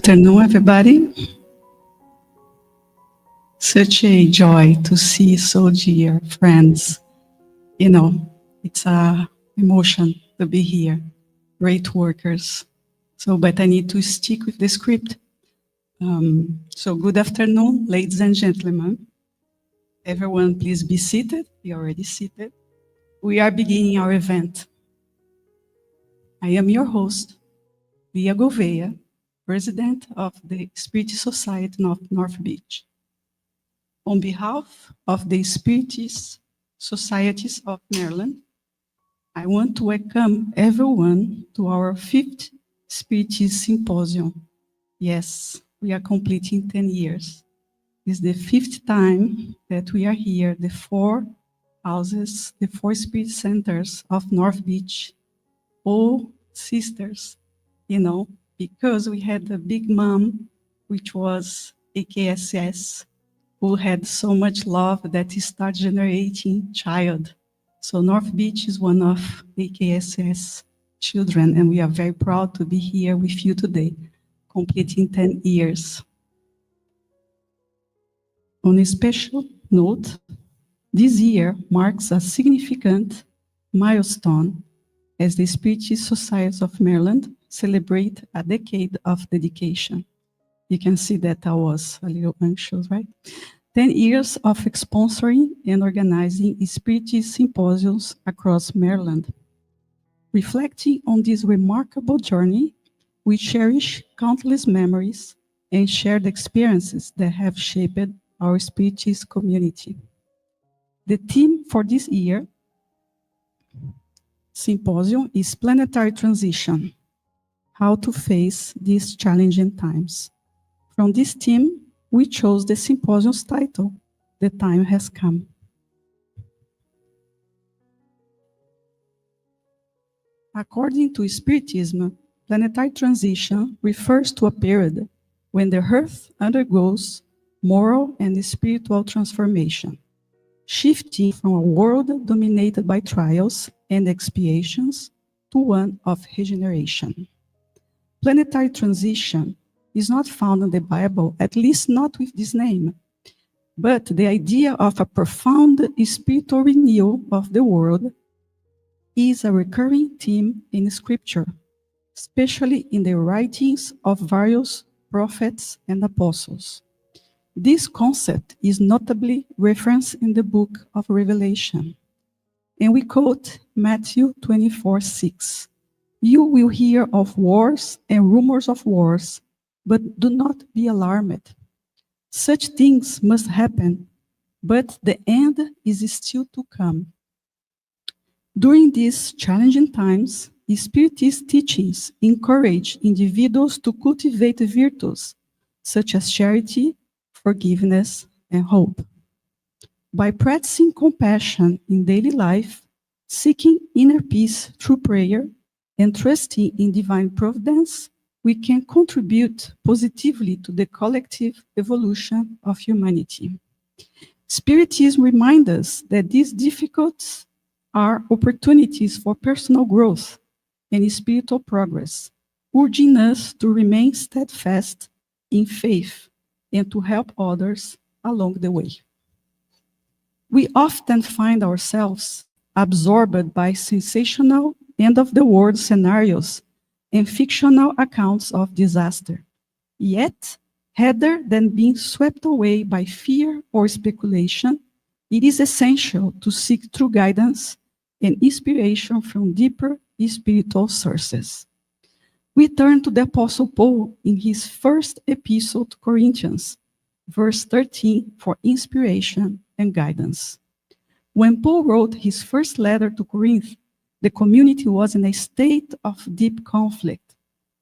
afternoon, everybody. Such a joy to see so dear friends. You know, it's a emotion to be here. Great workers. But I need to stick with the script. So good afternoon, ladies and gentlemen. Everyone, please be seated. You're already seated. We are beginning our event. I am your host, Lia Gouveia, President of the Spiritist Society of North Beach. On behalf of the Spiritist Societies of Maryland, I want to welcome everyone to our 5th Spiritist Symposium. Yes, we are completing 10 years. It's the 5th time that we are here, the 4 houses, the 4 Spirit Centers of North Beach, all sisters, because we had the big mom, which was AKSS, who had so much love that he started generating child. So North Beach is one of AKSS children, and we are very proud to be here with you today, completing 10 years. On a special note, this year marks a significant milestone as the Spiritist Societies of Maryland celebrate a decade of dedication. You can see that I was a little anxious, right? 10 years of sponsoring and organizing Spiritist symposiums across Maryland. Reflecting on this remarkable journey, we cherish countless memories and shared experiences that have shaped our Spiritist community. The theme for this year Symposium is Planetary Transition, How to Face These Challenging Times. From this theme, we chose the symposium's title, The Time Has Come. According to Spiritism, planetary transition refers to a period when the Earth undergoes moral and spiritual transformation, shifting from a world dominated by trials and expiations to one of regeneration. Planetary transition is not found in the Bible, at least not with this name, but the idea of a profound spiritual renewal of the world is a recurring theme in Scripture, especially in the writings of various prophets and apostles. This concept is notably referenced in the book of Revelation. And we quote Matthew 24:6. You will hear of wars and rumors of wars, but do not be alarmed. Such things must happen, but the end is still to come. During these challenging times, Spiritist teachings encourage individuals to cultivate virtues such as charity, forgiveness, and hope. By practicing compassion in daily life, seeking inner peace through prayer, and trusting in divine providence, we can contribute positively to the collective evolution of humanity. Spiritism reminds us that these difficulties are opportunities for personal growth and spiritual progress, urging us to remain steadfast in faith and to help others along the way. We often find ourselves absorbed by sensational end-of-the-world scenarios and fictional accounts of disaster. Yet, rather than being swept away by fear or speculation, it is essential to seek true guidance and inspiration from deeper spiritual sources. We turn to the Apostle Paul in his first epistle to Corinthians, verse 13, for inspiration and guidance. When Paul wrote his first letter to Corinth, the community was in a state of deep conflict,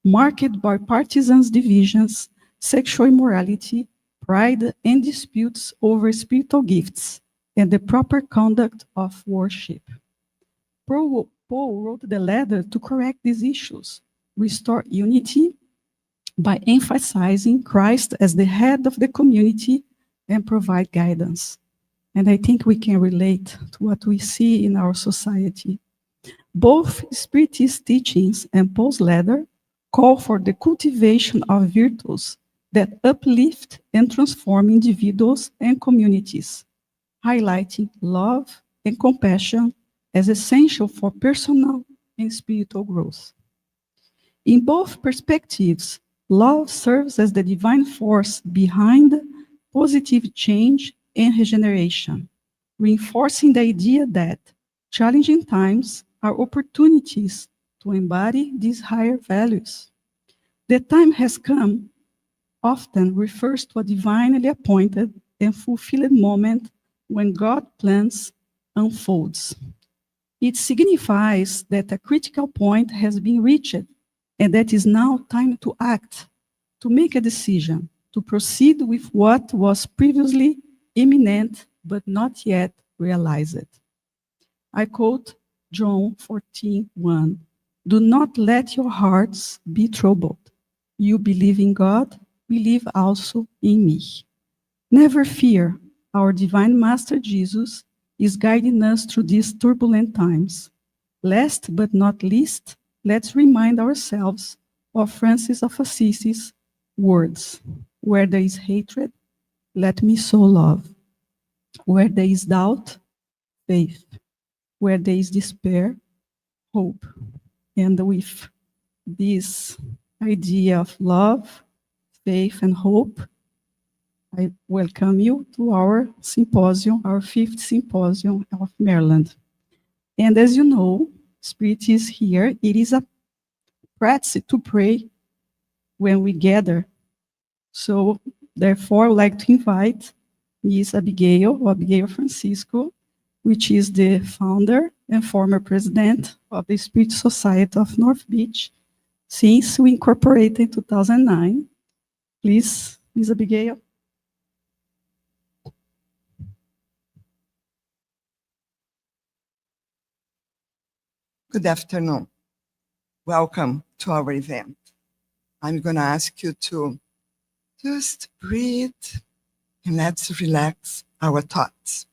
marked by partisans' divisions, sexual immorality, pride, and disputes over spiritual gifts and the proper conduct of worship. Paul wrote the letter to correct these issues, restore unity by emphasizing Christ as the head of the community and provide guidance. And I think we can relate to what we see in our society. Both Spiritist teachings and Paul's letter call for the cultivation of virtues that uplift and transform individuals and communities, highlighting love and compassion as essential for personal and spiritual growth. In both perspectives, love serves as the divine force behind positive change and regeneration, reinforcing the idea that challenging times are opportunities to embody these higher values. The time has come often refers to a divinely appointed and fulfilled moment when God's plans unfolds. It signifies that a critical point has been reached and that it is now time to act, to make a decision, to proceed with what was previously imminent but not yet realized. I quote John 14:1. Do not let your hearts be troubled. You believe in God, believe also in me. Never fear, our divine Master Jesus is guiding us through these turbulent times. Last but not least, let's remind ourselves of Francis of Assisi's words. Where there is hatred, let me sow love. Where there is doubt, faith. Where there is despair, hope. And with this idea of love, faith, and hope, I welcome you to our symposium, our 5th Symposium of Maryland. And as you know, Spirit is here. It is a practice to pray when we gather. So, therefore, I would like to invite Ms. Abigail Francisco, which is the founder and former president of the Spirit Society of North Beach, since we incorporated in 2009. Please, Ms. Abigail. Good afternoon. Welcome to our event. I'm going to ask you to just breathe and let's relax our thoughts.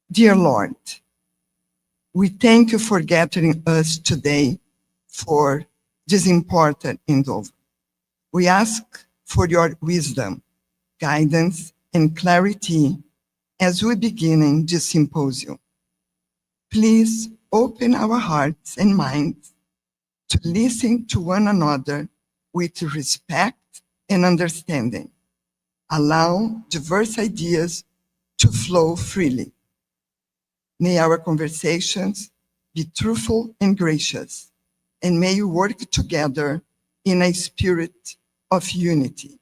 Dear Lord, we thank you for gathering us today for this important endeavor. We ask for your wisdom, guidance, and clarity as we begin this symposium. Please open our hearts and minds to listen to one another with respect and understanding. Allow diverse ideas to flow freely. May our conversations be truthful and gracious, and may we work together in a spirit of unity.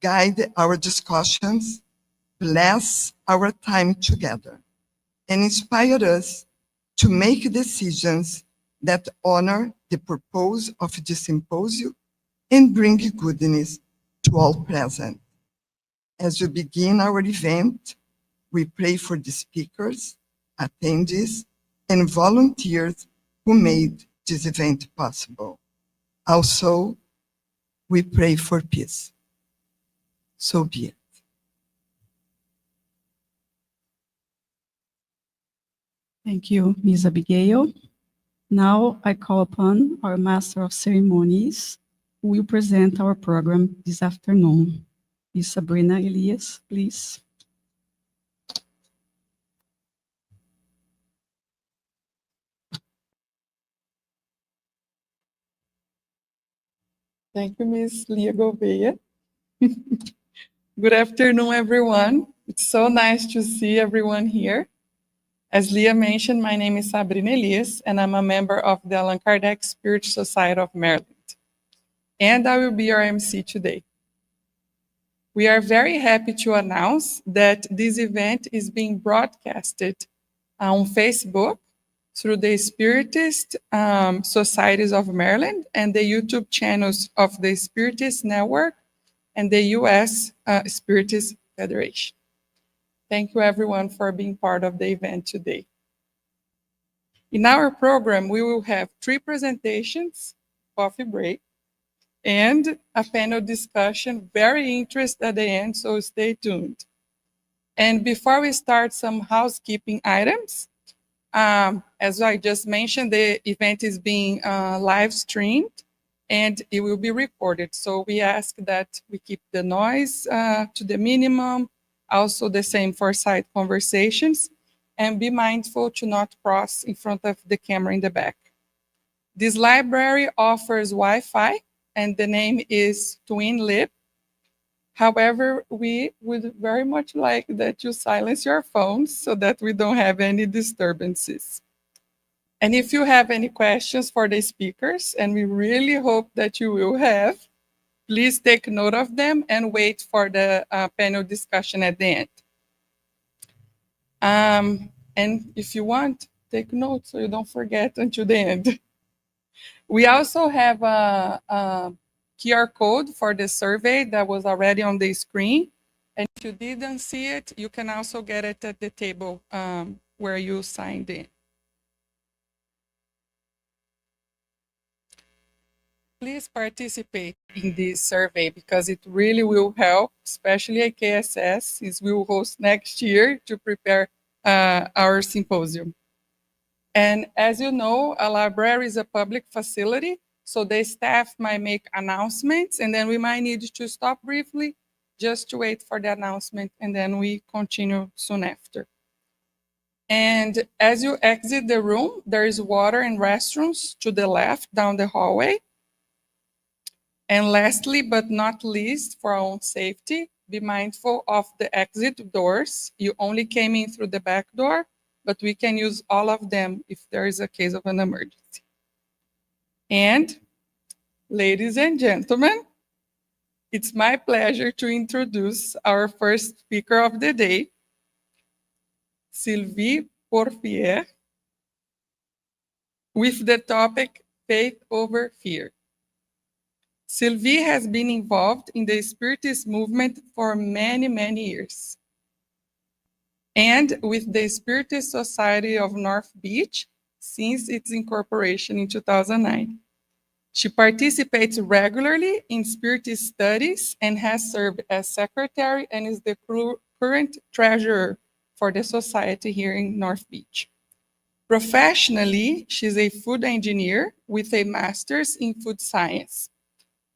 Guide our discussions, bless our time together, and inspire us to make decisions that honor the purpose of the symposium and bring goodness to all present. As we begin our event, we pray for the speakers, attendees, and volunteers who made this event possible. Also, we pray for peace. So be it. Thank you, Ms. Abigail. Now I call upon our Master of Ceremonies, who will present our program this afternoon. Ms. Sabrina Elias, please. Thank you, Ms. Lia Gouveia. Good afternoon, everyone. It's so nice to see everyone here. As Lia mentioned, my name is Sabrina Elias, and I'm a member of the Allan Kardec Spirit Society of Maryland. And I will be your MC today. We are very happy to announce that this event is being broadcasted on Facebook through the Spiritist Societies of Maryland and the YouTube channels of the Spiritist Network and the U.S. Spiritist Federation. Thank you, everyone, for being part of the event today. In our program, we will have 3 presentations, coffee break, and a panel discussion, very interesting at the end, so stay tuned. And before we start, some housekeeping items. As I just mentioned, the event is being live streamed and it will be recorded. So we ask that we keep the noise to the minimum, also the same for side conversations, and be mindful to not cross in front of the camera in the back. This library offers Wi-Fi and the name is TwinLib. However, we would very much like that you silence your phones so that we don't have any disturbances. And if you have any questions for the speakers, and we really hope that you will have, please take note of them and wait for the panel discussion at the end. And if you want, take notes so you don't forget until the end. We also have a QR code for the survey that was already on the screen. And if you didn't see it, you can also get it at the table where you signed in. Please participate in this survey because it really will help, especially at KSS, since we will host next year to prepare our symposium. And as you know, a library is a public facility, so the staff might make announcements, and then we might need to stop briefly just to wait for the announcement, and then we continue soon after. And as you exit the room, there is water and restrooms to the left down the hallway. And lastly, but not least, for our own safety, be mindful of the exit doors. You only came in through the back door, but we can use all of them if there is a case of an emergency. And ladies and gentlemen, it's my pleasure to introduce our first speaker of the day, Sylvie Porfier, with the topic Faith Over Fear. Sylvie has been involved in the Spiritist movement for many, many years. And with the Spiritist Society of North Beach since its incorporation in 2009. She participates regularly in Spiritist studies and has served as secretary and is the current treasurer for the society here in North Beach. Professionally, she's a food engineer with a master's in food science.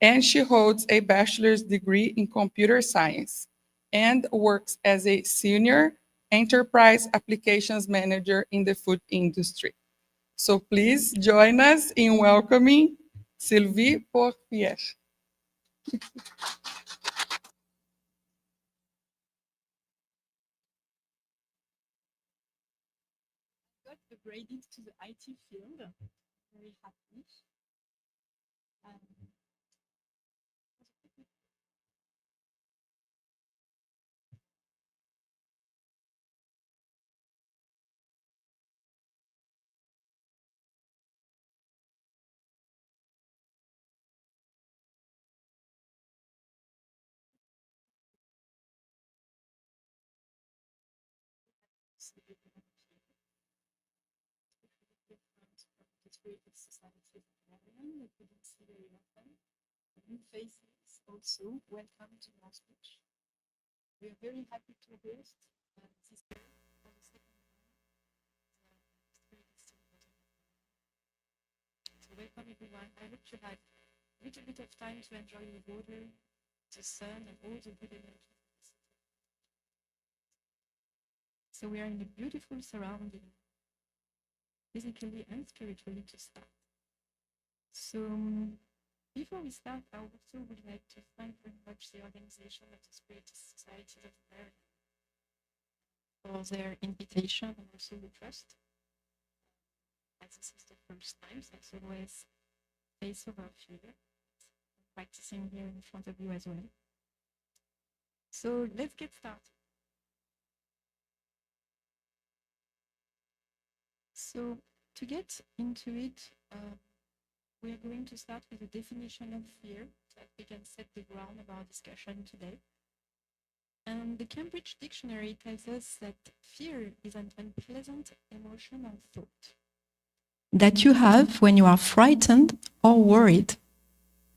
And she holds a bachelor's degree in computer science and works as a senior enterprise applications manager in the food industry. So please join us in welcoming Sylvie Porfier. Got upgraded to the IT field. Very happy. New faces also. Welcome to North Beach. We are very happy to host this year for the second time. So welcome everyone. I hope you had a little bit of time to enjoy the water, the sun, and all the good energy. So we are in a beautiful surrounding, physically and spiritually to start. So before we start, I also would like to thank very much the organization of the Spiritist Society of America for their invitation and also the trust. As this is the first time, so it's always face over fear. I'm practicing here in front of you as well. So let's get started. So to get into it, we are going to start with a definition of fear so that we can set the ground of our discussion today. And the Cambridge Dictionary tells us that fear is an unpleasant emotion or thought that you have when you are frightened or worried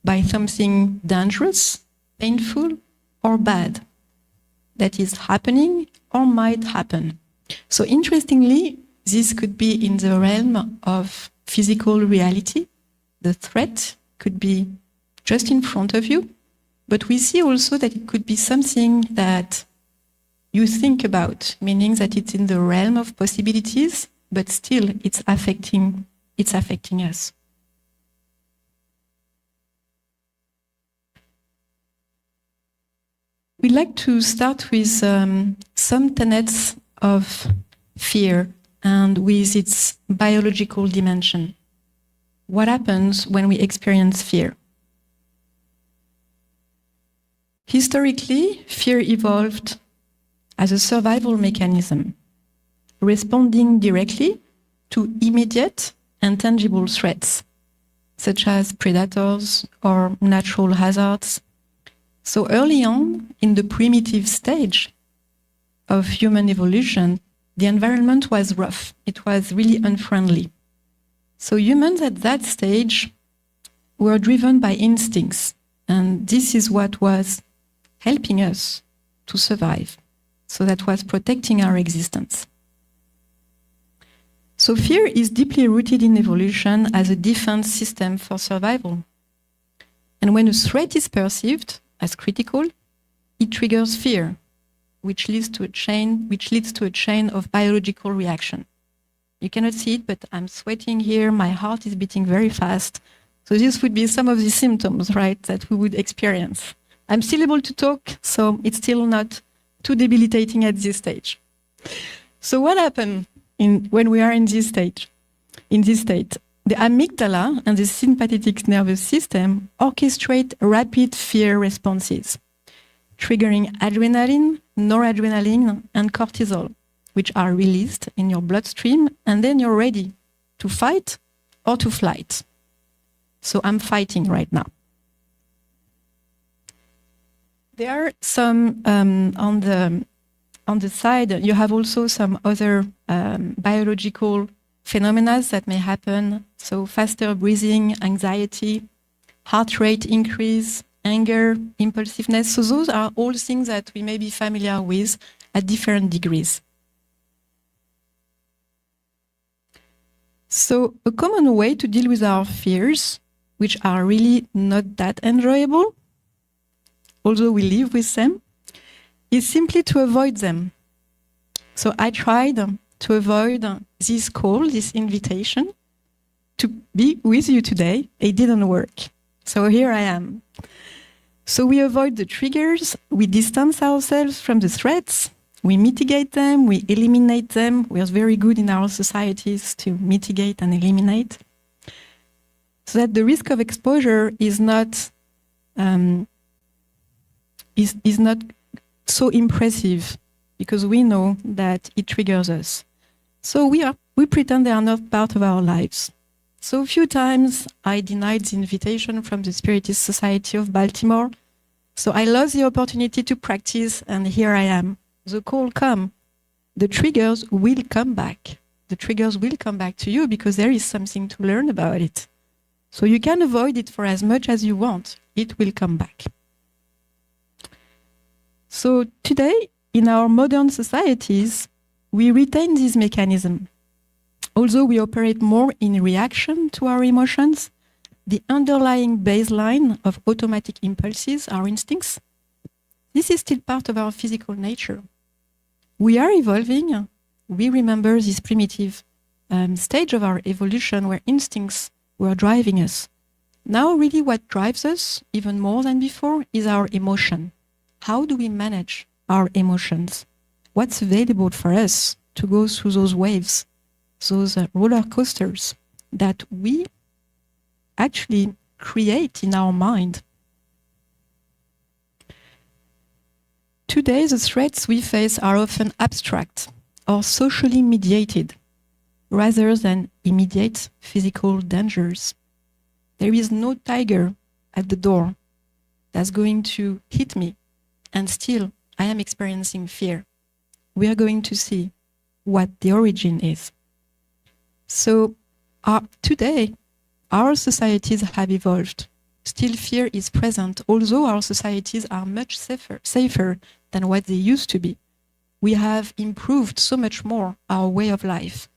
by something dangerous, painful, or bad that is happening or might happen. So interestingly, This could be in the realm of physical reality. The threat could be just in front of you, but we see also that it could be something that you think about, meaning that it's in the realm of possibilities, but still it's affecting us. We'd like to start with some tenets of fear and with its biological dimension. What happens when we experience fear? Historically, fear evolved as a survival mechanism, responding directly to immediate and tangible threats, such as predators or natural hazards. So early on, in the primitive stage of human evolution, the environment was rough. It was really unfriendly. So humans at that stage were driven by instincts, and this is what was helping us to survive. So that was protecting our existence. So fear is deeply rooted in evolution as a defense system for survival. And when a threat is perceived as critical, it triggers fear, which leads to a chain of biological reaction. You cannot see it, but I'm sweating here, my heart is beating very fast. So this would be some of the symptoms, right, that we would experience. I'm still able to talk, so it's still not too debilitating at this stage. So what happened when we are in this state? The amygdala and the sympathetic nervous system orchestrate rapid fear responses, triggering adrenaline, noradrenaline, and cortisol, which are released in your bloodstream, and then you're ready to fight or to flight. So I'm fighting right now. There are some, on the side, you have also some other biological phenomena that may happen. So faster breathing, anxiety, heart rate increase, anger, impulsiveness. So those are all things that we may be familiar with at different degrees. So a common way to deal with our fears, which are really not that enjoyable, although we live with them, is simply to avoid them. So I tried to avoid this call, this invitation to be with you today. It didn't work. So here I am. So we avoid the triggers, we distance ourselves from the threats, we mitigate them, we eliminate them. We are very good in our societies to mitigate and eliminate, so that the risk of exposure is not so impressive, because we know that it triggers us. So we pretend they are not part of our lives. So a few times I denied the invitation from the Spiritist Society of Baltimore. So I lost the opportunity to practice, and here I am. The call come. The triggers will come back. The triggers will come back to you because there is something to learn about it. So you can avoid it for as much as you want. It will come back. So today, in our modern societies, we retain this mechanism. Although we operate more in reaction to our emotions, the underlying baseline of automatic impulses, our instincts, this is still part of our physical nature. We are evolving. We remember this primitive stage of our evolution where instincts were driving us. Now, really what drives us, even more than before, is our emotion. How do we manage our emotions? What's available for us to go through those waves, those roller coasters that we actually create in our mind? Today, the threats we face are often abstract or socially mediated, rather than immediate physical dangers. There is no tiger at the door that's going to hit me, and still I am experiencing fear. We are going to see what the origin is. So today, our societies have evolved. Still fear is present, although our societies are much safer than what they used to be. We have improved so much more our way of life.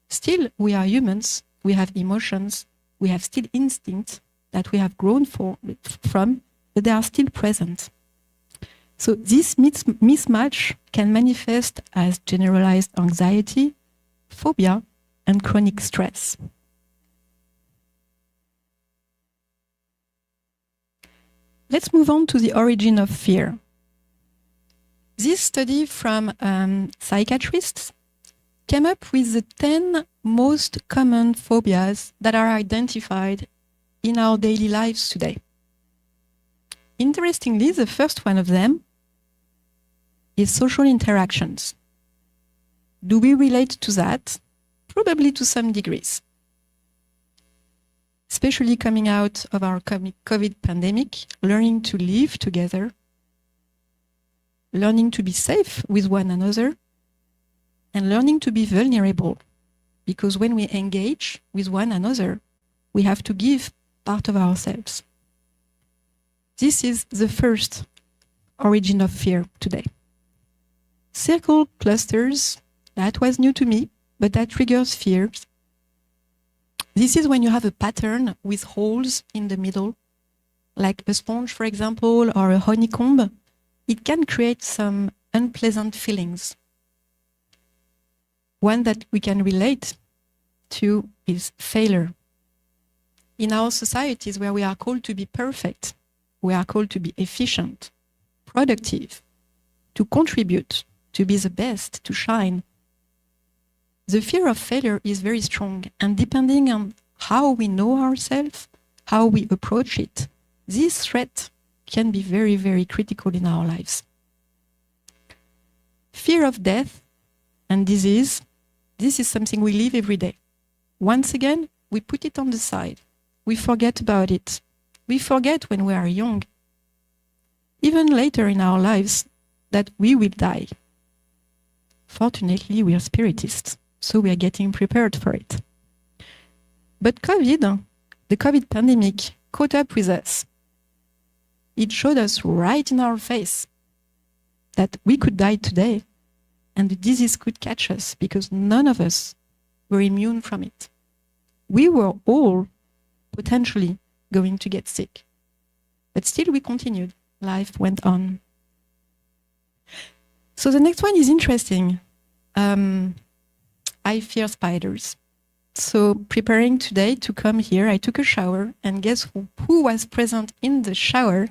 Still, we are humans, we have emotions, we have still instincts that we have grown from, but they are still present. So this mismatch can manifest as generalized anxiety, phobia, and chronic stress. Let's move on to the origin of fear. This study from psychiatrists came up with the 10 most common phobias that are identified in our daily lives today. Interestingly, the first one of them is social interactions. Do we relate to that? Probably to some degrees. Especially coming out of our COVID pandemic, learning to live together, learning to be safe with one another, and learning to be vulnerable. Because when we engage with one another, we have to give part of ourselves. This is the first origin of fear today. Circle clusters, that was new to me, but that triggers fears. This is when you have a pattern with holes in the middle, like a sponge, for example, or a honeycomb. It can create some unpleasant feelings. One that we can relate to is failure. In our societies where we are called to be perfect, we are called to be efficient, productive, to contribute, to be the best, to shine. The fear of failure is very strong, and depending on how we know ourselves, how we approach it, this threat can be very, very critical in our lives. Fear of death and disease, this is something we live every day. Once again, we put it on the side. We forget about it. We forget when we are young, even later in our lives, that we will die. Fortunately, we are Spiritists, so we are getting prepared for it. But the COVID pandemic caught up with us. It showed us right in our face that we could die today and the disease could catch us because none of us were immune from it. We were all potentially going to get sick. But still we continued. Life went on. So the next one is interesting. I fear spiders. So preparing today to come here, I took a shower, and guess who was present in the shower?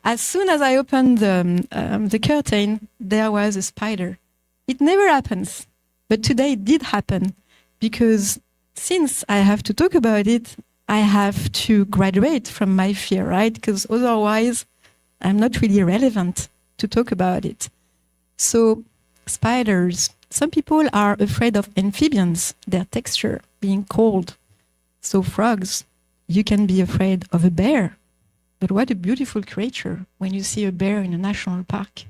As soon as I opened the curtain, there was a spider. It never happens, but today it did happen, because since I have to talk about it, I have to graduate from my fear, right? Because otherwise, I'm not really relevant to talk about it. So spiders, some people are afraid of amphibians, their texture being cold. So frogs, you can be afraid of a bear. But what a beautiful creature when you see a bear in a national park.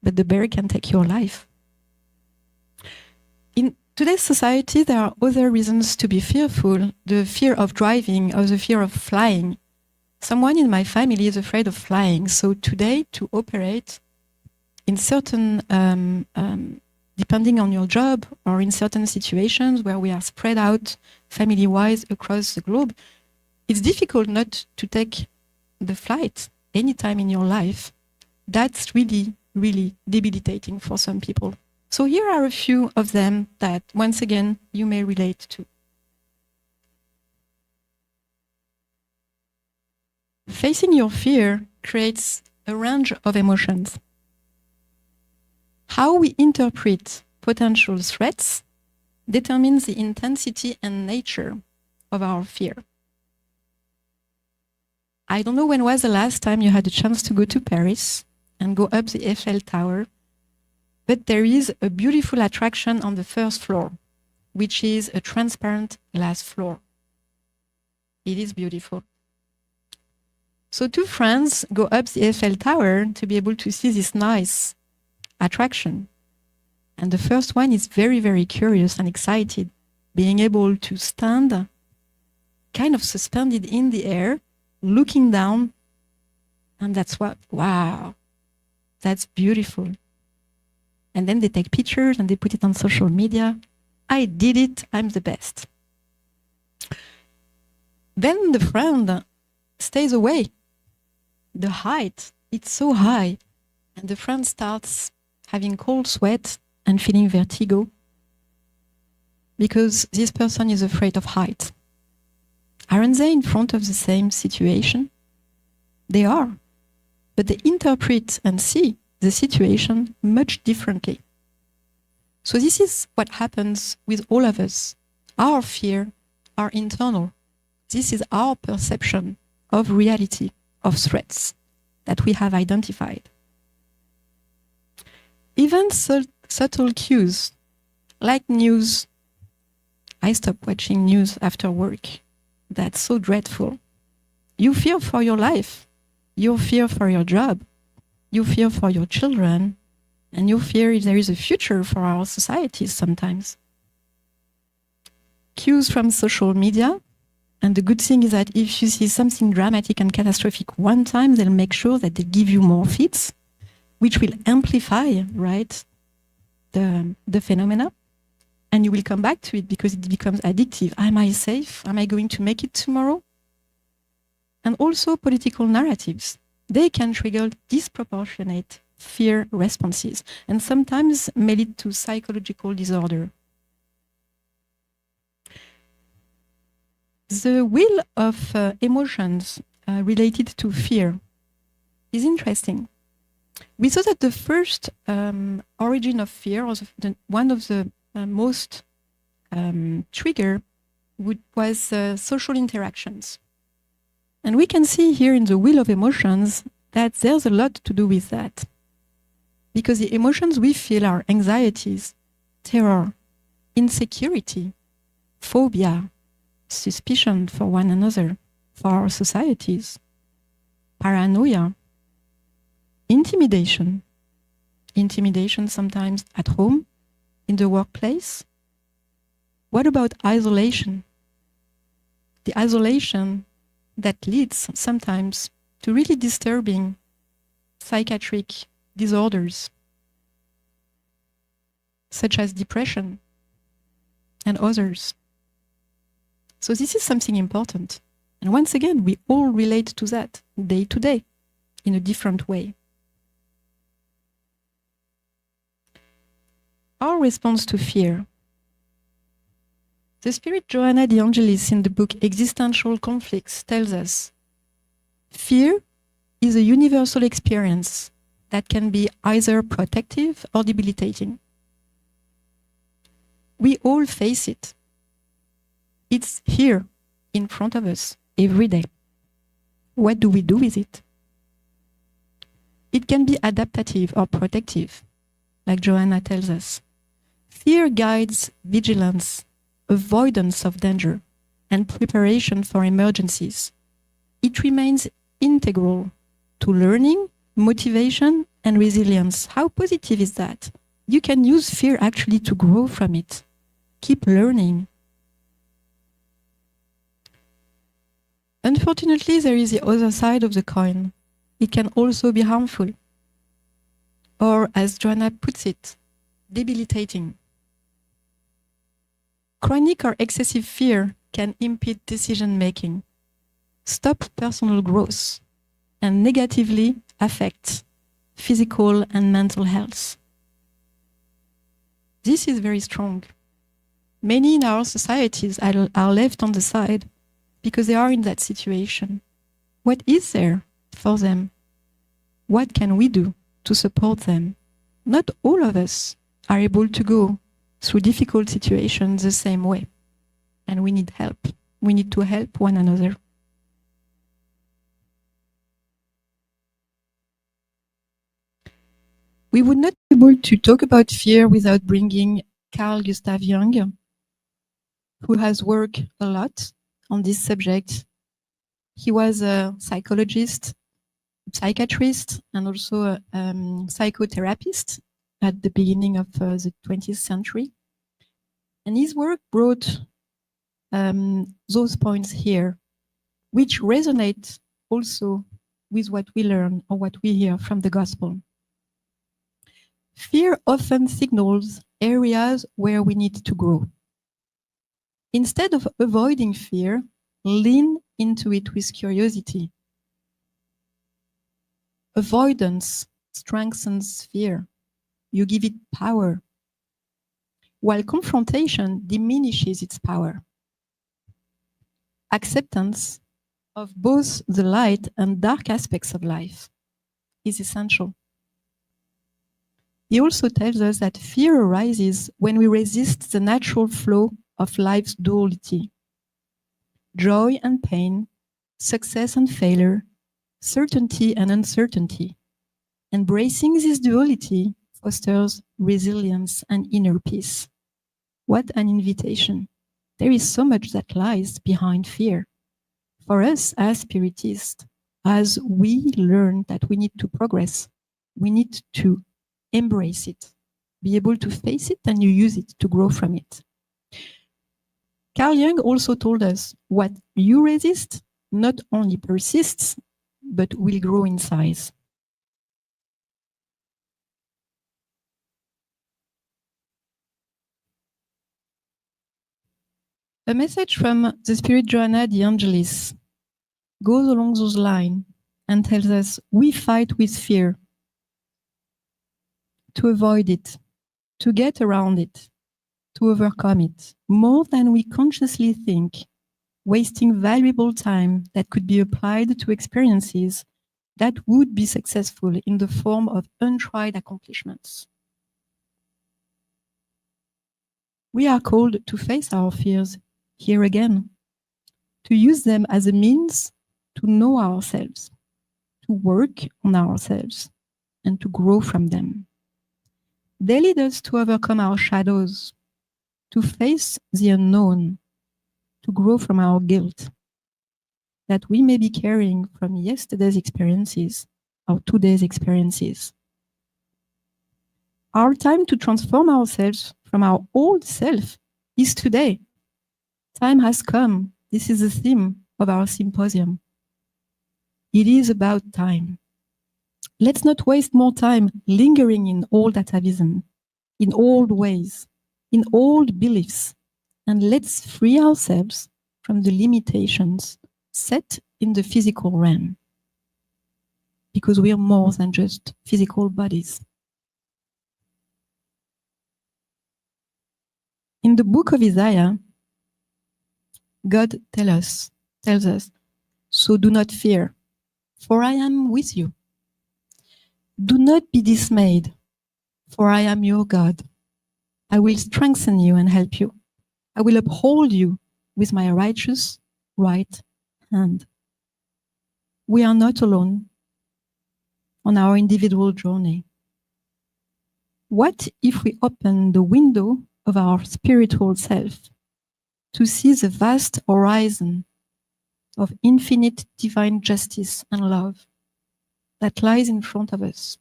But the bear can take your life. In today's society, there are other reasons to be fearful. The fear of driving or the fear of flying. Someone in my family is afraid of flying. So today, to operate in certain, depending on your job or in certain situations where we are spread out family-wise across the globe, it's difficult not to take the flight anytime in your life. That's really, really debilitating for some people. So here are a few of them that, once again, you may relate to. Facing your fear creates a range of emotions. How we interpret potential threats determines the intensity and nature of our fear. I don't know when was the last time you had a chance to go to Paris and go up the Eiffel Tower, but there is a beautiful attraction on the first floor, which is a transparent glass floor. It is beautiful. So two friends go up the Eiffel Tower to be able to see this nice attraction. And the first one is very, very curious and excited, being able to stand kind of suspended in the air, looking down, and that's what, wow, that's beautiful. And then they take pictures and they put it on social media. I did it, I'm the best. Then the friend stays away. The height, it's so high. And the friend starts having cold sweat and feeling vertigo because this person is afraid of height. Aren't they in front of the same situation? They are, but they interpret and see the situation much differently. So this is what happens with all of us. Our fear are internal. This is our perception of reality, of threats that we have identified. Even subtle cues, like news. I stopped watching news after work. That's so dreadful. You fear for your life. You fear for your job. You fear for your children. And you fear if there is a future for our societies sometimes. Cues from social media. And the good thing is that if you see something dramatic and catastrophic one time, they'll make sure that they give you more feeds, which will amplify, right, the phenomena. And you will come back to it because it becomes addictive. Am I safe? Am I going to make it tomorrow? And also political narratives. They can trigger disproportionate fear responses and sometimes may lead to psychological disorder. The wheel of emotions related to fear is interesting. We saw that the first origin of fear, or one of the most trigger, was social interactions. And we can see here in the wheel of emotions that there's a lot to do with that. Because the emotions we feel are anxieties, terror, insecurity, phobia, suspicion for one another, for our societies, paranoia, intimidation sometimes at home, in the workplace. What about isolation? The isolation that leads sometimes to really disturbing psychiatric disorders, such as depression and others. So this is something important. And once again, we all relate to that day to day in a different way. Our response to fear. The spirit Joanna De Angelis in the book Existential Conflicts tells us, fear is a universal experience that can be either protective or debilitating. We all face it. It's here in front of us every day. What do we do with it? It can be adaptive or protective, like Joanna tells us. Fear guides vigilance, avoidance of danger, and preparation for emergencies. It remains integral to learning, motivation, and resilience. How positive is that? You can use fear actually to grow from it. Keep learning. Unfortunately, there is the other side of the coin. It can also be harmful. Or, as Joanna puts it, debilitating. Chronic or excessive fear can impede decision-making, stop personal growth, and negatively affect physical and mental health. This is very strong. Many in our societies are left on the side because they are in that situation. What is there for them? What can we do to support them? Not all of us are able to go through difficult situations the same way. And we need help. We need to help one another. We would not be able to talk about fear without bringing Carl Gustav Jung, who has worked a lot on this subject. He was a psychologist, psychiatrist, and also a psychotherapist at the beginning of the 20th century. And his work brought those points here, which resonate also with what we learn or what we hear from the gospel. Fear often signals areas where we need to grow. Instead of avoiding fear, lean into it with curiosity. Avoidance strengthens fear. You give it power, while confrontation diminishes its power. Acceptance of both the light and dark aspects of life is essential. He also tells us that fear arises when we resist the natural flow of life's duality. Joy and pain, success and failure, certainty and uncertainty. Embracing this duality fosters resilience and inner peace. What an invitation. There is so much that lies behind fear. For us as Spiritists, as we learn that we need to progress, we need to embrace it, be able to face it, and you use it to grow from it. Carl Jung also told us what you resist not only persists, but will grow in size. A message from the Spirit Joanna De Angelis goes along those lines and tells us we fight with fear to avoid it, to get around it, to overcome it, more than we consciously think, wasting valuable time that could be applied to experiences that would be successful in the form of untried accomplishments. We are called to face our fears here again, to use them as a means to know ourselves, to work on ourselves, and to grow from them. They lead us to overcome our shadows, to face the unknown, to grow from our guilt that we may be carrying from yesterday's experiences or today's experiences. Our time to transform ourselves from our old self is today. Time has come. This is the theme of our symposium. It is about time. Let's not waste more time lingering in old atavism, in old ways, in old beliefs, and let's free ourselves from the limitations set in the physical realm. Because we are more than just physical bodies. In the book of Isaiah, God tells us, so do not fear, for I am with you. Do not be dismayed, for I am your God. I will strengthen you and help you. I will uphold you with my righteous right hand. We are not alone on our individual journey. What if we open the window of our spiritual self to see the vast horizon of infinite divine justice and love that lies in front of us?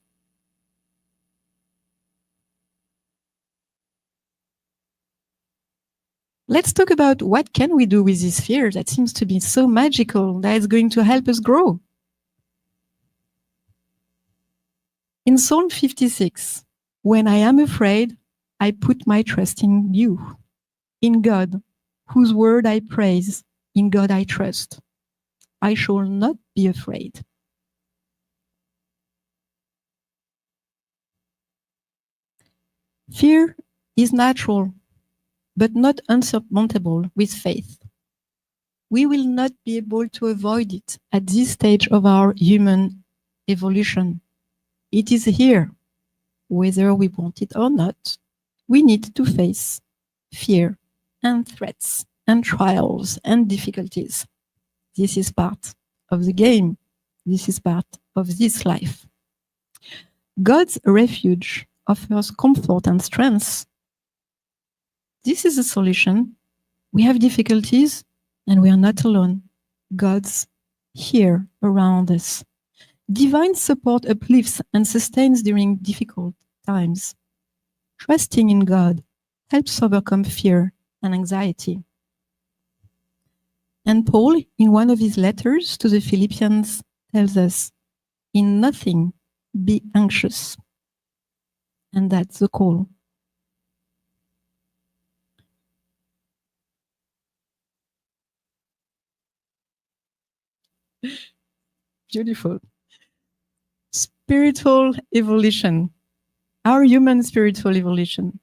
Let's talk about what can we do with this fear that seems to be so magical, that it's going to help us grow. In Psalm 56, when I am afraid, I put my trust in you, in God, whose word I praise, in God I trust. I shall not be afraid. Fear is natural, but not unsurmountable with faith. We will not be able to avoid it at this stage of our human evolution. It is here, whether we want it or not. We need to face fear and threats and trials and difficulties. This is part of the game. This is part of this life. God's refuge offers comfort and strength. This is a solution. We have difficulties and we are not alone. God's here around us. Divine support uplifts and sustains during difficult times. Trusting in God helps overcome fear and anxiety. And Paul, in one of his letters to the Philippians, tells us, in nothing be anxious. And that's the call. Beautiful. Spiritual evolution. Our human spiritual evolution.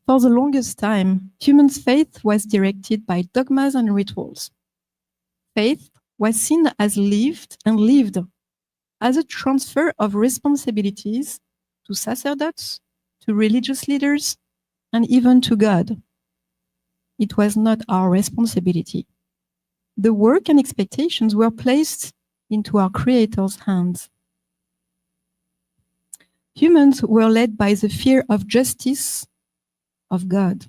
For the longest time, human faith was directed by dogmas and rituals. Faith was seen as lived as a transfer of responsibilities to sacerdotes, to religious leaders, and even to God. It was not our responsibility. The work and expectations were placed into our Creator's hands. Humans were led by the fear of justice of God.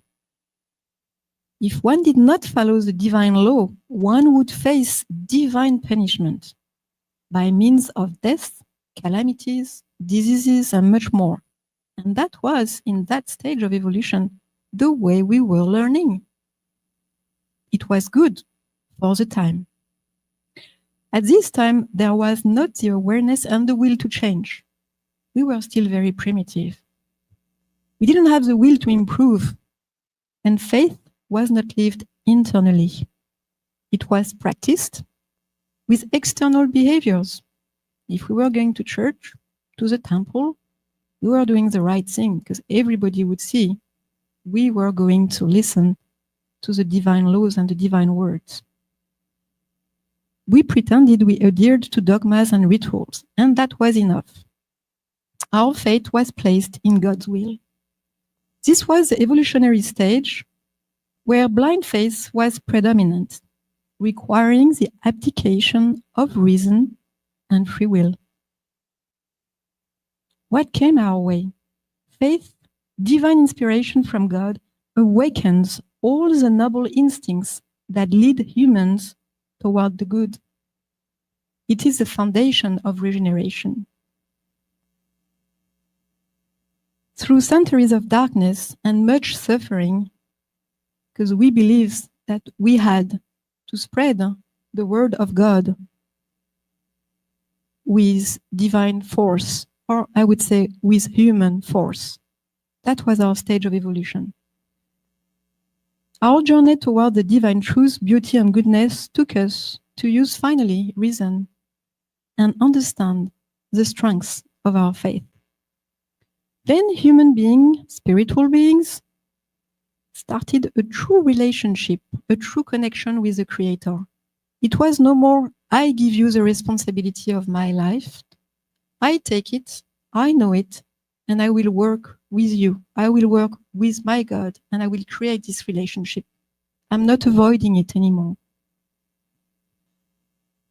If one did not follow the divine law, one would face divine punishment by means of death, calamities, diseases, and much more. And that was, in that stage of evolution, the way we were learning. It was good for the time. At this time, there was not the awareness and the will to change. We were still very primitive. We didn't have the will to improve, and faith was not lived internally. It was practiced with external behaviors. If we were going to church, to the temple, we were doing the right thing because everybody would see we were going to listen to the divine laws and the divine words. We pretended we adhered to dogmas and rituals, and that was enough. Our fate was placed in God's will. This was the evolutionary stage where blind faith was predominant, requiring the abdication of reason and free will. What came our way? Faith, divine inspiration from God, awakens all the noble instincts that lead humans toward the good. It is the foundation of regeneration. Through centuries of darkness and much suffering, because we believed that we had to spread the word of God with divine force, or I would say with human force. That was our stage of evolution. Our journey toward the divine truth, beauty, and goodness took us to use finally reason and understand the strengths of our faith. Then human beings, spiritual beings, started a true relationship, a true connection with the Creator. It was no more, I give you the responsibility of my life. I take it, I know it, and I will work with you. I will work with my God, and I will create this relationship. I'm not avoiding it anymore.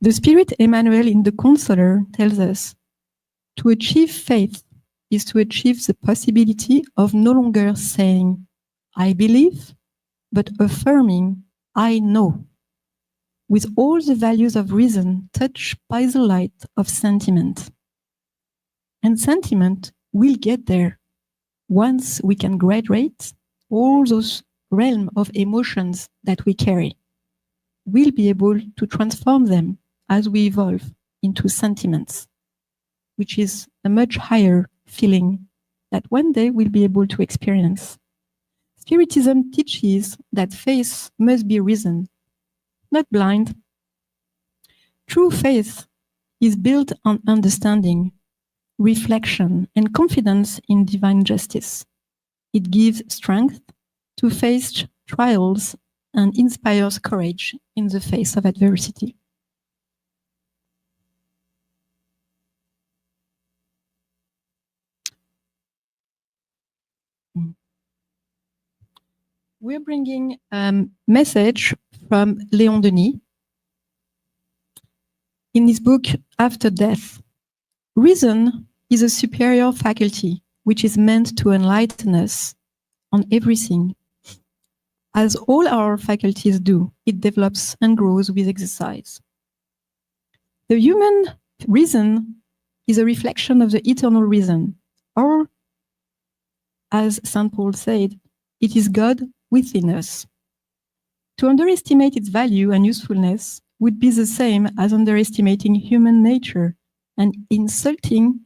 The Spirit Emmanuel in the Consoler tells us to achieve faith is to achieve the possibility of no longer saying, I believe, but affirming, I know, with all the values of reason touched by the light of sentiment. And sentiment will get there once we can graduate all those realms of emotions that we carry. We'll be able to transform them as we evolve into sentiments, which is a much higher feeling that one day we'll be able to experience. Spiritism teaches that faith must be reason, not blind. True faith is built on understanding, reflection, and confidence in divine justice. It gives strength to face trials and inspires courage in the face of adversity. We're bringing a message from Léon Denis in his book, After Death. Reason is a superior faculty which is meant to enlighten us on everything. As all our faculties do, it develops and grows with exercise. The human reason is a reflection of the eternal reason, or, as St. Paul said, it is God within us. To underestimate its value and usefulness would be the same as underestimating human nature and insulting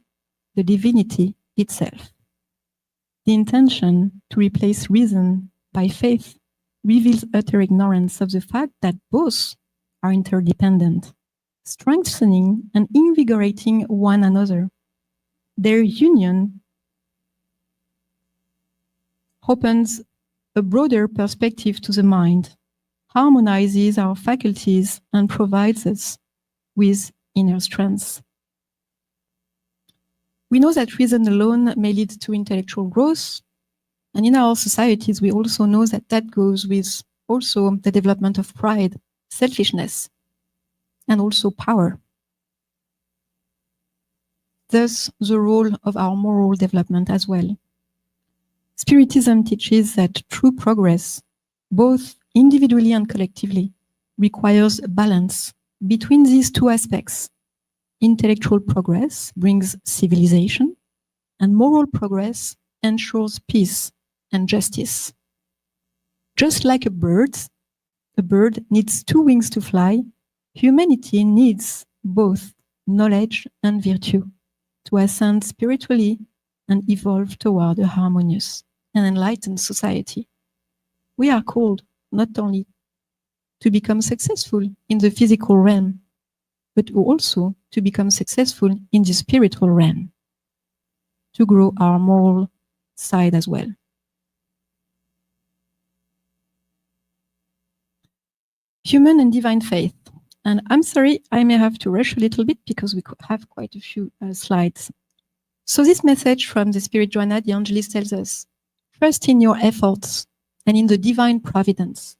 the divinity itself. The intention to replace reason by faith reveals utter ignorance of the fact that both are interdependent, strengthening and invigorating one another. Their union opens a broader perspective to the mind, harmonizes our faculties, and provides us with inner strength. We know that reason alone may lead to intellectual growth, and in our societies, we also know that that goes with also the development of pride, selfishness, and also power. Thus, the role of our moral development as well. Spiritism teaches that true progress, both individually and collectively, requires a balance between these two aspects. Intellectual progress brings civilization, and moral progress ensures peace and justice. Just like a bird needs two wings to fly, humanity needs both knowledge and virtue to ascend spiritually and evolve toward a harmonious and enlightened society. We are called not only to become successful in the physical realm, but also to become successful in the spiritual realm, to grow our moral side as well. Human and divine faith. And I'm sorry, I may have to rush a little bit because we have quite a few slides. So this message from the Spirit Joanna, the Angelist, tells us, trust in your efforts and in the divine providence,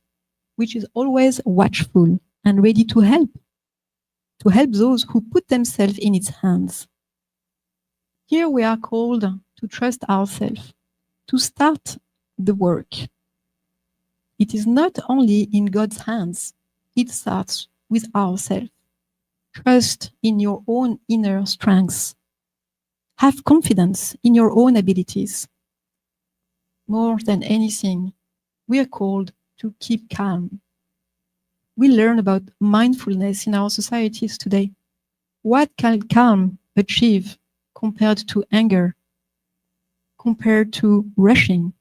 which is always watchful and ready to help those who put themselves in its hands. Here we are called to trust ourselves, to start the work. It is not only in God's hands, it starts with ourselves. Trust in your own inner strengths. Have confidence in your own abilities. More than anything, we are called to keep calm. We learn about mindfulness in our societies today. What can calm achieve compared to anger, compared to rushing?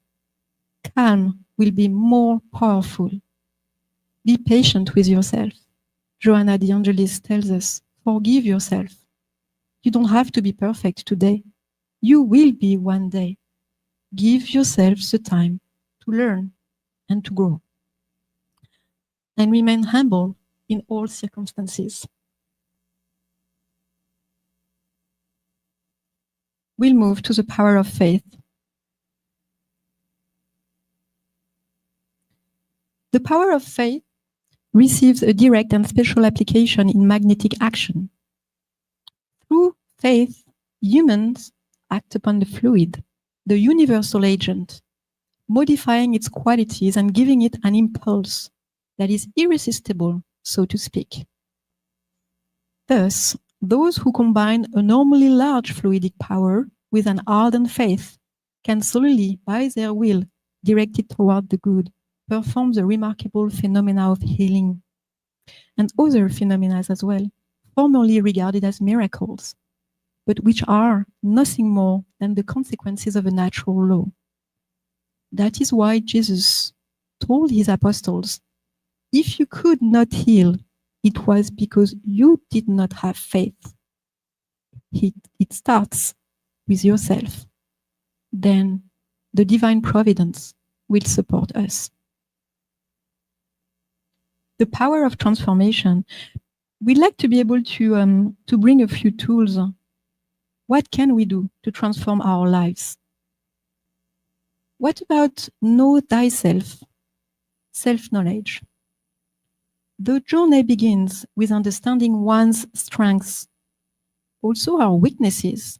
Calm will be more powerful. Be patient with yourself. Joanna the Angelist tells us, forgive yourself. You don't have to be perfect today. You will be one day. Give yourself the time to learn and to grow. And remain humble in all circumstances. We'll move to the power of faith. The power of faith receives a direct and special application in magnetic action. Through faith, humans act upon the fluid, the universal agent, modifying its qualities and giving it an impulse that is irresistible, so to speak. Thus, those who combine a normally large fluidic power with an ardent faith can solely, by their will, direct it toward the good, perform the remarkable phenomena of healing, and other phenomena as well, formerly regarded as miracles, but which are nothing more than the consequences of a natural law. That is why Jesus told his apostles, if you could not heal, it was because you did not have faith. It starts with yourself. Then the divine providence will support us. The power of transformation. We'd like to be able to bring a few tools. What can we do to transform our lives? What about know thyself, self-knowledge? The journey begins with understanding one's strengths, also our weaknesses.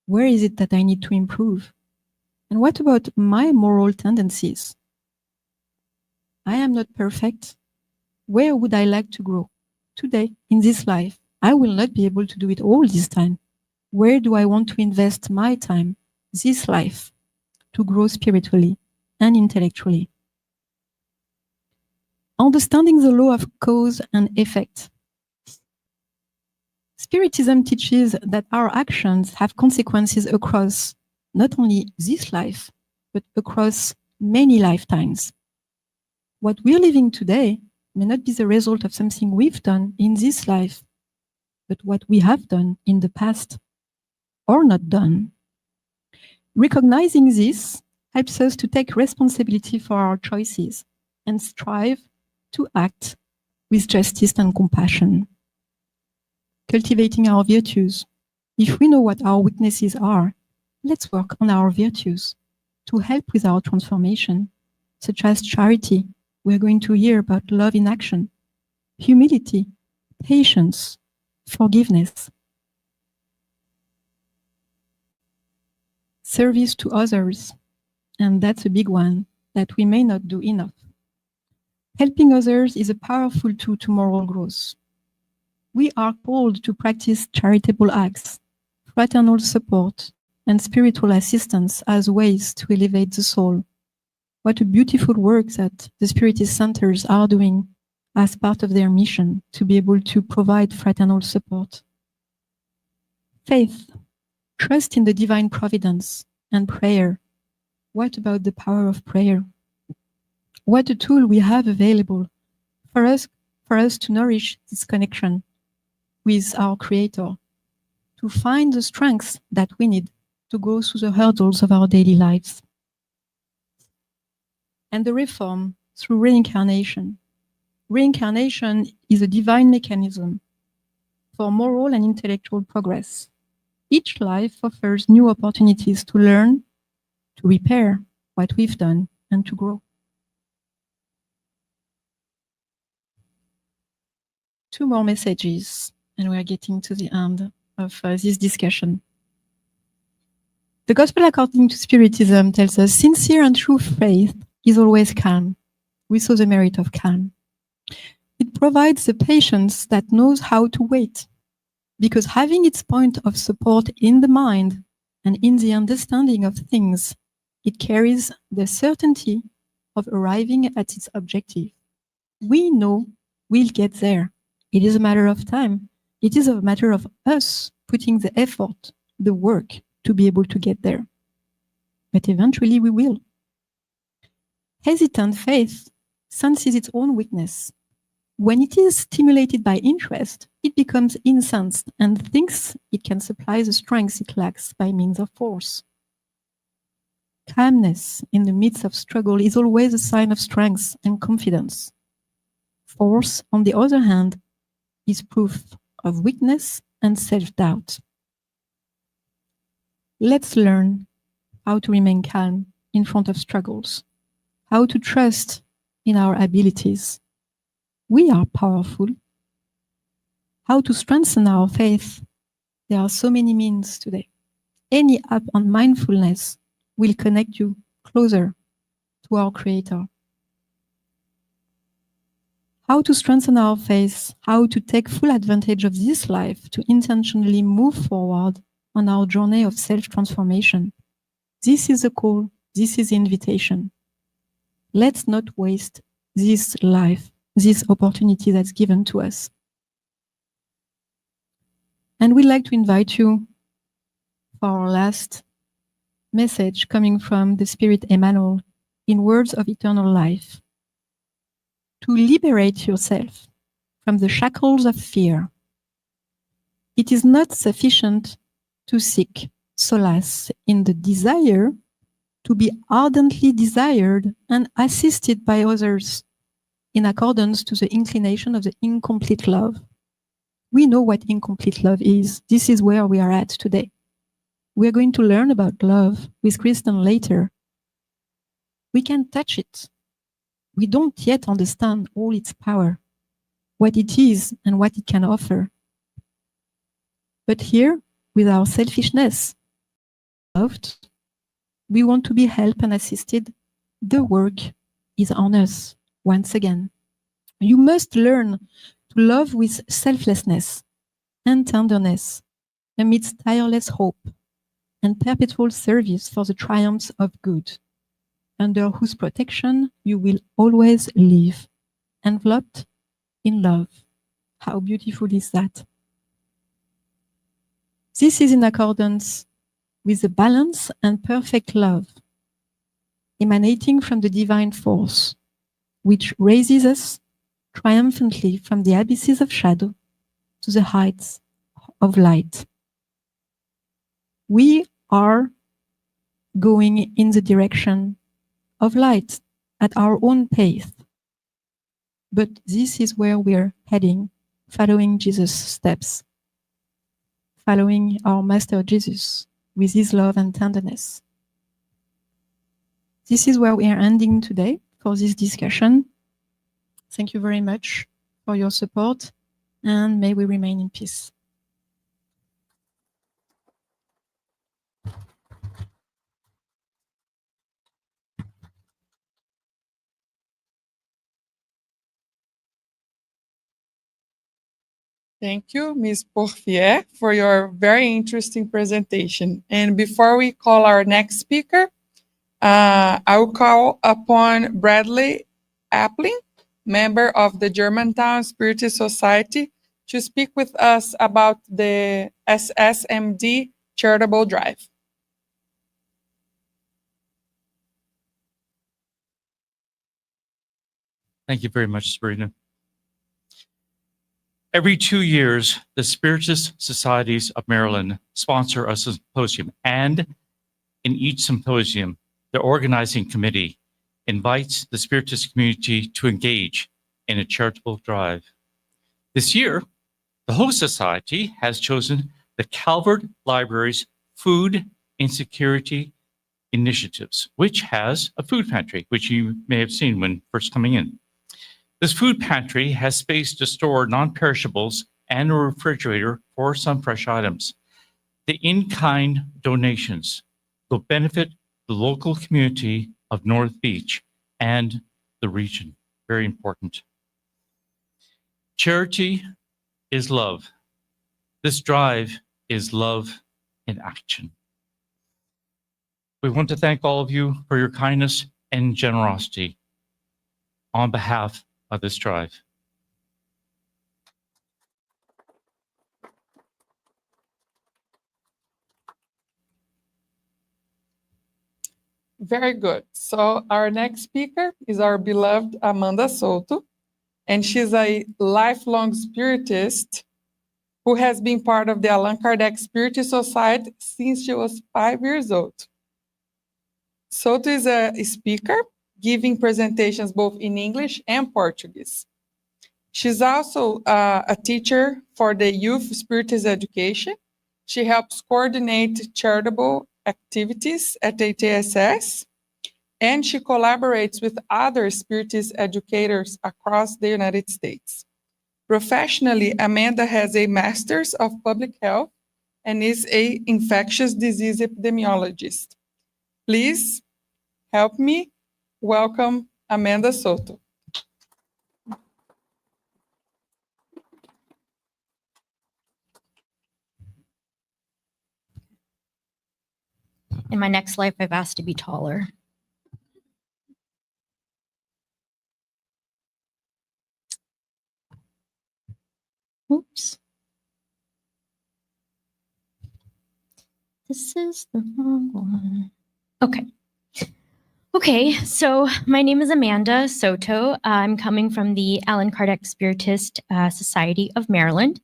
Where is it that I need to improve? And what about my moral tendencies? I am not perfect. Where would I like to grow? Today, in this life, I will not be able to do it all this time. Where do I want to invest my time, this life, to grow spiritually and intellectually? Understanding the law of cause and effect. Spiritism teaches that our actions have consequences across not only this life, but across many lifetimes. What we're living today may not be the result of something we've done in this life, but what we have done in the past or not done. Recognizing this helps us to take responsibility for our choices and strive to act with justice and compassion. Cultivating our virtues. If we know what our weaknesses are, let's work on our virtues to help with our transformation, such as charity. We're going to hear about love in action, humility, patience, forgiveness, service to others, and that's a big one that we may not do enough. Helping others is a powerful tool to moral growth. We are called to practice charitable acts, fraternal support, and spiritual assistance as ways to elevate the soul. What a beautiful work that the Spiritist centers are doing as part of their mission to be able to provide fraternal support. Faith, trust in the divine providence, and prayer. What about the power of prayer? What a tool we have available for us to nourish this connection with our Creator, to find the strength that we need to go through the hurdles of our daily lives. And the reform through reincarnation. Reincarnation is a divine mechanism for moral and intellectual progress. Each life offers new opportunities to learn, to repair what we've done, and to grow. Two more messages, and we're getting to the end of this discussion. The Gospel according to Spiritism tells us sincere and true faith is always calm. We saw the merit of calm. It provides the patience that knows how to wait, because having its point of support in the mind and in the understanding of things, it carries the certainty of arriving at its objective. We know we'll get there. It is a matter of time. It is a matter of us putting the effort, the work to be able to get there. But eventually we will. Hesitant faith senses its own weakness. When it is stimulated by interest, it becomes incensed and thinks it can supply the strength it lacks by means of force. Calmness in the midst of struggle is always a sign of strength and confidence. Force, on the other hand, is proof of weakness and self-doubt. Let's learn how to remain calm in front of struggles, how to trust in our abilities. We are powerful. How to strengthen our faith? There are so many means today. Any app on mindfulness will connect you closer to our Creator. How to strengthen our faith, how to take full advantage of this life to intentionally move forward on our journey of self-transformation. This is the call, this is the invitation. Let's not waste this life, this opportunity that's given to us. And we'd like to invite you for our last message coming from the Spirit Emmanuel in Words of Eternal Life. To liberate yourself from the shackles of fear. It is not sufficient to seek solace in the desire to be ardently desired and assisted by others in accordance to the inclination of the incomplete love. We know what incomplete love is. This is where we are at today. We are going to learn about love with Kristen later. We can touch it. We don't yet understand all its power, what it is and what it can offer. But here, with our selfishness, loved, we want to be helped and assisted. The work is on us once again. You must learn to love with selflessness and tenderness amidst tireless hope and perpetual service for the triumphs of good, under whose protection you will always live, enveloped in love. How beautiful is that? This is in accordance with the balance and perfect love emanating from the divine force, which raises us triumphantly from the abysses of shadow to the heights of light. We are going in the direction of light at our own pace. But this is where we're heading, following Jesus' steps, following our Master Jesus with his love and tenderness. This is where we are ending today for this discussion. Thank you very much for your support, and may we remain in peace. Thank you, Ms. Porfier, for your very interesting presentation. And before we call our next speaker, I will call upon Bradley Appling, member of the Germantown Spiritist Society, to speak with us about the SSMD Charitable Drive. Thank you very much, Sabrina. Every 2 years, the Spiritist Societies of Maryland sponsor a symposium, and in each symposium, the organizing committee invites the Spiritist community to engage in a charitable drive. This year, the host society has chosen the Calvert Library's Food Insecurity Initiatives, which has a food pantry, which you may have seen when first coming in. This food pantry has space to store non-perishables and a refrigerator for some fresh items. The in-kind donations will benefit the local community of North Beach and the region. Very important. Charity is love. This drive is love in action. We want to thank all of you for your kindness and generosity on behalf of this drive. Very good. So our next speaker is our beloved Amanda Soto, and she's a lifelong Spiritist who has been part of the Allan Kardec Spiritist Society since she was 5 years old. Soto is a speaker, giving presentations both in English and Portuguese. She's also a teacher for the youth Spiritist education. She helps coordinate charitable activities at ATSS, and she collaborates with other Spiritist educators across the United States. Professionally, Amanda has a Master's of Public Health and is an infectious disease epidemiologist. Please help me welcome Amanda Soto. In my next life, I've asked to be taller. Oops. This is the wrong one. Okay, so my name is Amanda Soto. I'm coming from the Allan Kardec Spiritist Society of Maryland.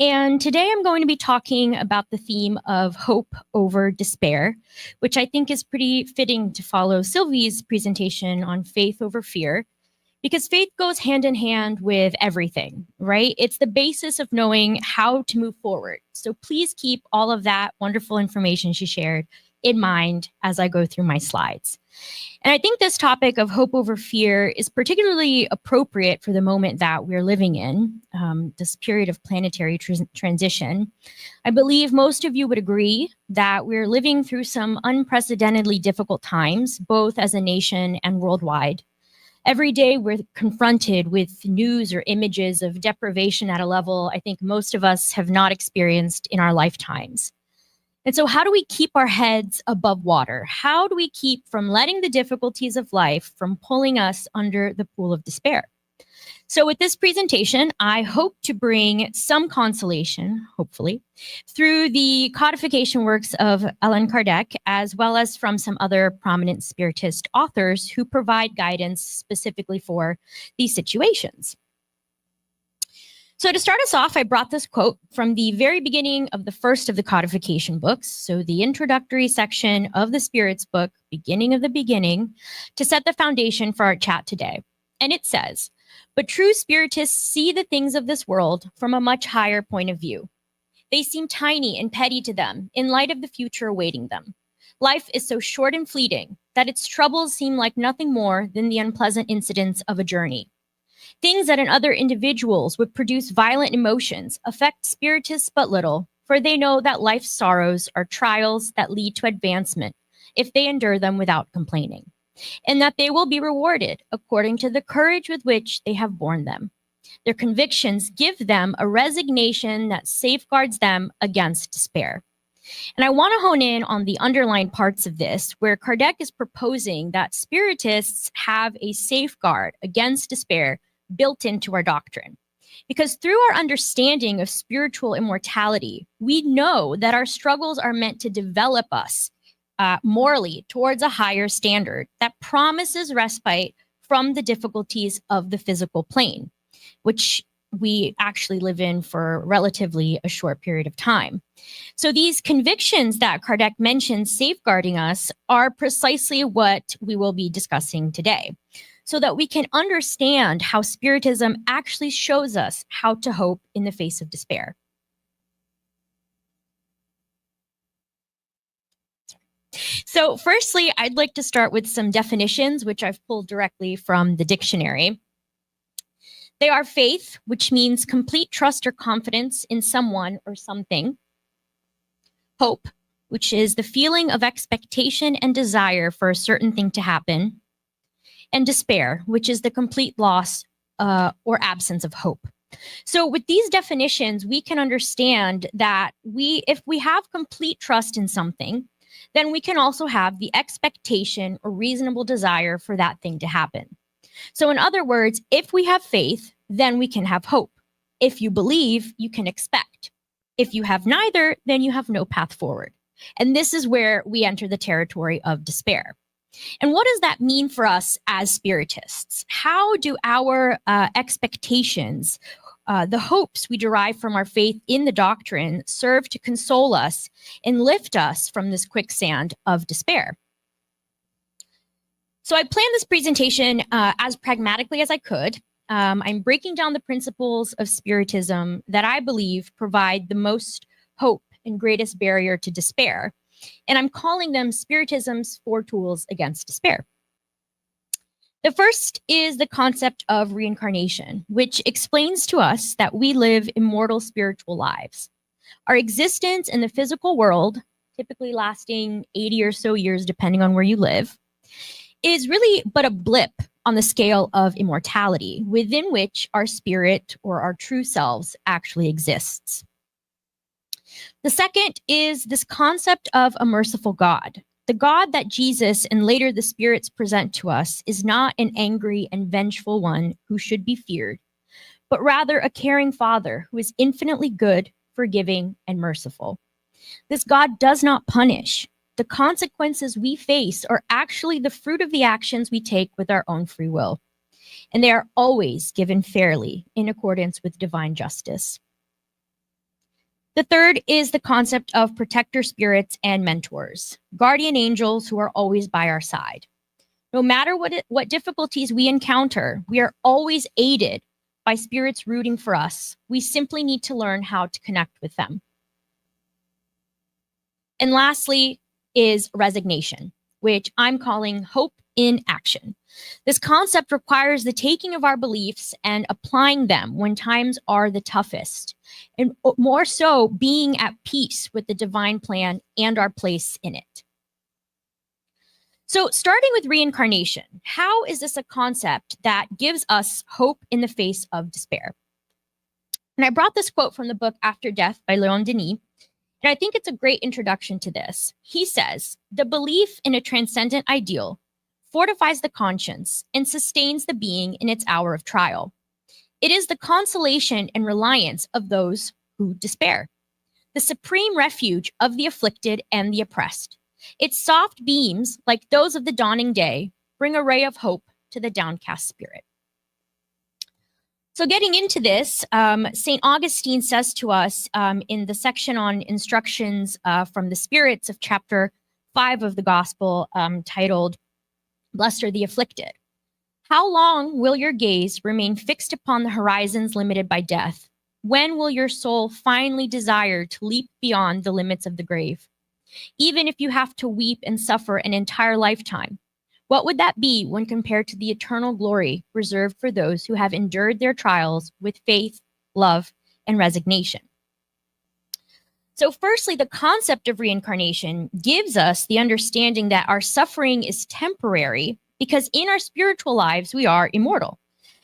And today I'm going to be talking about the theme of hope over despair, which I think is pretty fitting to follow Sylvie's presentation on faith over fear, because faith goes hand in hand with everything, right? It's the basis of knowing how to move forward. So please keep all of that wonderful information she shared in mind as I go through my slides. And I think this topic of hope over fear is particularly appropriate for the moment that we're living in, this period of planetary transition. I believe most of you would agree that we're living through some unprecedentedly difficult times, both as a nation and worldwide. Every day we're confronted with news or images of deprivation at a level I think most of us have not experienced in our lifetimes. And so how do we keep our heads above water? How do we keep from letting the difficulties of life from pulling us under the pool of despair? So with this presentation, I hope to bring some consolation, hopefully, through the codification works of Allan Kardec, as well as from some other prominent Spiritist authors who provide guidance specifically for these situations. So to start us off, I brought this quote from the very beginning of the first of the codification books, so the introductory section of the Spirits book, beginning of the beginning, to set the foundation for our chat today. And it says, "But true Spiritists see the things of this world from a much higher point of view. They seem tiny and petty to them in light of the future awaiting them. Life is so short and fleeting that its troubles seem like nothing more than the unpleasant incidents of a journey. Things that in other individuals would produce violent emotions affect Spiritists but little, for they know that life's sorrows are trials that lead to advancement if they endure them without complaining, and that they will be rewarded according to the courage with which they have borne them. Their convictions give them a resignation that safeguards them against despair." And I want to hone in on the underlying parts of this, where Kardec is proposing that Spiritists have a safeguard against despair built into our doctrine. Because through our understanding of spiritual immortality, we know that our struggles are meant to develop us morally towards a higher standard that promises respite from the difficulties of the physical plane, which we actually live in for relatively a short period of time. So these convictions that Kardec mentions safeguarding us are precisely what we will be discussing today, so that we can understand how Spiritism actually shows us how to hope in the face of despair. So firstly, I'd like to start with some definitions, which I've pulled directly from the dictionary. They are faith, which means complete trust or confidence in someone or something. Hope, which is the feeling of expectation and desire for a certain thing to happen. And despair, which is the complete loss or absence of hope. So with these definitions, we can understand that if we have complete trust in something, then we can also have the expectation or reasonable desire for that thing to happen. So in other words, if we have faith, then we can have hope. If you believe, you can expect. If you have neither, then you have no path forward. And this is where we enter the territory of despair. And what does that mean for us as Spiritists? How do our expectations, the hopes we derive from our faith in the doctrine, serve to console us and lift us from this quicksand of despair? So I planned this presentation as pragmatically as I could. I'm breaking down the principles of Spiritism that I believe provide the most hope and greatest barrier to despair. And I'm calling them Spiritism's 4 tools against despair. The first is the concept of reincarnation, which explains to us that we live immortal spiritual lives. Our existence in the physical world, typically lasting 80 or so years, depending on where you live, is really but a blip on the scale of immortality, within which our spirit or our true selves actually exists. The second is this concept of a merciful God. The God that Jesus and later the spirits present to us is not an angry and vengeful one who should be feared, but rather a caring Father who is infinitely good, forgiving, and merciful. This God does not punish. The consequences we face are actually the fruit of the actions we take with our own free will, and they are always given fairly in accordance with divine justice. The third is the concept of protector spirits and mentors, guardian angels who are always by our side. No matter what difficulties we encounter, we are always aided by spirits rooting for us. We simply need to learn how to connect with them. And lastly is resignation, which I'm calling hope in action. This concept requires the taking of our beliefs and applying them when times are the toughest, and more so being at peace with the divine plan and our place in it. So starting with reincarnation, how is this a concept that gives us hope in the face of despair? And I brought this quote from the book After Death by Leon Denis, and I think it's a great introduction to this. He says, "The belief in a transcendent ideal fortifies the conscience and sustains the being in its hour of trial. It is the consolation and reliance of those who despair, the supreme refuge of the afflicted and the oppressed. Its soft beams, like those of the dawning day, bring a ray of hope to the downcast spirit. So getting into this, St. Augustine says to us in the section on instructions from the spirits of chapter 5 of the gospel titled, Blessed are the afflicted. How long will your gaze remain fixed upon the horizons limited by death? When will your soul finally desire to leap beyond the limits of the grave? Even if you have to weep and suffer an entire lifetime, what would that be when compared to the eternal glory reserved for those who have endured their trials with faith, love, and resignation? So firstly, the concept of reincarnation gives us the understanding that our suffering is temporary because in our spiritual lives, we are immortal.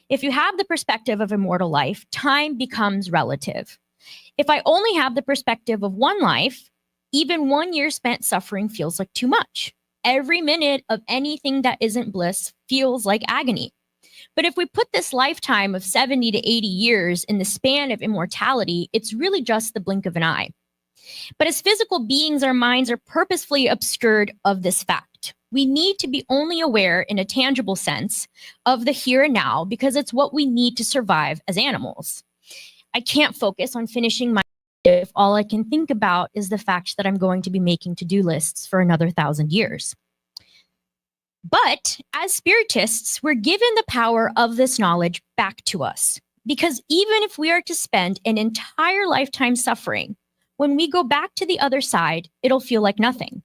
If you have the perspective of immortal life, time becomes relative. If I only have the perspective of one life, even 1 year spent suffering feels like too much. Every minute of anything that isn't bliss feels like agony. But if we put this lifetime of 70 to 80 years in the span of immortality, it's really just the blink of an eye. But as physical beings, our minds are purposefully obscured of this fact. We need to be only aware in a tangible sense of the here and now because it's what we need to survive as animals. I can't focus on finishing my life if all I can think about is the fact that I'm going to be making to-do lists for another 1,000 years. But as spiritists, we're given the power of this knowledge back to us. Because even if we are to spend an entire lifetime suffering, when we go back to the other side, it'll feel like nothing.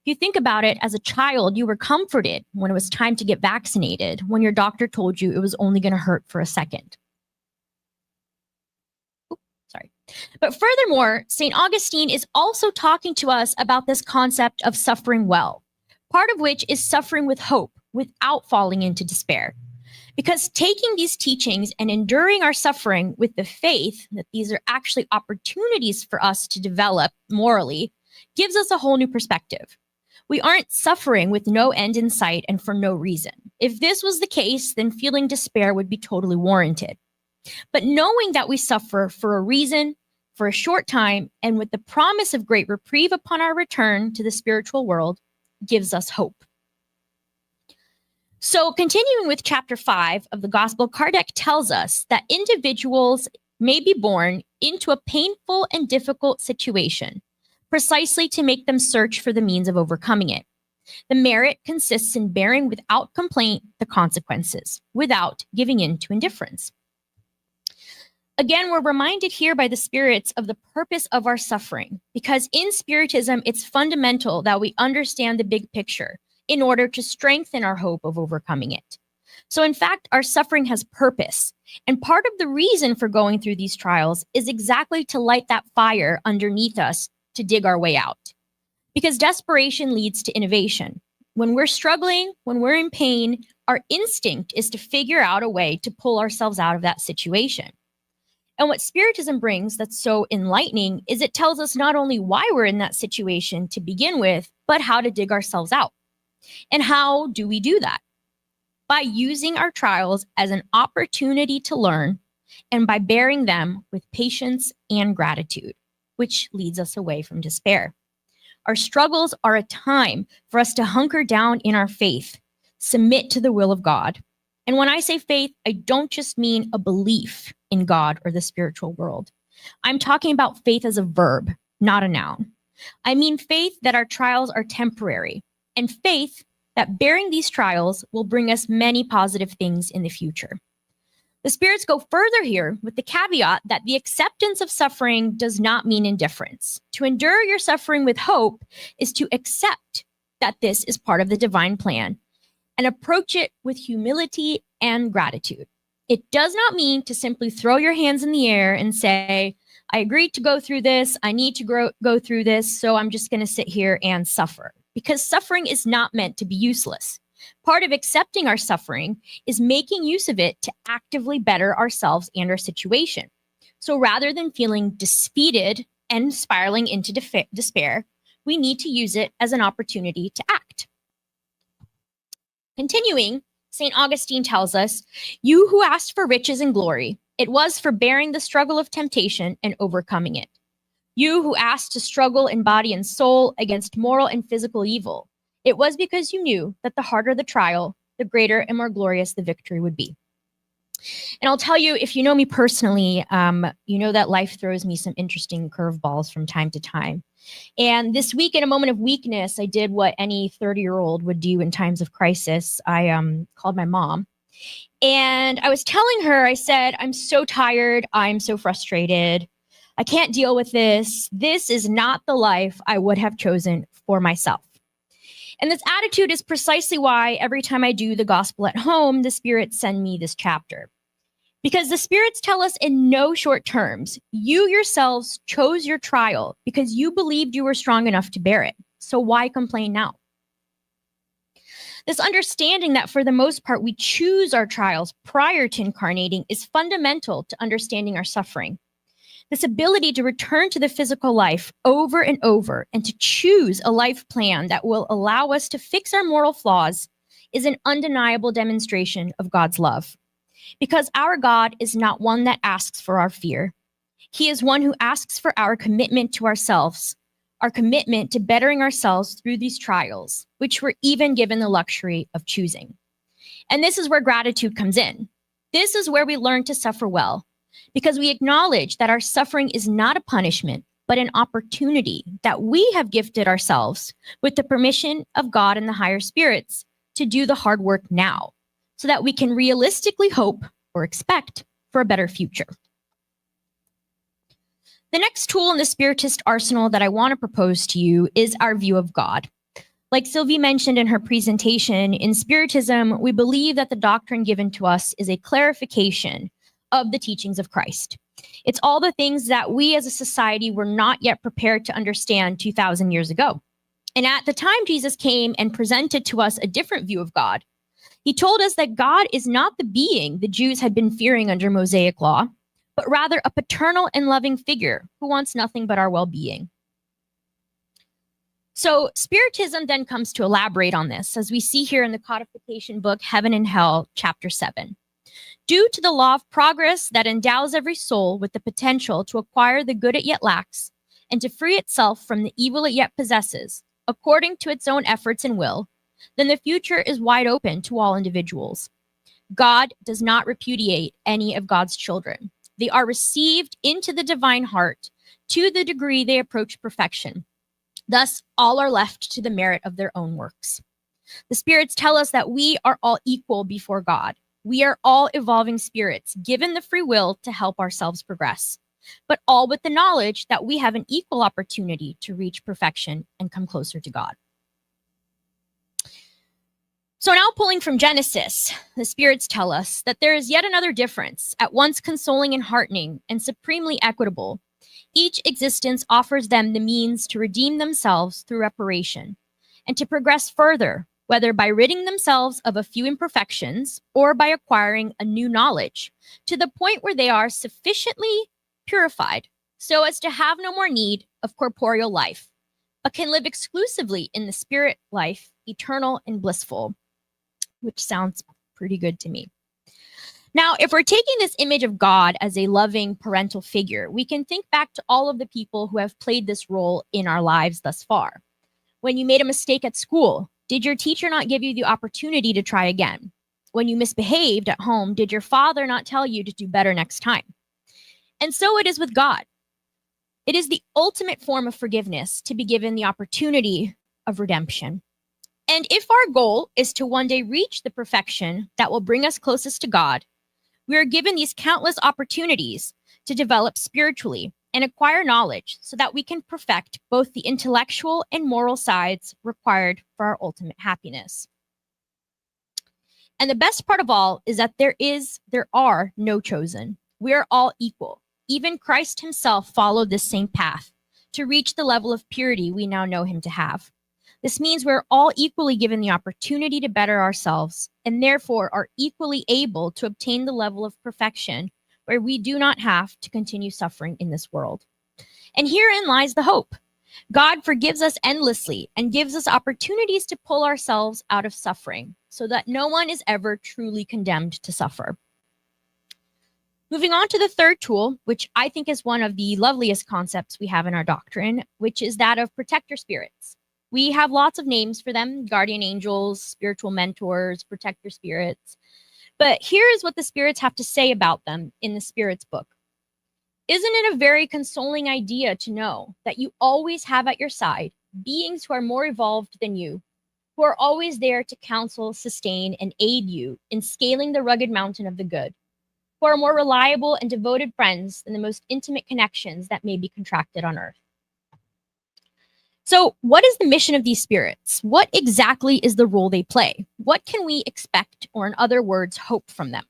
If you think about it, as a child, you were comforted when it was time to get vaccinated, when your doctor told you it was only going to hurt for a second. Sorry. But furthermore, St. Augustine is also talking to us about this concept of suffering well, part of which is suffering with hope without falling into despair. Because taking these teachings and enduring our suffering with the faith that these are actually opportunities for us to develop morally gives us a whole new perspective. We aren't suffering with no end in sight and for no reason. If this was the case, then feeling despair would be totally warranted. But knowing that we suffer for a reason, for a short time, and with the promise of great reprieve upon our return to the spiritual world gives us hope. So continuing with chapter 5 of the gospel, Kardec tells us that individuals may be born into a painful and difficult situation, precisely to make them search for the means of overcoming it. The merit consists in bearing without complaint the consequences, without giving in to indifference. Again, we're reminded here by the spirits of the purpose of our suffering, because in Spiritism, it's fundamental that we understand the big picture in order to strengthen our hope of overcoming it. So in fact, our suffering has purpose. And part of the reason for going through these trials is exactly to light that fire underneath us to dig our way out. Because desperation leads to innovation. When we're struggling, when we're in pain, our instinct is to figure out a way to pull ourselves out of that situation. And what Spiritism brings that's so enlightening is it tells us not only why we're in that situation to begin with, but how to dig ourselves out. And how do we do that? By using our trials as an opportunity to learn and by bearing them with patience and gratitude, which leads us away from despair. Our struggles are a time for us to hunker down in our faith, submit to the will of God. And when I say faith, I don't just mean a belief in God or the spiritual world. I'm talking about faith as a verb, not a noun. I mean faith that our trials are temporary, and faith that bearing these trials will bring us many positive things in the future. The spirits go further here with the caveat that the acceptance of suffering does not mean indifference. To endure your suffering with hope is to accept that this is part of the divine plan and approach it with humility and gratitude. It does not mean to simply throw your hands in the air and say, I agreed to go through this, I need to go through this, so I'm just going to sit here and suffer. Because suffering is not meant to be useless. Part of accepting our suffering is making use of it to actively better ourselves and our situation. So rather than feeling defeated and spiraling into despair, we need to use it as an opportunity to act. Continuing, St. Augustine tells us, you who asked for riches and glory, It was for bearing the struggle of temptation and overcoming it. You who asked to struggle in body and soul against moral and physical evil, it was because you knew that the harder the trial, the greater and more glorious the victory would be. And I'll tell you, if you know me personally, you know that life throws me some interesting curveballs from time to time. And this week, in a moment of weakness, I did what any 30-year-old would do in times of crisis. I called my mom. And I was telling her, I said, I'm so tired. I'm so frustrated. I can't deal with this. This is not the life I would have chosen for myself. And this attitude is precisely why every time I do the gospel at home, the spirits send me this chapter. Because the spirits tell us in no short terms, you yourselves chose your trial because you believed you were strong enough to bear it. So why complain now? This understanding that for the most part we choose our trials prior to incarnating is fundamental to understanding our suffering. This ability to return to the physical life over and over and to choose a life plan that will allow us to fix our moral flaws is an undeniable demonstration of God's love. Because our God is not one that asks for our fear. He is one who asks for our commitment to ourselves, our commitment to bettering ourselves through these trials, which we're even given the luxury of choosing. And this is where gratitude comes in. This is where we learn to suffer well, because we acknowledge that our suffering is not a punishment, but an opportunity that we have gifted ourselves with the permission of God and the higher spirits to do the hard work now, so that we can realistically hope or expect for a better future. The next tool in the Spiritist arsenal that I want to propose to you is our view of God. Like Sylvie mentioned in her presentation, in Spiritism, we believe that the doctrine given to us is a clarification of the teachings of Christ. It's all the things that we as a society were not yet prepared to understand 2,000 years ago. And at the time Jesus came and presented to us a different view of God, he told us that God is not the being the Jews had been fearing under Mosaic law, but rather a paternal and loving figure who wants nothing but our well-being. So Spiritism then comes to elaborate on this, as we see here in the codification book, Heaven and Hell, chapter 7. Due to the law of progress that endows every soul with the potential to acquire the good it yet lacks, and to free itself from the evil it yet possesses, according to its own efforts and will, then the future is wide open to all individuals. God does not repudiate any of God's children. They are received into the divine heart to the degree they approach perfection. Thus, all are left to the merit of their own works. The spirits tell us that we are all equal before God. We are all evolving spirits, given the free will to help ourselves progress, but all with the knowledge that we have an equal opportunity to reach perfection and come closer to God. So now, pulling from Genesis, the spirits tell us that there is yet another difference, at once consoling and heartening and supremely equitable. Each existence offers them the means to redeem themselves through reparation and to progress further, whether by ridding themselves of a few imperfections or by acquiring a new knowledge, to the point where they are sufficiently purified so as to have no more need of corporeal life, but can live exclusively in the spirit life, eternal and blissful, which sounds pretty good to me. Now, if we're taking this image of God as a loving parental figure, we can think back to all of the people who have played this role in our lives thus far. When you made a mistake at school, did your teacher not give you the opportunity to try again? When you misbehaved at home, did your father not tell you to do better next time? And so it is with God. It is the ultimate form of forgiveness to be given the opportunity of redemption. And if our goal is to one day reach the perfection that will bring us closest to God, we are given these countless opportunities to develop spiritually and acquire knowledge so that we can perfect both the intellectual and moral sides required for our ultimate happiness. And the best part of all is that there are no chosen. We are all equal. Even Christ himself followed this same path to reach the level of purity we now know him to have. This means we're all equally given the opportunity to better ourselves and therefore are equally able to obtain the level of perfection where we do not have to continue suffering in this world. And herein lies the hope. God forgives us endlessly and gives us opportunities to pull ourselves out of suffering so that no one is ever truly condemned to suffer. Moving on to the third tool, which I think is one of the loveliest concepts we have in our doctrine, which is that of protector spirits. We have lots of names for them: guardian angels, spiritual mentors, protector spirits. But here is what the spirits have to say about them in the Spirits book. Isn't it a very consoling idea to know that you always have at your side beings who are more evolved than you, who are always there to counsel, sustain, and aid you in scaling the rugged mountain of the good, who are more reliable and devoted friends than the most intimate connections that may be contracted on earth? So, what is the mission of these spirits? What exactly is the role they play? What can we expect, or in other words, hope from them?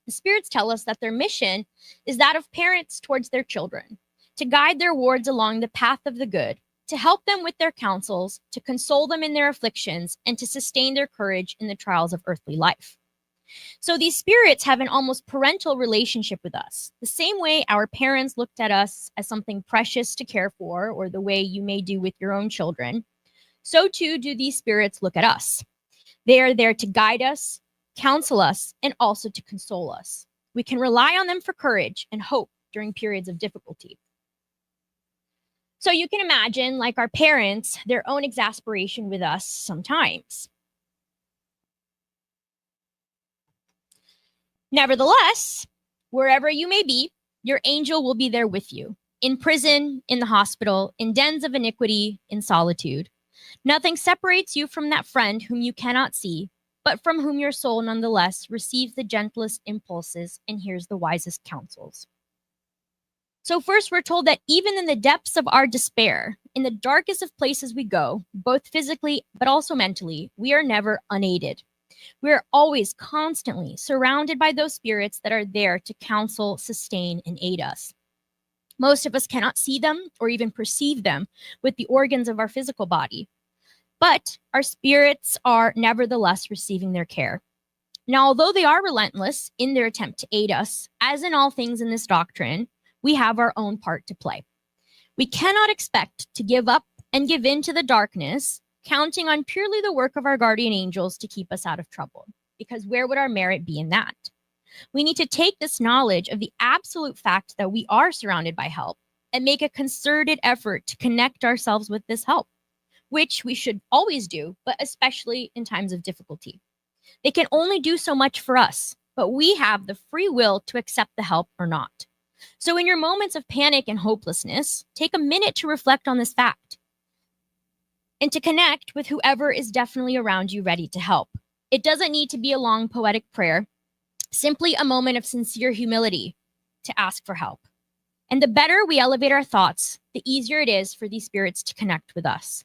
The spirits tell us that their mission is that of parents towards their children, to guide their wards along the path of the good, to help them with their counsels, to console them in their afflictions, and to sustain their courage in the trials of earthly life. So these spirits have an almost parental relationship with us, the same way our parents looked at us as something precious to care for, or the way you may do with your own children. So too do these spirits look at us. They are there to guide us, counsel us, and also to console us. We can rely on them for courage and hope during periods of difficulty. So you can imagine, like our parents, their own exasperation with us sometimes. Nevertheless, wherever you may be, your angel will be there with you, in prison, in the hospital, in dens of iniquity, in solitude. Nothing separates you from that friend whom you cannot see, but from whom your soul nonetheless receives the gentlest impulses and hears the wisest counsels. So first, we're told that even in the depths of our despair, in the darkest of places we go, both physically but also mentally, we are never unaided. We are always constantly surrounded by those spirits that are there to counsel, sustain, and aid us. Most of us cannot see them or even perceive them with the organs of our physical body, but our spirits are nevertheless receiving their care. Now, although they are relentless in their attempt to aid us, as in all things in this doctrine, we have our own part to play. We cannot expect to give up and give in to the darkness, counting on purely the work of our guardian angels to keep us out of trouble, because where would our merit be in that? We need to take this knowledge of the absolute fact that we are surrounded by help and make a concerted effort to connect ourselves with this help, which we should always do, but especially in times of difficulty. They can only do so much for us, but we have the free will to accept the help or not. So in your moments of panic and hopelessness, take a minute to reflect on this fact and to connect with whoever is definitely around you ready to help. It doesn't need to be a long poetic prayer, simply a moment of sincere humility to ask for help. And the better we elevate our thoughts, the easier it is for these spirits to connect with us.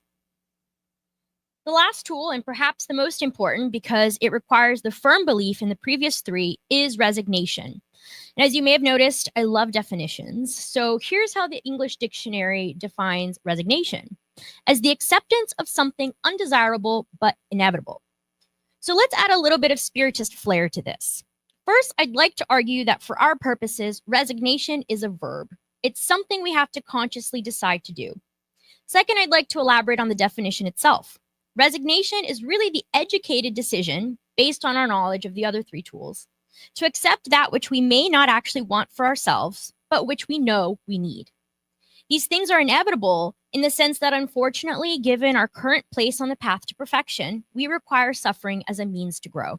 The last tool, and perhaps the most important because it requires the firm belief in the previous three, is resignation. And as you may have noticed, I love definitions. So here's how the English dictionary defines resignation: as the acceptance of something undesirable but inevitable. So let's add a little bit of Spiritist flair to this. First, I'd like to argue that for our purposes, resignation is a verb. It's something we have to consciously decide to do. Second, I'd like to elaborate on the definition itself. Resignation is really the educated decision, based on our knowledge of the other three tools, to accept that which we may not actually want for ourselves, but which we know we need. These things are inevitable in the sense that, unfortunately, given our current place on the path to perfection, we require suffering as a means to grow.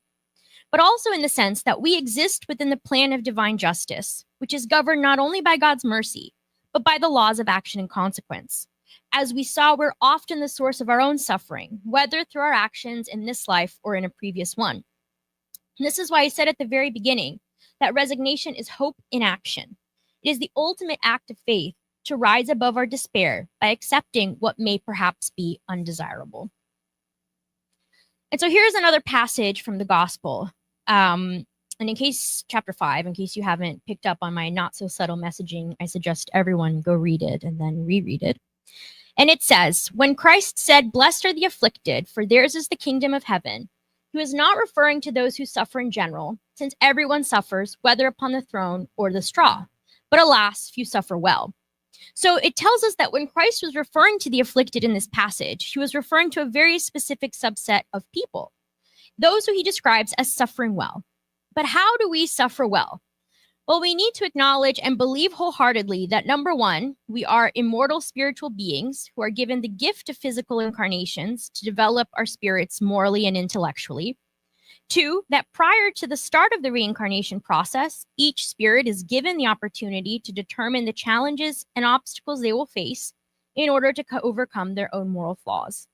But also in the sense that we exist within the plan of divine justice, which is governed not only by God's mercy, but by the laws of action and consequence. As we saw, we're often the source of our own suffering, whether through our actions in this life or in a previous one. And this is why I said at the very beginning that resignation is hope in action. It is the ultimate act of faith to rise above our despair by accepting what may perhaps be undesirable. And so here's another passage from the gospel. And in case, chapter 5, in case you haven't picked up on my not so subtle messaging, I suggest everyone go read it and then reread it. And it says, when Christ said, "Blessed are the afflicted, for theirs is the kingdom of heaven," he was not referring to those who suffer in general, since everyone suffers, whether upon the throne or the straw. But alas, few suffer well. So it tells us that when Christ was referring to the afflicted in this passage, he was referring to a very specific subset of people, those who he describes as suffering well. But how do we suffer well? Well, we need to acknowledge and believe wholeheartedly that number one, we are immortal spiritual beings who are given the gift of physical incarnations to develop our spirits morally and intellectually. Two, that prior to the start of the reincarnation process, each spirit is given the opportunity to determine the challenges and obstacles they will face in order to overcome their own moral flaws.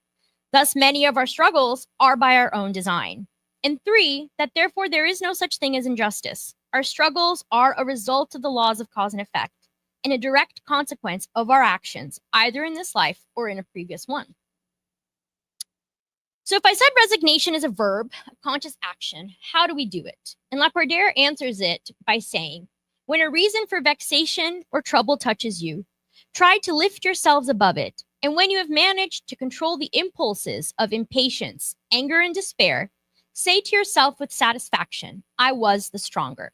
Thus, many of our struggles are by our own design. And three, that therefore there is no such thing as injustice. Our struggles are a result of the laws of cause and effect and a direct consequence of our actions, either in this life or in a previous one. So if I said resignation is a verb, a conscious action, how do we do it? And Lacordaire answers it by saying, when a reason for vexation or trouble touches you, try to lift yourselves above it. And when you have managed to control the impulses of impatience, anger, and despair, say to yourself with satisfaction, I was the stronger.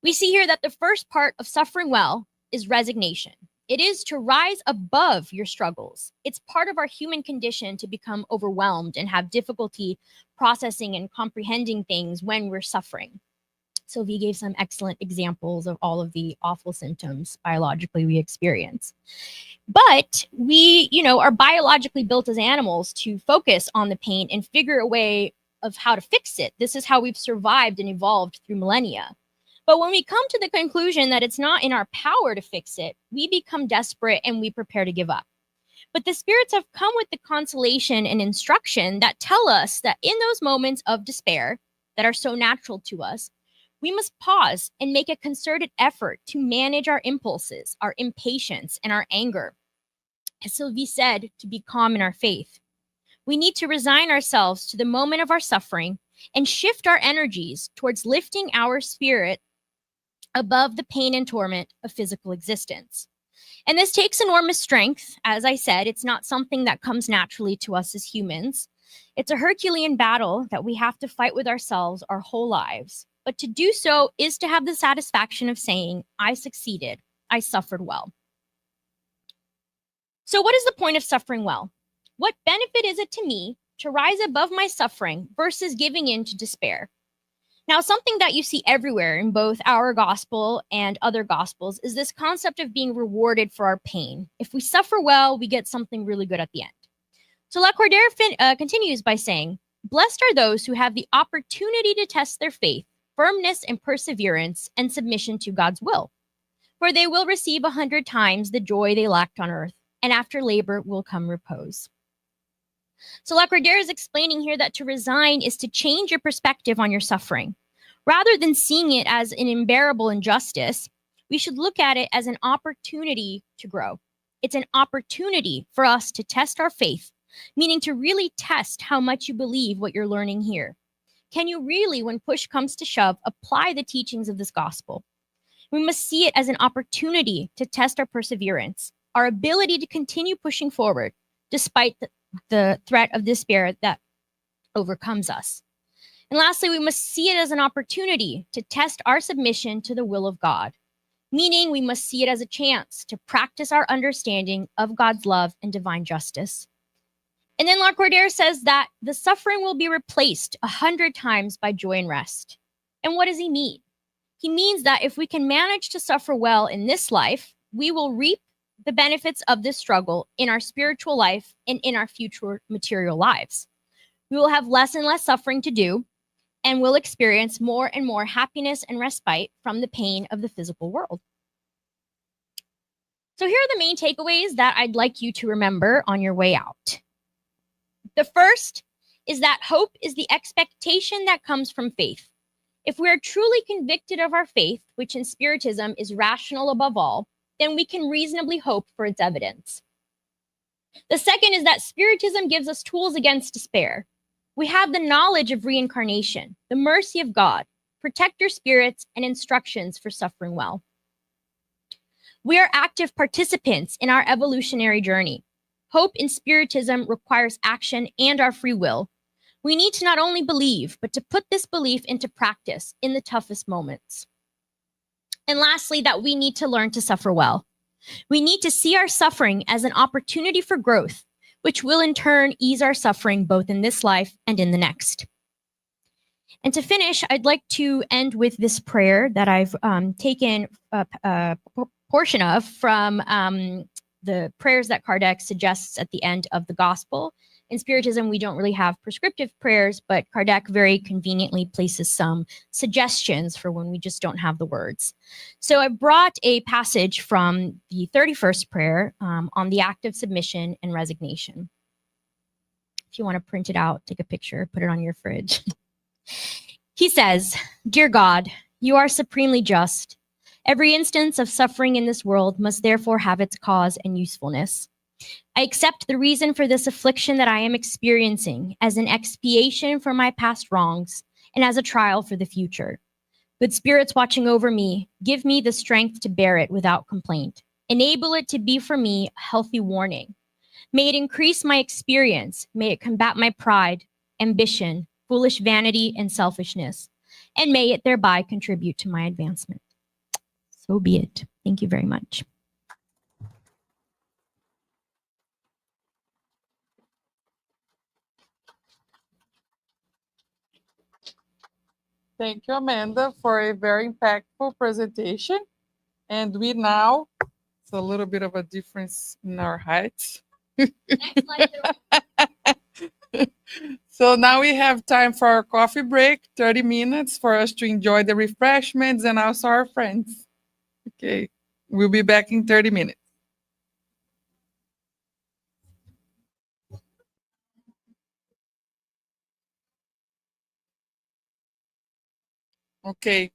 We see here that the first part of suffering well is resignation. It is to rise above your struggles. It's part of our human condition to become overwhelmed and have difficulty processing and comprehending things when we're suffering. Sylvie gave some excellent examples of all of the awful symptoms biologically we experience. But we, are biologically built as animals to focus on the pain and figure a way of how to fix it. This is how we've survived and evolved through millennia. But when we come to the conclusion that it's not in our power to fix it, we become desperate and we prepare to give up. But the spirits have come with the consolation and instruction that tell us that in those moments of despair that are so natural to us, we must pause and make a concerted effort to manage our impulses, our impatience, and our anger. As Sylvie said, to be calm in our faith. We need to resign ourselves to the moment of our suffering and shift our energies towards lifting our spirit above the pain and torment of physical existence. And this takes enormous strength. As I said, it's not something that comes naturally to us as humans. It's a Herculean battle that we have to fight with ourselves our whole lives. But to do so is to have the satisfaction of saying, I succeeded, I suffered well. So what is the point of suffering well? What benefit is it to me to rise above my suffering versus giving in to despair? Now, something that you see everywhere in both our gospel and other gospels is this concept of being rewarded for our pain. If we suffer well, we get something really good at the end. So Lacordaire continues by saying, blessed are those who have the opportunity to test their faith, firmness and perseverance, and submission to God's will. For they will receive 100 times the joy they lacked on earth, and after labor will come repose. So Lacordaire is explaining here that to resign is to change your perspective on your suffering. Rather than seeing it as an unbearable injustice, we should look at it as an opportunity to grow. It's an opportunity for us to test our faith, meaning to really test how much you believe what you're learning here. Can you really, when push comes to shove, apply the teachings of this gospel? We must see it as an opportunity to test our perseverance, our ability to continue pushing forward, despite the threat of despair that overcomes us. And lastly, we must see it as an opportunity to test our submission to the will of God, meaning we must see it as a chance to practice our understanding of God's love and divine justice. And then Lacordaire says that the suffering will be replaced 100 times by joy and rest. And what does he mean? He means that if we can manage to suffer well in this life, we will reap the benefits of this struggle in our spiritual life and in our future material lives. We will have less and less suffering to do, and will experience more and more happiness and respite from the pain of the physical world. So here are the main takeaways that I'd like you to remember on your way out. The first is that hope is the expectation that comes from faith. If we are truly convicted of our faith, which in Spiritism is rational above all, then we can reasonably hope for its evidence. The second is that Spiritism gives us tools against despair. We have the knowledge of reincarnation, the mercy of God, protector spirits, and instructions for suffering well. We are active participants in our evolutionary journey. Hope in Spiritism requires action and our free will. We need to not only believe, but to put this belief into practice in the toughest moments. And lastly, that we need to learn to suffer well. We need to see our suffering as an opportunity for growth, which will in turn ease our suffering both in this life and in the next. And to finish, I'd like to end with this prayer that I've taken a portion of from the prayers that Kardec suggests at the end of the Gospel. In Spiritism, we don't really have prescriptive prayers, but Kardec very conveniently places some suggestions for when we just don't have the words. So I brought a passage from the 31st prayer on the act of submission and resignation. If you want to print it out, take a picture, put it on your fridge. He says, "Dear God, you are supremely just. Every instance of suffering in this world must therefore have its cause and usefulness. I accept the reason for this affliction that I am experiencing as an expiation for my past wrongs and as a trial for the future. Good spirits watching over me, give me the strength to bear it without complaint. Enable it to be for me a healthy warning. May it increase my experience. May it combat my pride, ambition, foolish vanity, and selfishness. And may it thereby contribute to my advancement." So be it. Thank you very much. Thank you, Amanda, for a very impactful presentation. And we now, it's a little bit of a difference in our heights. So now we have time for our coffee break, 30 minutes for us to enjoy the refreshments and also our friends. Okay, we'll be back in 30 minutes. Okay.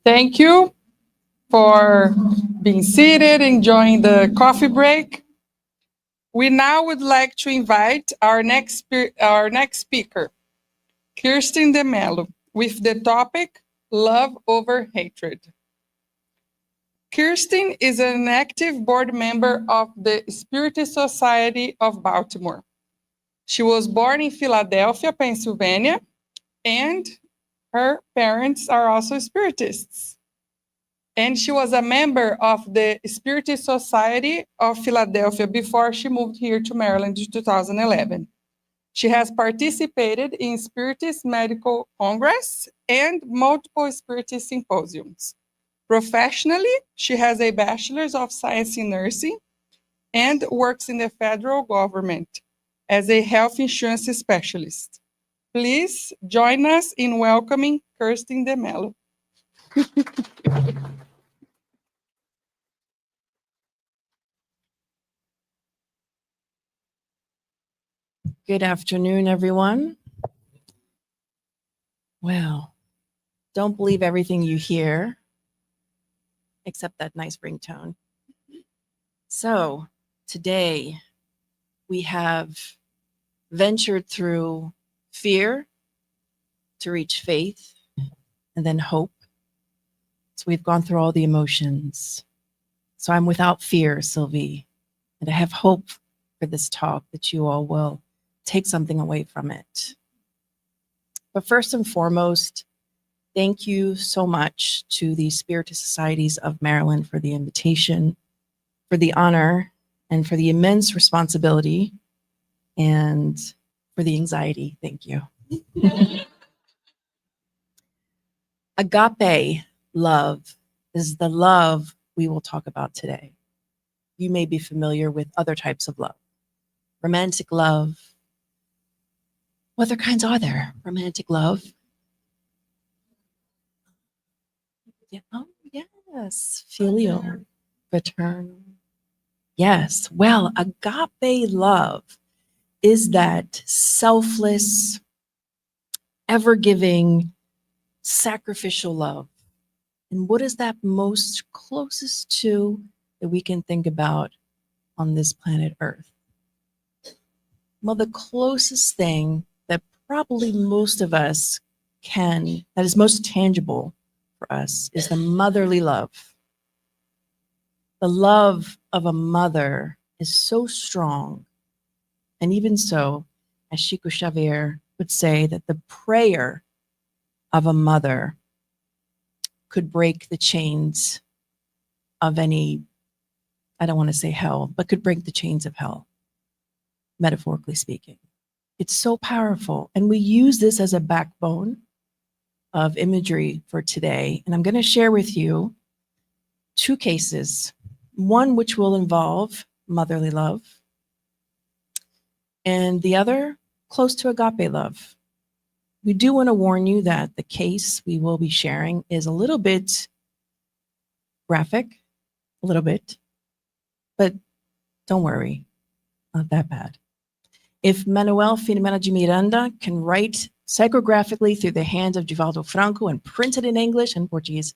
Thank you for being seated, enjoying the coffee break. We now would like to invite our next speaker, Kirsten de Mello, with the topic Love Over Hatred. Kirsten is an active board member of the Spiritist Society of Baltimore. She was born in Philadelphia, Pennsylvania, and her parents are also Spiritists. And she was a member of the Spiritist Society of Philadelphia before she moved here to Maryland in 2011. She has participated in Spiritist Medical Congress and multiple Spiritist symposiums. Professionally, she has a Bachelor's of Science in Nursing and works in the federal government as a health insurance specialist. Please join us in welcoming Kirsten de Mello. Good afternoon, everyone. Well, don't believe everything you hear, except that nice ringtone. So today we have ventured through fear to reach faith and then hope. So we've gone through all the emotions. So I'm without fear, Sylvie, and I have hope for this talk that you all will take something away from it. But first and foremost, thank you so much to the Spiritist Societies of Maryland for the invitation, for the honor, and for the immense responsibility, and for the anxiety. Thank you. Agape love is the love we will talk about today. You may be familiar with other types of love. Romantic love. What other kinds are there? Romantic love. Yeah. Oh, yes. Filial, paternal. Yes. Well, agape love is that selfless, ever-giving, sacrificial love. And what is that most closest to that we can think about on this planet Earth? Well, the closest thing that probably most of us can, that is most tangible for us, is the motherly love. The love of a mother is so strong. And even so, as Chico Xavier would say, that the prayer of a mother could break the chains of any, I don't want to say hell, but could break the chains of hell, metaphorically speaking. It's so powerful. And we use this as a backbone of imagery for today. And I'm going to share with you two cases, one which will involve motherly love, and the other close to agape love. We do want to warn you that the case we will be sharing is a little bit graphic, a little bit, but don't worry, not that bad. If Manuel Filomena de Miranda can write psychographically through the hands of Divaldo Franco and print it in English and Portuguese,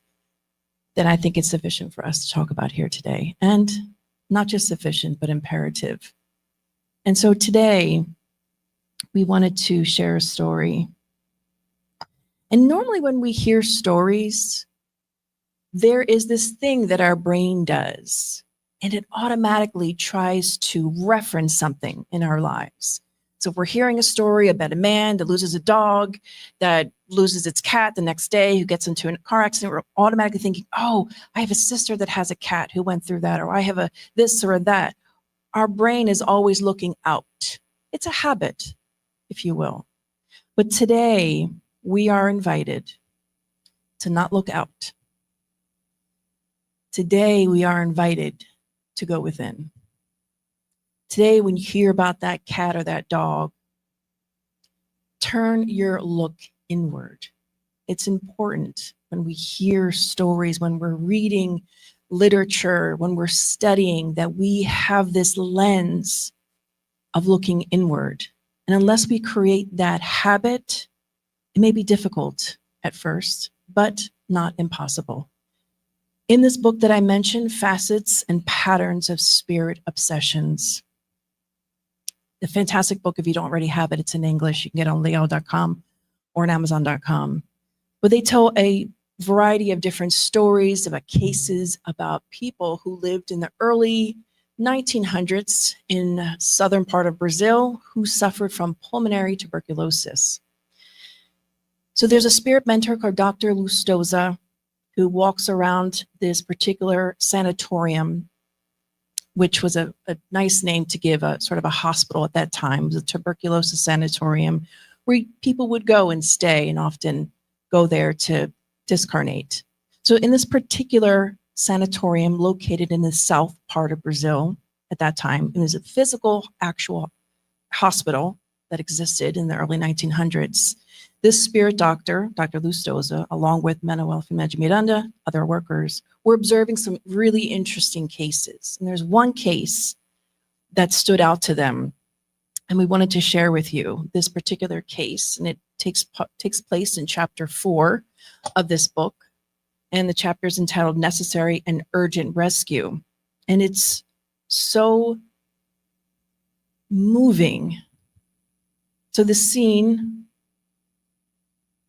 then I think it's sufficient for us to talk about here today. And not just sufficient, but imperative. And so today, we wanted to share a story. And normally when we hear stories, there is this thing that our brain does, and it automatically tries to reference something in our lives. So if we're hearing a story about a man that loses a dog, that loses its cat the next day, who gets into a car accident, we're automatically thinking, oh, I have a sister that has a cat who went through that, or I have a this or a that. Our brain is always looking out. It's a habit, if you will. But today, we are invited to not look out. Today, we are invited to go within. Today, when you hear about that cat or that dog, turn your look inward. It's important when we hear stories, when we're reading literature, when we're studying, that we have this lens of looking inward. And unless we create that habit, it may be difficult at first, but not impossible. In this book that I mentioned, Facets and Patterns of Spirit Obsessions, a fantastic book. If you don't already have it, it's in English. You can get it on leo.com or on amazon.com. But they tell a variety of different stories about cases about people who lived in the early 1900s in the southern part of Brazil who suffered from pulmonary tuberculosis. So there's a spirit mentor called Dr. Lustosa who walks around this particular sanatorium, which was a nice name to give a sort of a hospital at that time. It was a tuberculosis sanatorium where people would go and stay and often go there to discarnate. So in this particular sanatorium located in the south part of Brazil at that time, it was a physical, actual hospital that existed in the early 1900s. This spirit doctor, Dr. Lustosa, along with Manuel Firmino Miranda, other workers, were observing some really interesting cases. And there's one case that stood out to them, and we wanted to share with you this particular case. And it takes place in chapter 4 of this book. And the chapter is entitled Necessary and Urgent Rescue. And it's so moving. So the scene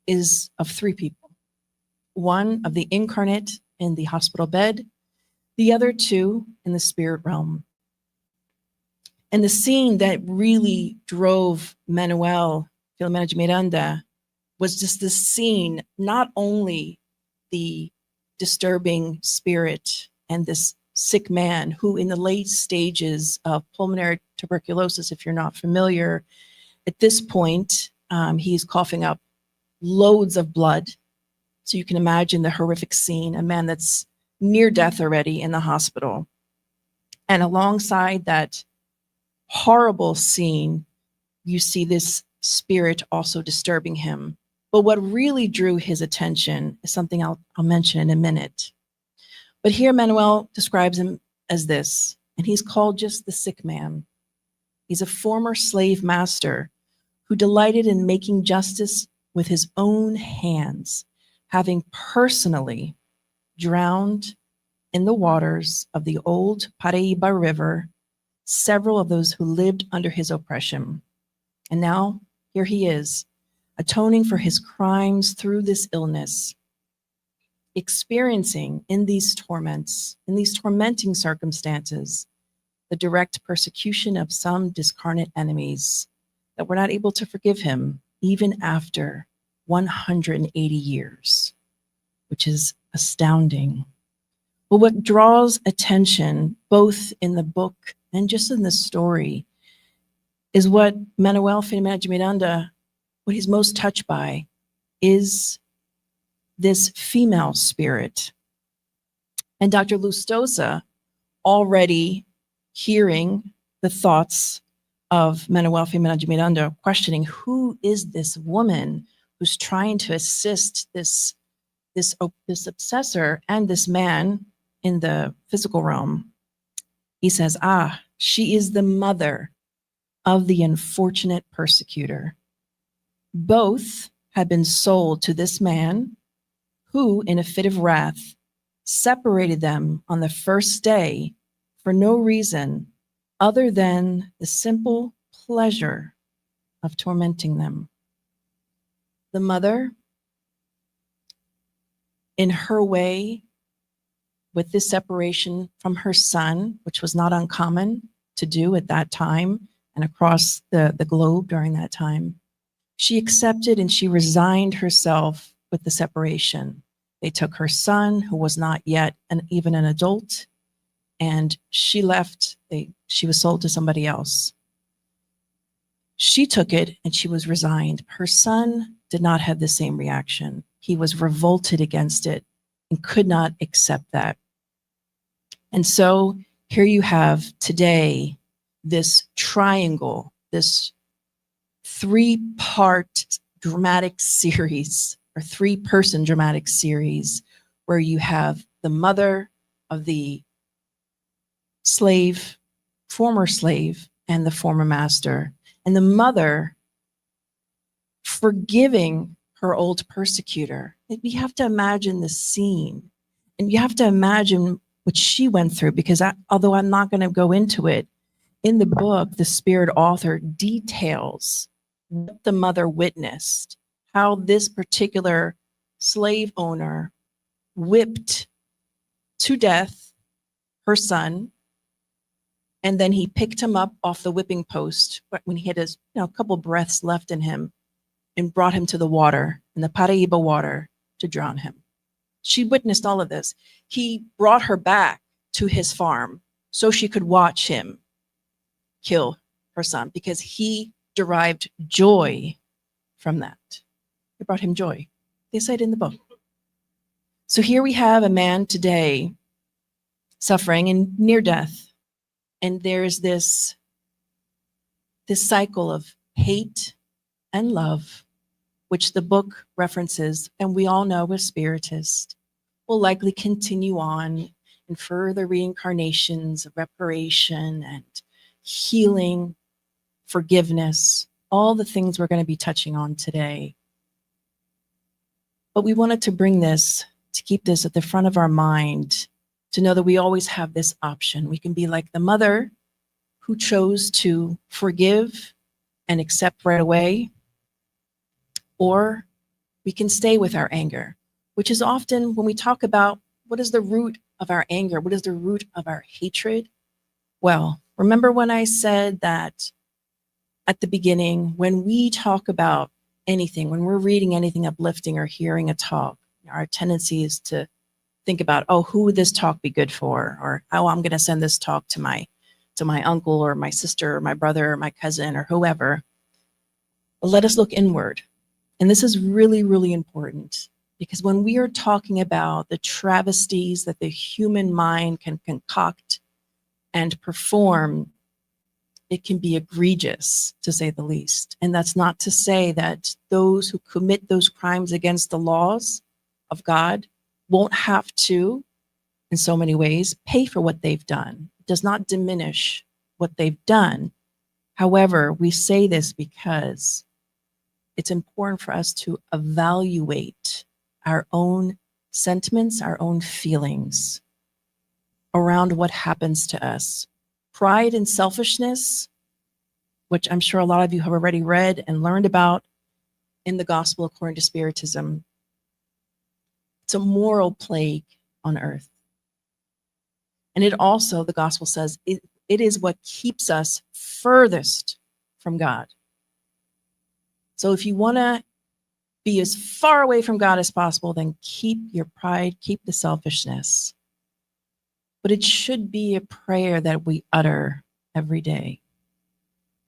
is of 3 people. One of the incarnate in the hospital bed, the other 2 in the spirit realm. And the scene that really drove Manuel Firmino Miranda was just this scene, not only the disturbing spirit and this sick man who in the late stages of pulmonary tuberculosis, if you're not familiar, at this point, he's coughing up loads of blood. So you can imagine the horrific scene, a man that's near death already in the hospital. And alongside that horrible scene, you see this spirit also disturbing him. But what really drew his attention is something I'll mention in a minute. But here Manuel describes him as this, and he's called just the sick man. He's a former slave master who delighted in making justice with his own hands, having personally drowned in the waters of the old Paraíba River several of those who lived under his oppression. And now here he is, atoning for his crimes through this illness, experiencing in these torments, in these tormenting circumstances, the direct persecution of some discarnate enemies that were not able to forgive him even after 180 years, which is astounding. But what draws attention, both in the book and just in the story, is what Manuel Firmino Miranda, what he's most touched by, is this female spirit. And Dr. Lustosa, already hearing the thoughts of Manuel Firmino Miranda, questioning who is this woman who's trying to assist this obsessor and this man in the physical realm. He says, she is the mother of the unfortunate persecutor. Both had been sold to this man who, in a fit of wrath, separated them on the first day for no reason other than the simple pleasure of tormenting them. The mother, in her way, with this separation from her son, which was not uncommon to do at that time and across the globe during that time, she accepted and she resigned herself with the separation. They took her son, who was not yet even an adult, and she left. She was sold to somebody else. She took it and she was resigned. Her son did not have the same reaction. He was revolted against it and could not accept that. And so here you have today this triangle, this 3-part dramatic series, or 3-person dramatic series, where you have the mother of the slave, former slave, and the former master, and the mother forgiving her old persecutor. We have to imagine the scene, and you have to imagine what she went through, because although I'm not going to go into it, in the book, the Spirit author details what the mother witnessed, how this particular slave owner whipped to death her son, and then he picked him up off the whipping post when he had a couple breaths left in him, and brought him to the water, in the Paraiba water, to drown him. She witnessed all of this. He brought her back to his farm so she could watch him kill her son, because he derived joy from that. It brought him joy. They say it in the book. So here we have a man today suffering and near death. And there's this cycle of hate and love, which the book references, and we all know a Spiritist will likely continue on in further reincarnations of reparation and healing, forgiveness, all the things we're going to be touching on today. But we wanted to bring this, to keep this at the front of our mind, to know that we always have this option. We can be like the mother who chose to forgive and accept right away, or we can stay with our anger, which is often when we talk about what is the root of our anger, what is the root of our hatred. Well, remember when I said that at the beginning, when we talk about anything, when we're reading anything uplifting or hearing a talk, our tendency is to think about, oh, who would this talk be good for? Or, oh, I'm going to send this talk to my uncle or my sister or my brother or my cousin or whoever. But let us look inward. And this is really, really important, because when we are talking about the travesties that the human mind can concoct and perform, it can be egregious, to say the least. And that's not to say that those who commit those crimes against the laws of God won't have to, in so many ways, pay for what they've done. It does not diminish what they've done. However, we say this because it's important for us to evaluate our own sentiments, our own feelings around what happens to us. Pride and selfishness, which I'm sure a lot of you have already read and learned about in the Gospel according to Spiritism, it's a moral plague on earth. And it also, the Gospel says, it is what keeps us furthest from God. So if you want to be as far away from God as possible, then keep your pride, keep the selfishness. But it should be a prayer that we utter every day.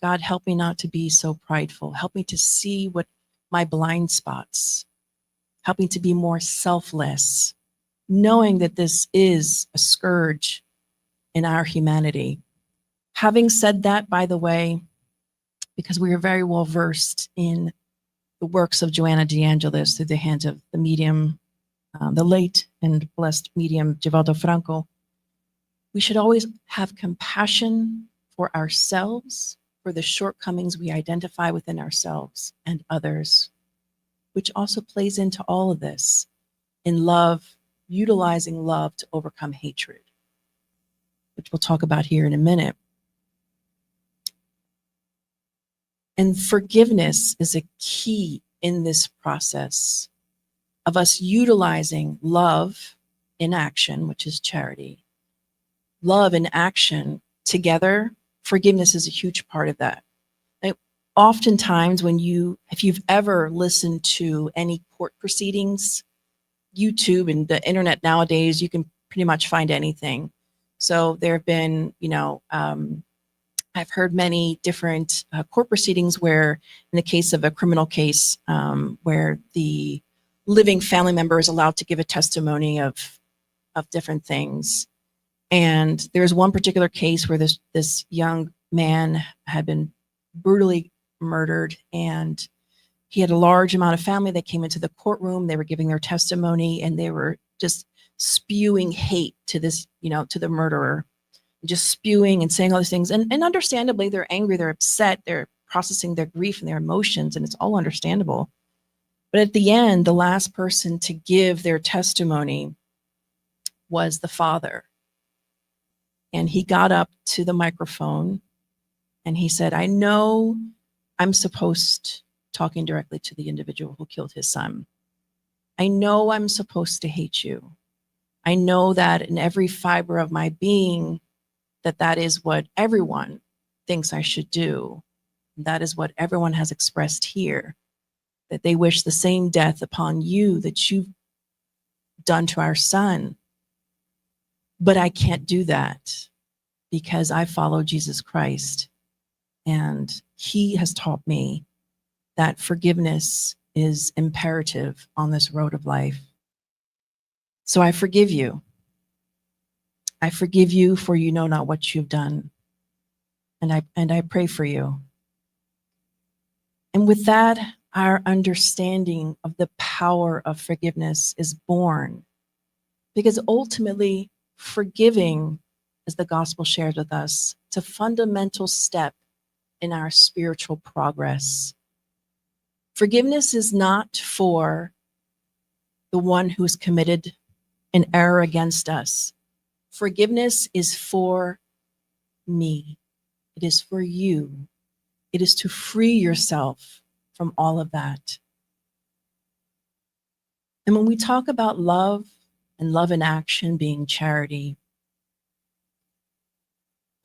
God, help me not to be so prideful. Help me to see what my blind spots. Help me to be more selfless, knowing that this is a scourge in our humanity. Having said that, by the way, because we are very well versed in the works of Joanna de Angelis through the hands of the medium, the late and blessed medium Divaldo Franco, we should always have compassion for ourselves, for the shortcomings we identify within ourselves and others, which also plays into all of this in love, utilizing love to overcome hatred, which we'll talk about here in a minute. And forgiveness is a key in this process of us utilizing love in action, which is charity. Love in action together, forgiveness is a huge part of that. Oftentimes if you've ever listened to any court proceedings, YouTube and the internet nowadays, you can pretty much find anything. So there have been, I've heard many different court proceedings where, in the case of a criminal case, where the living family member is allowed to give a testimony of different things. And there's one particular case where this young man had been brutally murdered, and he had a large amount of family that came into the courtroom. They were giving their testimony, and they were just spewing hate to this, to the murderer, just spewing and saying all these things. And understandably, they're angry, they're upset, they're processing their grief and their emotions, and it's all understandable. But at the end, the last person to give their testimony was the father. And he got up to the microphone and he said, I know I'm supposed, talking directly to the individual who killed his son, I know I'm supposed to hate you. I know that in every fiber of my being, that is what everyone thinks I should do. That is what everyone has expressed here, that they wish the same death upon you that you've done to our son. But I can't do that because I follow Jesus Christ. And he has taught me that forgiveness is imperative on this road of life. So I forgive you. I forgive you, for you know not what you've done. And I pray for you. And with that, our understanding of the power of forgiveness is born. Because ultimately, forgiving, as the gospel shares with us, it's a fundamental step in our spiritual progress. Forgiveness is not for the one who has committed an error against us. Forgiveness is for me. It is for you. It is to free yourself from all of that. And when we talk about love and love in action being charity,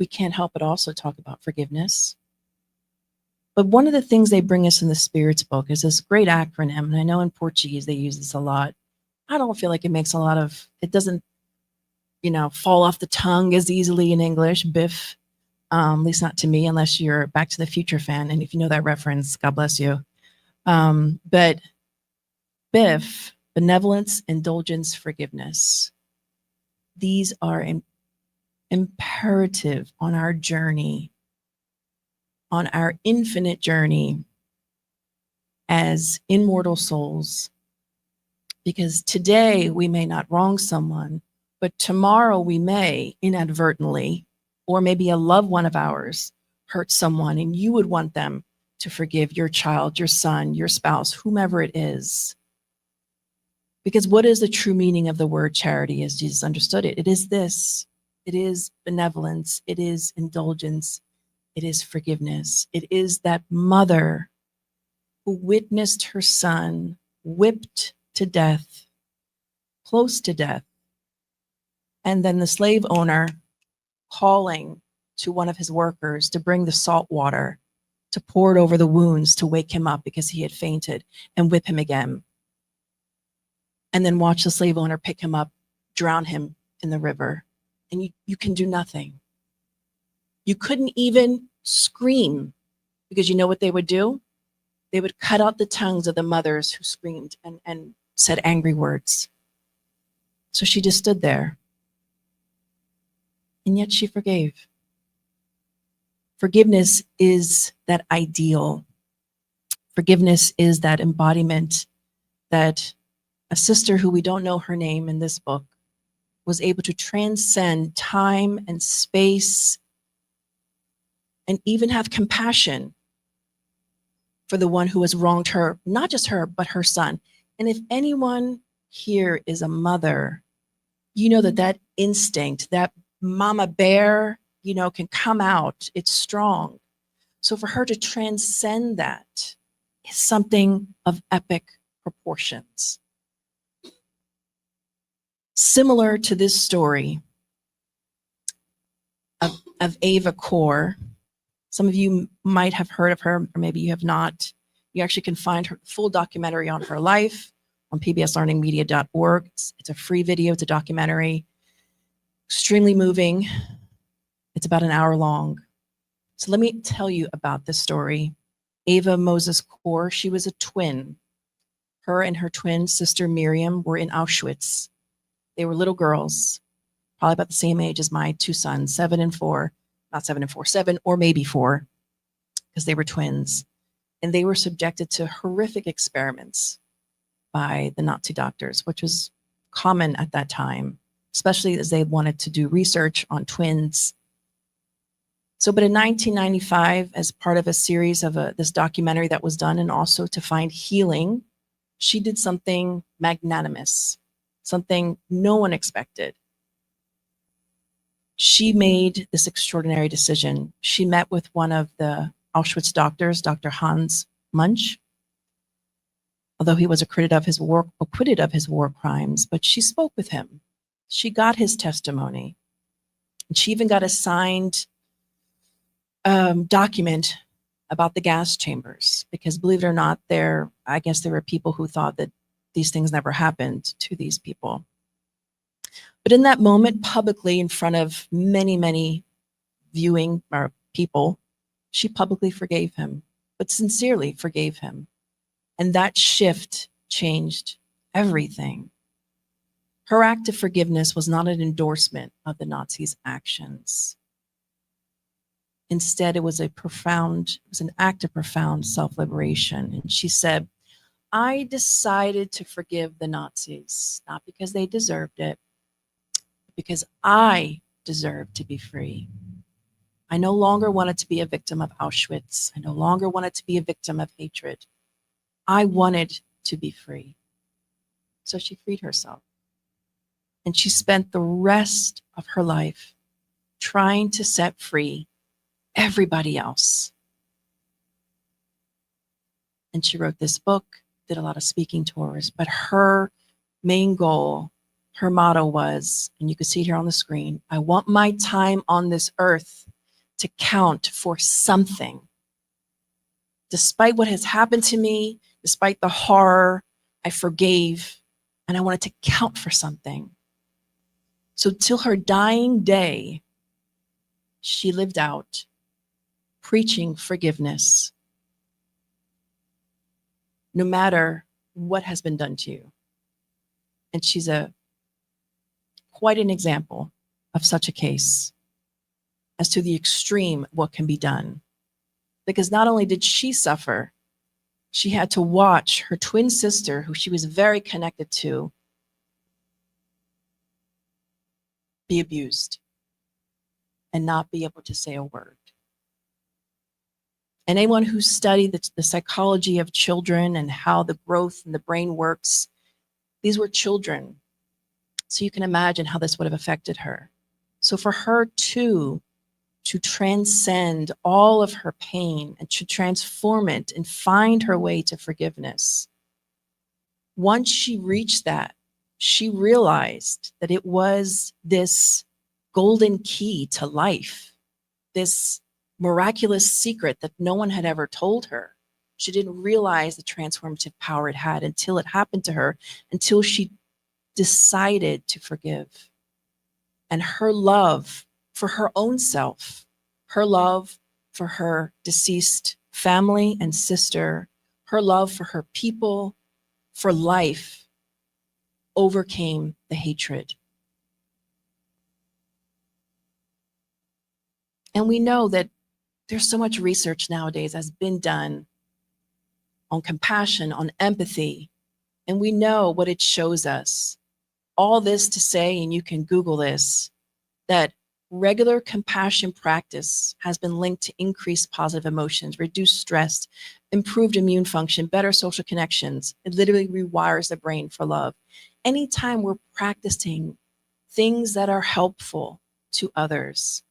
we can't help but also talk about forgiveness. But one of the things they bring us in the Spirit's book is this great acronym, and I know in Portuguese they use this a lot. I don't feel like it doesn't, fall off the tongue as easily in English, BIF, at least not to me, unless you're a Back to the Future fan. And if you know that reference, God bless you. But BIF, benevolence, indulgence, forgiveness. These are imperative on our journey, on our infinite journey as immortal souls. Because today we may not wrong someone, but tomorrow we may inadvertently, or maybe a loved one of ours, hurt someone, and you would want them to forgive your child, your son, your spouse, whomever it is. Because what is the true meaning of the word charity as Jesus understood it? It is this. It is benevolence. It is indulgence. It is forgiveness. It is that mother who witnessed her son whipped to death, close to death, and then the slave owner calling to one of his workers to bring the salt water, to pour it over the wounds to wake him up because he had fainted, and whip him again. And then watch the slave owner pick him up, drown him in the river. And you can do nothing. You couldn't even scream, because you know what they would do? They would cut out the tongues of the mothers who screamed and said angry words. So she just stood there. And yet she forgave. Forgiveness is that ideal. Forgiveness is that embodiment that a sister who we don't know her name in this book was able to transcend time and space and even have compassion for the one who has wronged her, not just her, but her son. And if anyone here is a mother, you know that instinct, that mama bear, can come out. It's strong. So for her to transcend that is something of epic proportions. Similar to this story of Ava Kaur, some of you might have heard of her, or maybe you have not. You actually can find her full documentary on her life on pbslearningmedia.org. It's a free video, it's a documentary, extremely moving. It's about an hour long. So let me tell you about this story. Ava Moses Kaur, she was a twin. Her and her twin sister Miriam were in Auschwitz. They were little girls, probably about the same age as my two sons, 7 and 4, not 7 and 4, 7 or maybe 4, because they were twins. And they were subjected to horrific experiments by the Nazi doctors, which was common at that time, especially as they wanted to do research on twins. But in 1995, as part of a series of this documentary that was done, and also to find healing she did something magnanimous, something no one expected. She made this extraordinary decision. She met with one of the Auschwitz doctors, Dr. Hans Munch, although he was acquitted of his war crimes, but she spoke with him. She got his testimony. And she even got a signed document about the gas chambers, because believe it or not, I guess there were people who thought that these things never happened to these people. But in that moment, publicly in front of many, many viewing or people, she publicly forgave him, but sincerely forgave him. And that shift changed everything. Her act of forgiveness was not an endorsement of the Nazis' actions. Instead, it was an act of profound self-liberation. And she said, I decided to forgive the Nazis, not because they deserved it, but because I deserved to be free. I no longer wanted to be a victim of Auschwitz. I no longer wanted to be a victim of hatred. I wanted to be free. So she freed herself. And she spent the rest of her life trying to set free everybody else. And she wrote this book, did a lot of speaking tours, but her main goal, her motto was, and you can see it here on the screen, I want my time on this earth to count for something. Despite what has happened to me, despite the horror, I forgave, and I wanted to count for something. So till her dying day, she lived out preaching forgiveness, no matter what has been done to you. And she's quite an example of such a case as to the extreme what can be done. Because not only did she suffer, she had to watch her twin sister, who she was very connected to, be abused and not be able to say a word. And anyone who studied the psychology of children and how the growth in the brain works, these were children. So you can imagine how this would have affected her. So for her to transcend all of her pain and to transform it and find her way to forgiveness, once she reached that, she realized that it was this golden key to life, this miraculous secret that no one had ever told her. She didn't realize the transformative power it had until it happened to her, until she decided to forgive. And her love for her own self, her love for her deceased family and sister, her love for her people, for life, overcame the hatred. And we know that there's so much research nowadays has been done on compassion, on empathy, and we know what it shows us. All this to say, and you can Google this, that regular compassion practice has been linked to increased positive emotions, reduced stress, improved immune function, better social connections. It literally rewires the brain for love. Anytime we're practicing things that are helpful to others,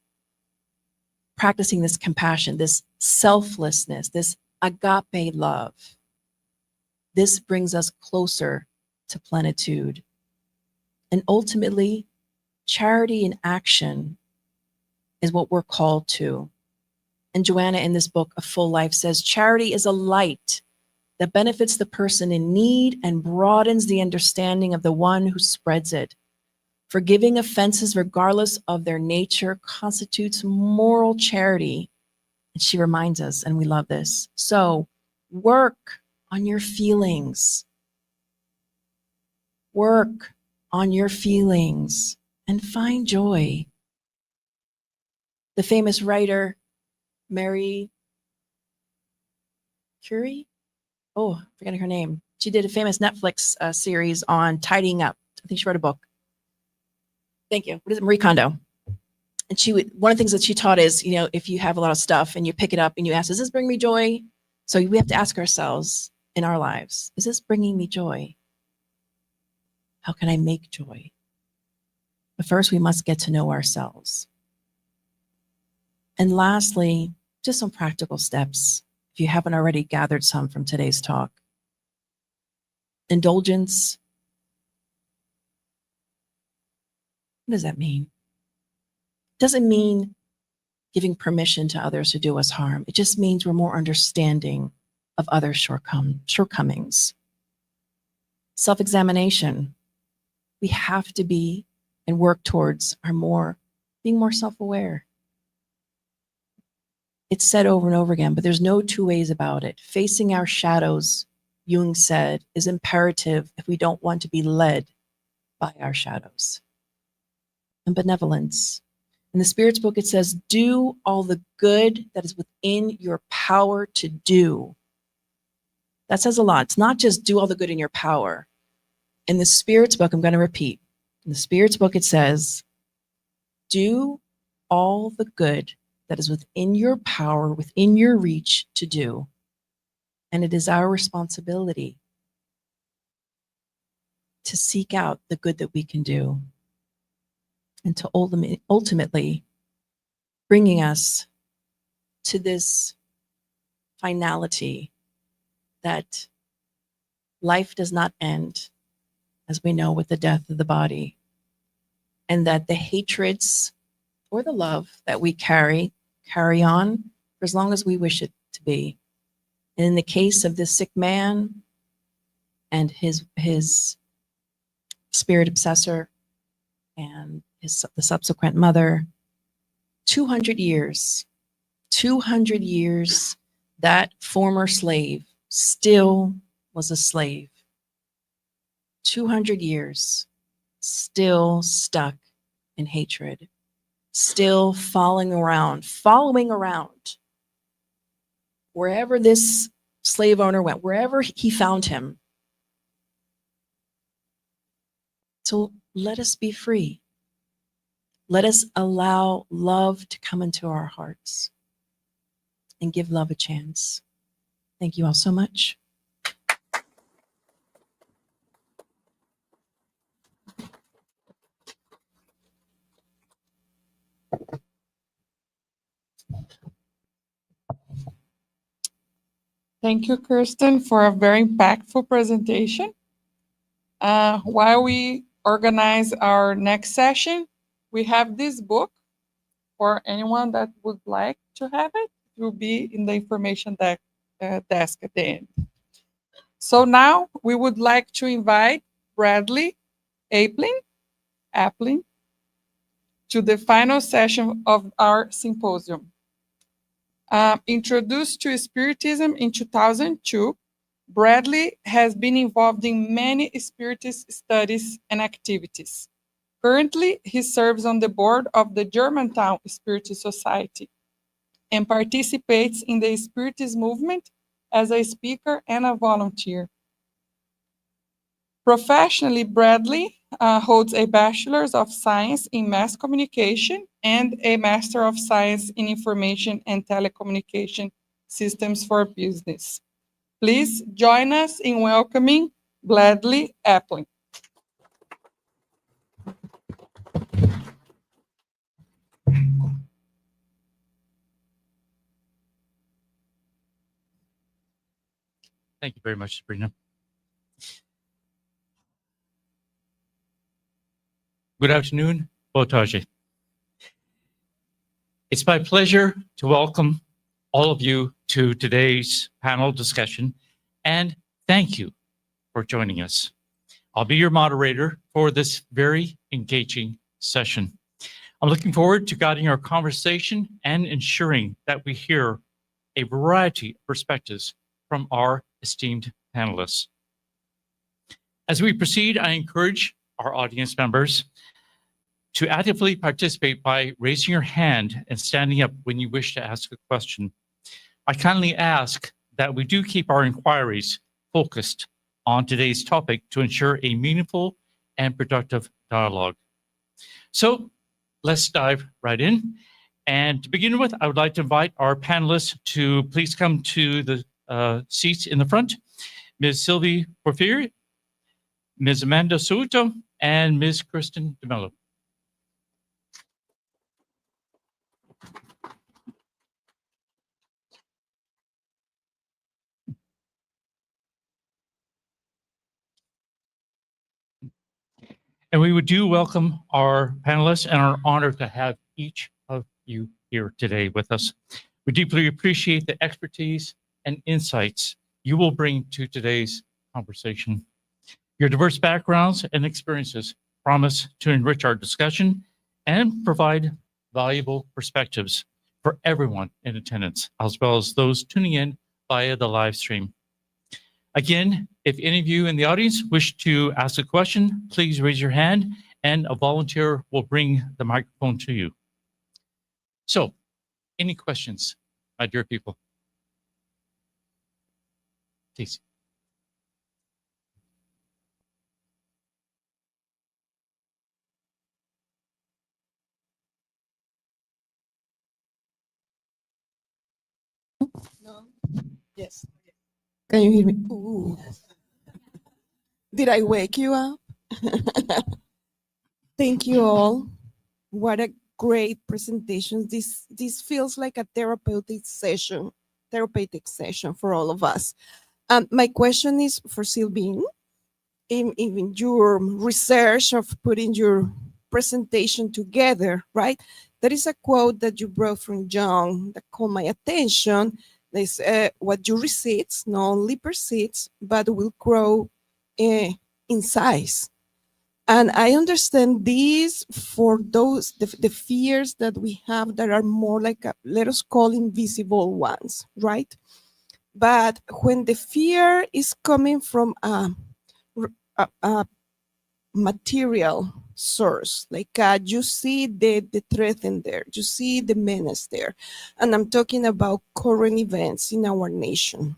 practicing this compassion, this selflessness, this agape love, this brings us closer to plenitude. And ultimately, charity in action is what we're called to. And Joanna, in this book, A Full Life, says, charity is a light that benefits the person in need and broadens the understanding of the one who spreads it. Forgiving offenses, regardless of their nature, constitutes moral charity. And she reminds us, and we love this. So work on your feelings. Work on your feelings and find joy. The famous writer, Mary Curie? Oh, I'm forgetting her name. She did a famous Netflix series on tidying up. I think she wrote a book. Thank you. What is it? Marie Kondo. And one of the things that she taught is, if you have a lot of stuff and you pick it up and you ask, does this bring me joy? So we have to ask ourselves, in our lives? Is this bringing me joy? How can I make joy? But first, we must get to know ourselves. And lastly, just some practical steps, if you haven't already gathered some from today's talk. Indulgence. What does that mean? It doesn't mean giving permission to others to do us harm. It just means we're more understanding of others' shortcomings. Self-examination. We have to be and work towards being more self-aware. It's said over and over again, but there's no two ways about it. Facing our shadows, Jung said, is imperative if we don't want to be led by our shadows. And benevolence. In the Spirit's book, it says, do all the good that is within your power to do. That says a lot. It's not just do all the good in your power. In the Spirit's book, I'm going to repeat. In the Spirit's book, it says, do all the good that is within your power, within your reach to do. And it is our responsibility to seek out the good that we can do and to ultimately bringing us to this finality that life does not end, as we know, with the death of the body, and that the hatreds or the love that we carry on for as long as we wish it to be. And in the case of this sick man and his spirit obsessor and the subsequent mother, 200 years, that former slave still was a slave. 200 years, still stuck in hatred, still following around, wherever this slave owner went, wherever he found him. So let us be free. Let us allow love to come into our hearts and give love a chance. Thank you all so much. Thank you, Kirsten, for a very impactful presentation. While we organize our next session, we have this book for anyone that would like to have it. It will be in the information desk at the end. So now we would like to invite Bradley Appling to the final session of our symposium. Introduced to Spiritism in 2002, Bradley has been involved in many Spiritist studies and activities. Currently, he serves on the board of the Germantown Spiritist Society and participates in the Spiritist movement as a speaker and a volunteer. Professionally, Bradley holds a Bachelor's of Science in Mass Communication and a Master of Science in Information and Telecommunication Systems for Business. Please join us in welcoming Bradley Appling. Thank you very much, Sabrina. Good afternoon, Botaji. It's my pleasure to welcome all of you to today's panel discussion, and thank you for joining us. I'll be your moderator for this very engaging session. I'm looking forward to guiding our conversation and ensuring that we hear a variety of perspectives from our esteemed panelists. As we proceed, I encourage our audience members to actively participate by raising your hand and standing up when you wish to ask a question. I kindly ask that we do keep our inquiries focused on today's topic to ensure a meaningful and productive dialogue. So let's dive right in. And to begin with, I would like to invite our panelists to please come to the seats in the front. Ms. Sylvie Porfiry, Ms. Amanda Souto, and Ms. Kristen DeMello. And we do welcome our panelists and are honored to have each of you here today with us. We deeply appreciate the expertise and insights you will bring to today's conversation. Your diverse backgrounds and experiences promise to enrich our discussion and provide valuable perspectives for everyone in attendance, as well as those tuning in via the live stream. Again, if any of you in the audience wish to ask a question, please raise your hand and a volunteer will bring the microphone to you. So, any questions, my dear people? Please. No? Yes. Can you hear me? Ooh. Did I wake you up? Thank you all. What a great presentation. This feels like a therapeutic session for all of us. My question is for Sylvine. In your research of putting your presentation together, right? There is a quote that you brought from John that caught my attention. They say, what you resist not only persists, but will grow in size. And I understand these for those, the fears that we have that are more like, let us call invisible ones, right? But when the fear is coming from a material source, like you see the threat in there, you see the menace there. And I'm talking about current events in our nation.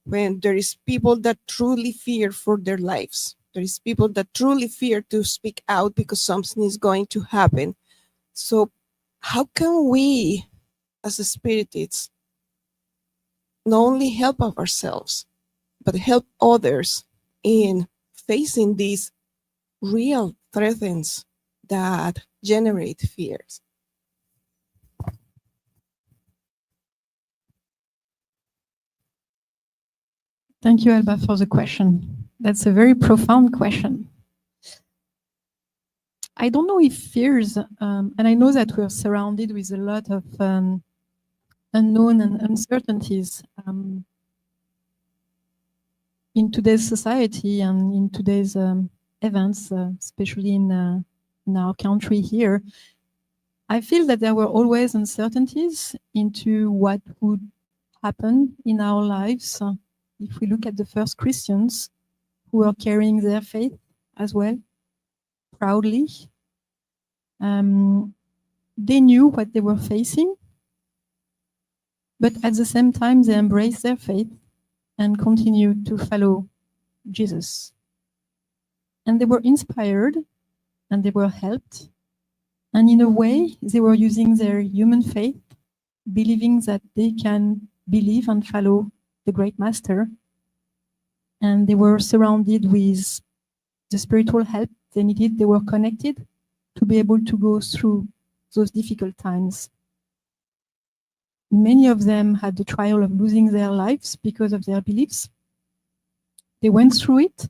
When there is people that truly fear for their lives. There is people that truly fear to speak out because something is going to happen. So how can we, as a spiritists, not only help ourselves, but help others in facing these real threats that generate fears? Thank you, Elba, for the question. That's a very profound question. I don't know if fears, and I know that we're surrounded with a lot of unknown and uncertainties in today's society and in today's events, especially in our country here. I feel that there were always uncertainties into what would happen in our lives. If we look at the first Christians who are carrying their faith as well, proudly, they knew what they were facing, but at the same time, they embraced their faith and continued to follow Jesus. And they were inspired and they were helped. And in a way, they were using their human faith, believing that they can believe and follow the great master. And they were surrounded with the spiritual help they needed. They were connected to be able to go through those difficult times. Many of them had the trial of losing their lives because of their beliefs. They went through it.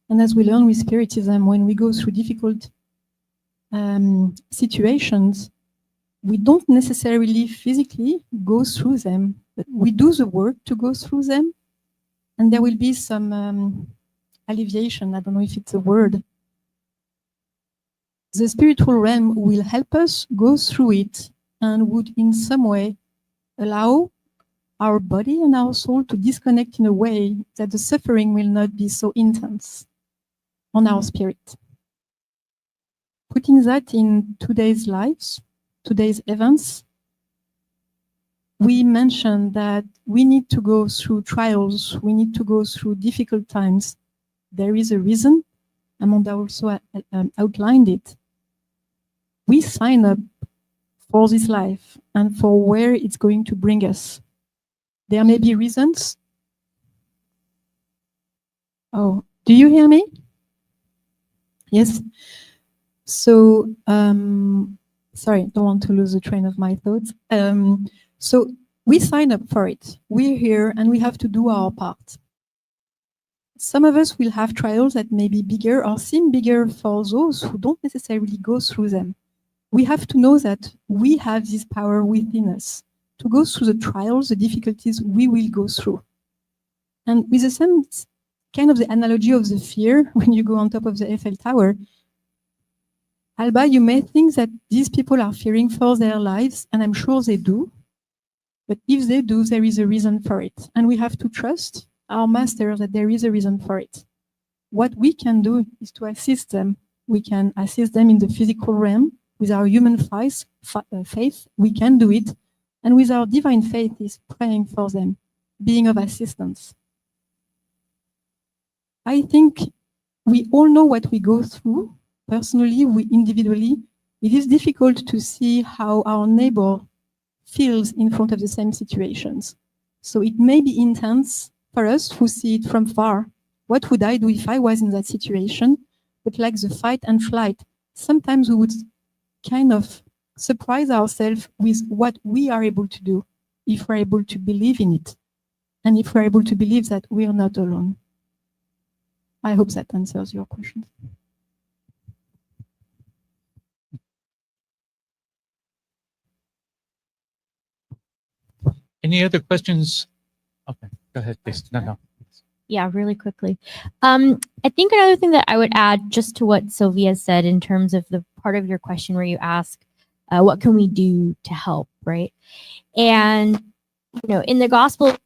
And as we learn with Spiritism, when we go through difficult situations, we don't necessarily physically go through them, but we do the work to go through them. And there will be some alleviation. I don't know if it's a word. The spiritual realm will help us go through it and would in some way allow our body and our soul to disconnect in a way that the suffering will not be so intense on our spirit. Putting that in today's lives, today's events, we mentioned that we need to go through trials, we need to go through difficult times. There is a reason. Amanda also outlined it. We sign up for this life and for where it's going to bring us. There may be reasons Oh, do you hear me? Yes. So, sorry, don't want to lose the train of my thoughts. So we sign up for it. We're here and we have to do our part. Some of us will have trials that may be bigger or seem bigger for those who don't necessarily go through them. We have to know that we have this power within us to go through the trials, the difficulties we will go through. And with the same kind of the analogy of the fear when you go on top of the Eiffel Tower, Alba, you may think that these people are fearing for their lives, and I'm sure they do. But if they do, there is a reason for it. And we have to trust our master that there is a reason for it. What we can do is to assist them. We can assist them in the physical realm with our human faith. We can do it. And with our divine faith is praying for them, being of assistance. I think we all know what we go through. Personally, we individually, it is difficult to see how our neighbor feels in front of the same situations. So it may be intense for us who see it from far. What would I do if I was in that situation? But like the fight and flight, sometimes we would kind of surprise ourselves with what we are able to do if we're able to believe in it. And if we're able to believe that we are not alone. I hope that answers your question. Any other questions? Okay, go ahead, please. No. Yeah, really quickly. I think another thing that I would add just to what Sylvia said in terms of the part of your question where you ask, what can we do to help, right? And, you know, in the gospel,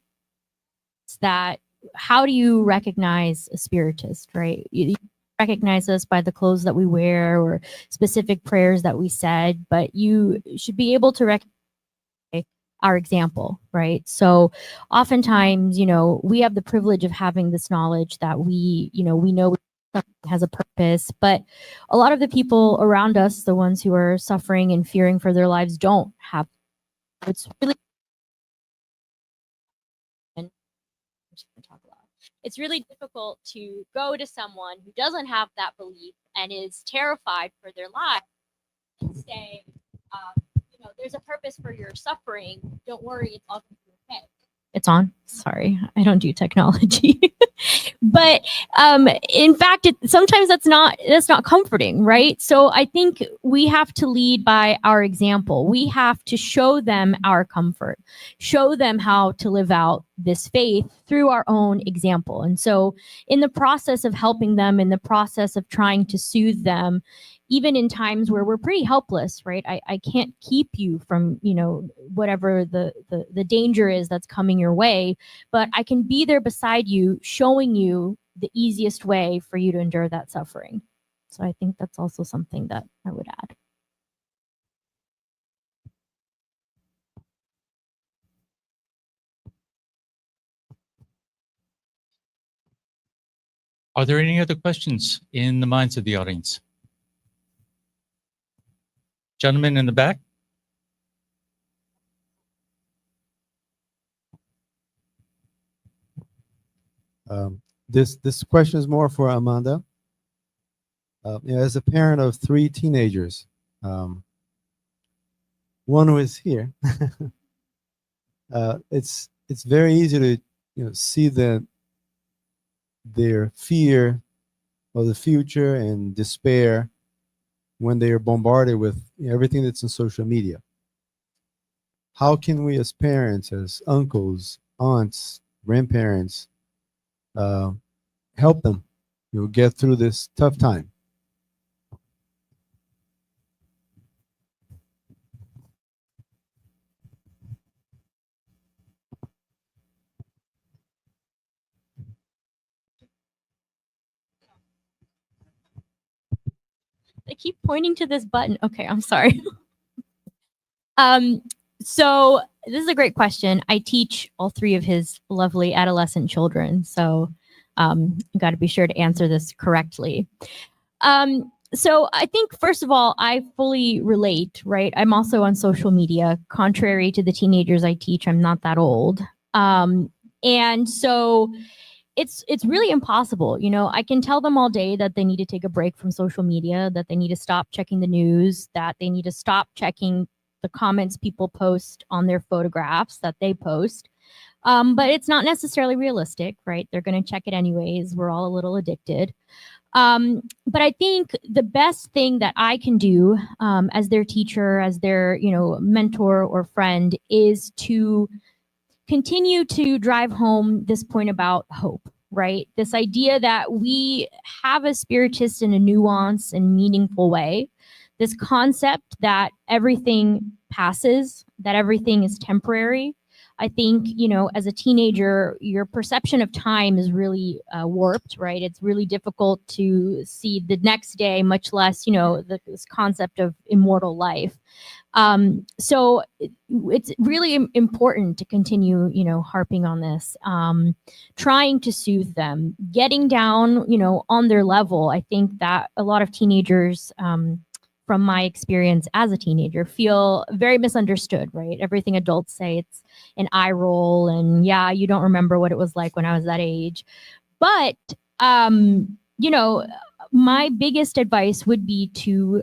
it's that how do you recognize a spiritist, right? You recognize us by the clothes that we wear or specific prayers that we said, but you should be able to recognize our example, right? So oftentimes, you know, we have the privilege of having this knowledge that we know has a purpose, but a lot of the people around us, the ones who are suffering and fearing for their lives, don't have. It's really it's really difficult to go to someone who doesn't have that belief and is terrified for their life and say, you know, there's a purpose for your suffering. Don't worry, it's all going to be okay. It's on. Sorry, I don't do technology. But in fact, sometimes that's not comforting, right? So I think we have to lead by our example. We have to show them our comfort, show them how to live out this faith through our own example. And so in the process of helping them, in the process of trying to soothe them, even in times where we're pretty helpless, right? I can't keep you from, you know, whatever the danger is that's coming your way, but I can be there beside you, showing you the easiest way for you to endure that suffering. So I think that's also something that I would add. Are there any other questions in the minds of the audience? Gentleman in the back. This question is more for Amanda. You know, as a parent of 3 teenagers, one who is here, it's very easy to see their fear of the future and despair when they are bombarded with everything that's in social media. How can we as parents, as uncles, aunts, grandparents, help them get through this tough time? They keep pointing to this button. Okay, I'm sorry. So this is a great question. I teach all 3 of his lovely adolescent children, so you got to be sure to answer this correctly. So I think, first of all, I fully relate, right? I'm also on social media. Contrary to the teenagers I teach, I'm not that old. And so it's really impossible. You know, I can tell them all day that they need to take a break from social media, that they need to stop checking the news, that they need to stop checking the comments people post on their photographs that they post. But it's not necessarily realistic, right? They're going to check it anyways. We're all a little addicted. But I think the best thing that I can do as their teacher, as their, you know, mentor or friend, is to continue to drive home this point about hope, right? This idea that we have a spiritist in a nuanced and meaningful way. This concept that everything passes, that everything is temporary. I think, you know, as a teenager, your perception of time is really warped, right? It's really difficult to see the next day, much less, you know, this concept of immortal life. So it's really important to continue, you know, harping on this, trying to soothe them, getting down, you know, on their level. I think that a lot of teenagers, from my experience as a teenager, feel very misunderstood, right? Everything adults say, it's an eye roll, and yeah, you don't remember what it was like when I was that age. But, you know, my biggest advice would be to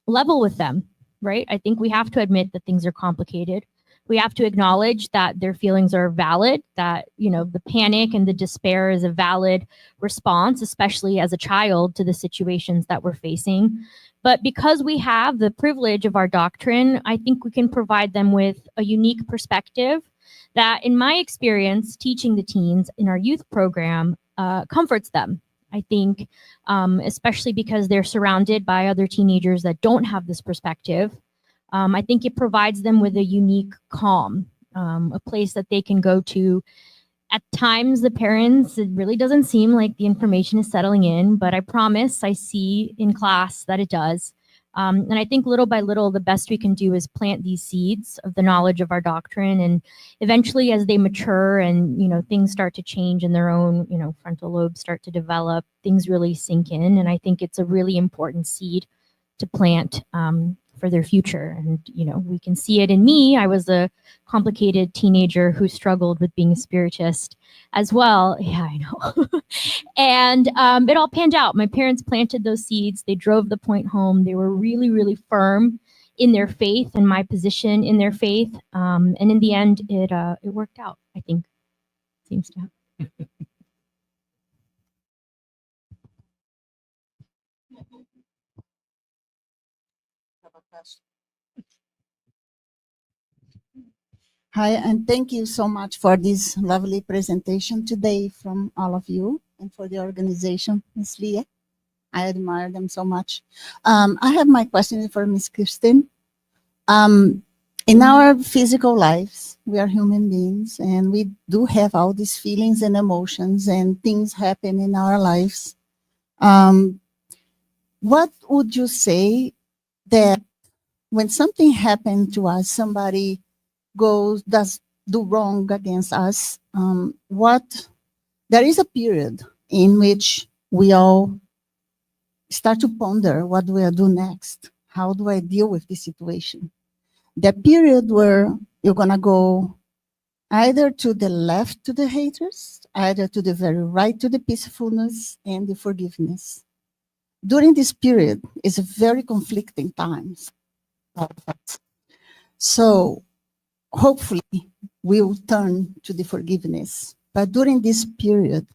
level with them, right? I think we have to admit that things are complicated. We have to acknowledge that their feelings are valid, that, you know, the panic and the despair is a valid response, especially as a child, to the situations that we're facing. But because we have the privilege of our doctrine, I think we can provide them with a unique perspective that, in my experience, teaching the teens in our youth program comforts them. I think, especially because they're surrounded by other teenagers that don't have this perspective. I think it provides them with a unique calm, a place that they can go to. At times, the parents, it really doesn't seem like the information is settling in, but I promise I see in class that it does. And I think little by little, the best we can do is plant these seeds of the knowledge of our doctrine. And eventually, as they mature and, you know, things start to change in their own, you know, frontal lobes start to develop, things really sink in. And I think it's a really important seed to plant for their future. And, you know, we can see it in me. I was a complicated teenager who struggled with being a spiritist as well. Yeah, I know. And it all panned out. My parents planted those seeds. They drove the point home. They were really, really firm in their faith and my position in their faith. And in the end, it worked out, I think. Seems to have. Hi, and thank you so much for this lovely presentation today from all of you and for the organization, Ms. Leah. I admire them so much. I have my question for Ms. Kirsten. In our physical lives, we are human beings and we do have all these feelings and emotions and things happen in our lives. What would you say that when something happened to us, somebody do wrong against us, there is a period in which we all start to ponder, what do I do next? How do I deal with this situation? The period where you're gonna go either to the left to the haters, either to the very right to the peacefulness and the forgiveness. During this period is a very conflicting times. So hopefully we will turn to the forgiveness. But during this period,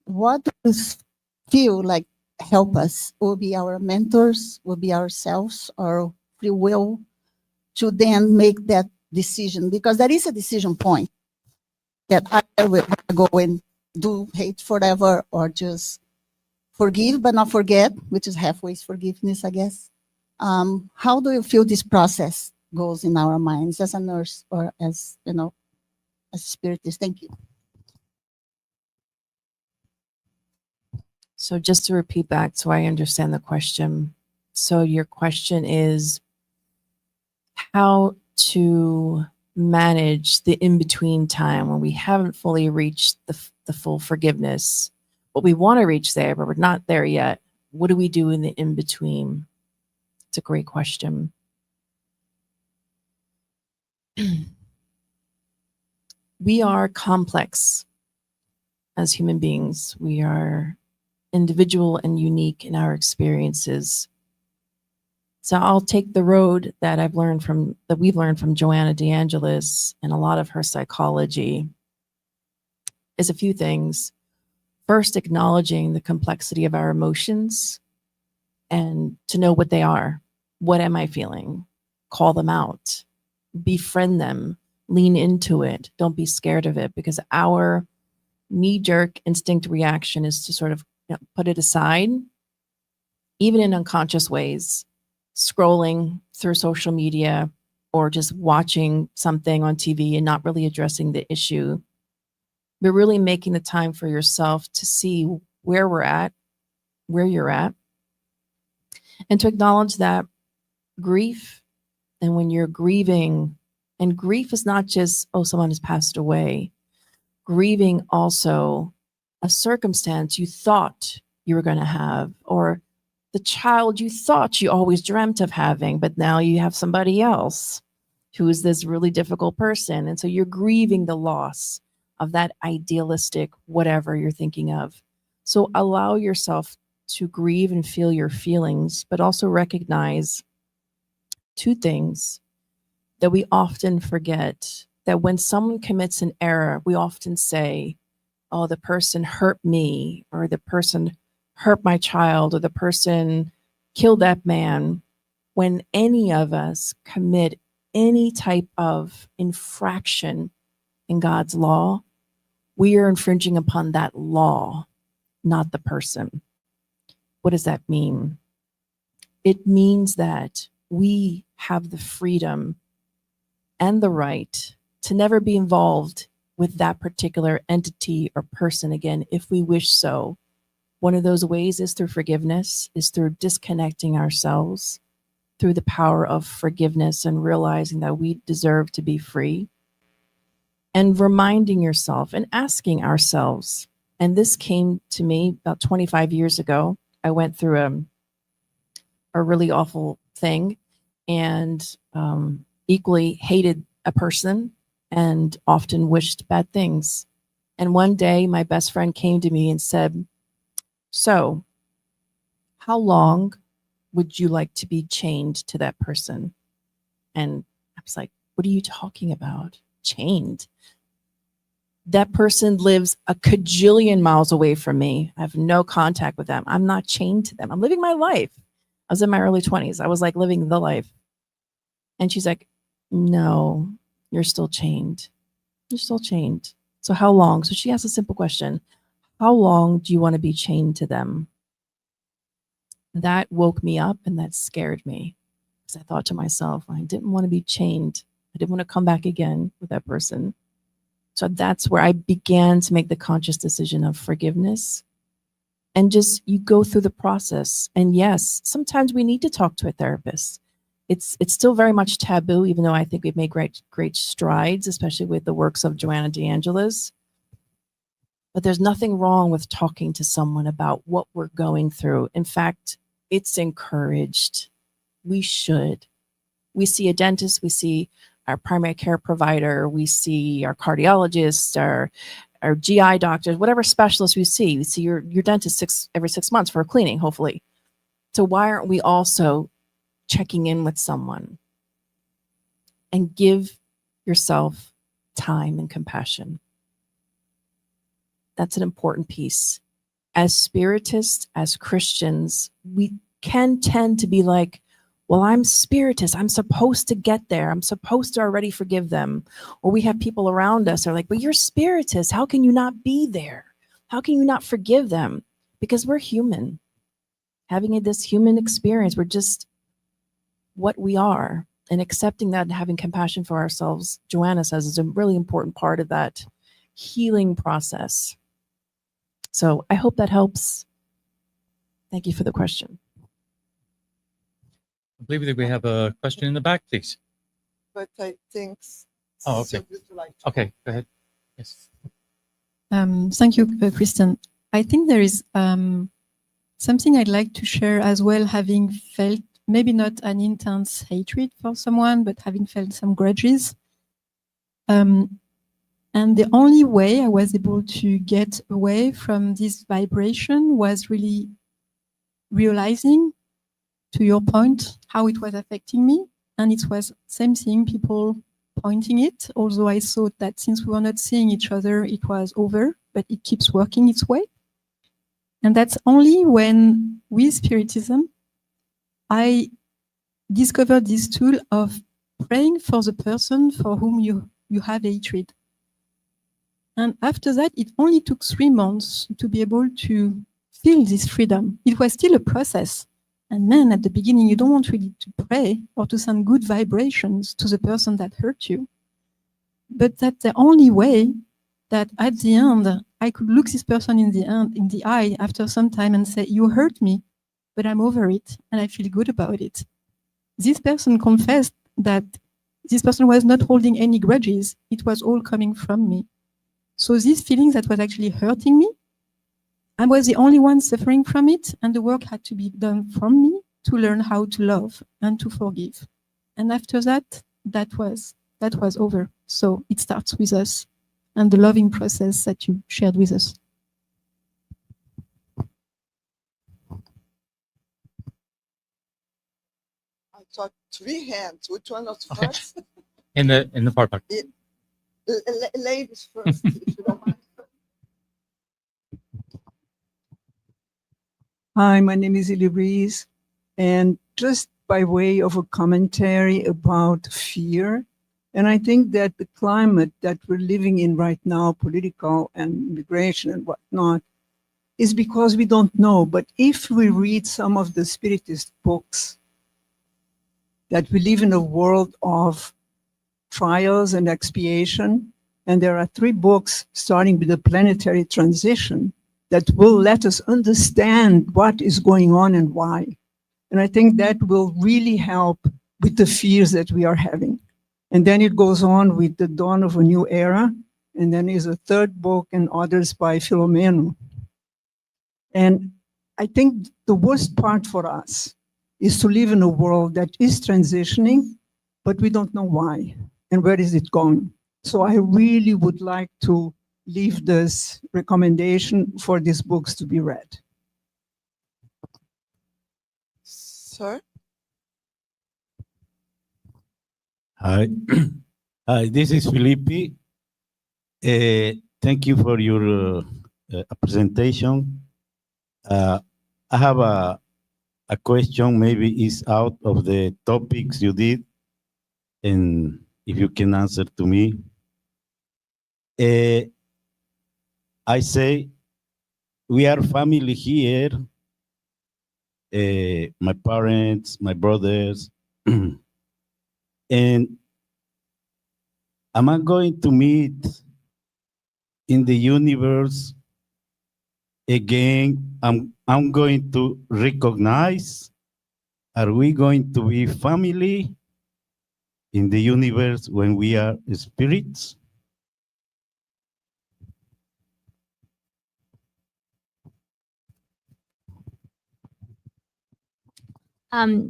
what we feel like help us will be our mentors, will be ourselves, or free will to then make that decision, because there is a decision point that I will go and do hate forever or just forgive but not forget, which is halfway forgiveness, I guess. How do you feel this process goes in our minds as a nurse or as, you know, as a spiritist? Thank you. So just to repeat back so I understand the question. So your question is how to manage the in-between time when we haven't fully reached the full forgiveness, but we want to reach there, but we're not there yet. What do we do in the in-between? It's a great question. We are complex as human beings. We are individual and unique in our experiences. So I'll take the road that we've learned from Joanna DeAngelis and a lot of her psychology is a few things. First, acknowledging the complexity of our emotions and to know what they are. What am I feeling? Call them out, befriend them, lean into it. Don't be scared of it, because our knee-jerk instinct reaction is to sort of put it aside, even in unconscious ways, scrolling through social media or just watching something on TV and not really addressing the issue. But really making the time for yourself to see where we're at, where you're at, and to acknowledge that grief, and when you're grieving, and grief is not just, oh, someone has passed away. Grieving also a circumstance you thought you were going to have, or the child you thought you always dreamt of having, but now you have somebody else who is this really difficult person. And so you're grieving the loss of that idealistic whatever you're thinking of. So allow yourself to grieve and feel your feelings, but also recognize two things that we often forget. That when someone commits an error, we often say, oh, the person hurt me, or the person hurt my child, or the person killed that man. When any of us commit any type of infraction in God's law, we are infringing upon that law, not the person. What does that mean? It means that we have the freedom and the right to never be involved with that particular entity or person again, if we wish so. One of those ways is through forgiveness, is through disconnecting ourselves, through the power of forgiveness and realizing that we deserve to be free. And reminding yourself and asking ourselves, and this came to me about 25 years ago. I went through a really awful thing, and equally hated a person and often wished bad things. And one day my best friend came to me and said, so how long would you like to be chained to that person? And I was like, what are you talking about? Chained? That person lives a cajillion miles away from me. I have no contact with them. I'm not chained to them. I'm living my life. I was in my early 20s. I was like living the life. And she's like, no, you're still chained. You're still chained. So how long? So she asked a simple question. How long do you want to be chained to them? That woke me up and that scared me. Because I thought to myself, I didn't want to be chained. I didn't want to come back again with that person. So that's where I began to make the conscious decision of forgiveness. And just, you go through the process. And yes, sometimes we need to talk to a therapist. It's still very much taboo, even though I think we've made great strides, especially with the works of Joanna DeAngelis. But there's nothing wrong with talking to someone about what we're going through. In fact, it's encouraged. We should. We see a dentist, we see our primary care provider, we see our cardiologists, our GI doctors, whatever specialist we see your dentist every 6 months for a cleaning, hopefully. So why aren't we also checking in with someone? And give yourself time and compassion. That's an important piece. As Spiritists, as Christians, we can tend to be like, well, I'm Spiritist. I'm supposed to get there. I'm supposed to already forgive them. Or we have people around us that are like, but you're Spiritist. How can you not be there? How can you not forgive them? Because we're human. Having this human experience, we're just what we are. And accepting that and having compassion for ourselves, Joanna says, is a really important part of that healing process. So I hope that helps. Thank you for the question. I believe that we have a question in the back, please. But I think. Oh, okay. Okay, go ahead. Yes. Thank you, Kristen. I think there is something I'd like to share as well, having felt maybe not an intense hatred for someone, but having felt some grudges. And the only way I was able to get away from this vibration was really realizing, to your point, how it was affecting me. And it was same thing, people pointing it, although I thought that since we were not seeing each other, it was over, but it keeps working its way. And that's only when, with Spiritism, I discovered this tool of praying for the person for whom you have hatred. And after that, it only took 3 months to be able to feel this freedom. It was still a process. And then at the beginning, you don't want really to pray or to send good vibrations to the person that hurt you. But that's the only way that at the end, I could look this person in the eye after some time and say, you hurt me, but I'm over it and I feel good about it. This person confessed that this person was not holding any grudges. It was all coming from me. So these feelings that was actually hurting me, I was the only one suffering from it, and the work had to be done from me to learn how to love and to forgive. And after that, that was over. So it starts with us and the loving process that you shared with us. I saw 3 hands. Which one was first? In the far back. Ladies first, if you don't mind. Hi, my name is Ili Rees, and just by way of a commentary about fear, and I think that the climate that we're living in right now, political and immigration and whatnot, is because we don't know. But if we read some of the Spiritist books, that we live in a world of trials and expiation, and there are 3 books starting with the planetary transition that will let us understand what is going on and why. And I think that will really help with the fears that we are having. And then it goes on with the dawn of a new era, and then is a 3rd book and others by Filomeno. And I think the worst part for us is to live in a world that is transitioning, but we don't know why and where is it going. So I really would like to leave this recommendation for these books to be read. Sir? Hi, hi. This is Felipe. Thank you for your presentation. I have a question. Maybe it's out of the topics you did, and if you can answer to me. I say we are family here. My parents, my brothers. And am I going to meet in the universe again? I'm going to recognize, are we going to be family in the universe when we are spirits?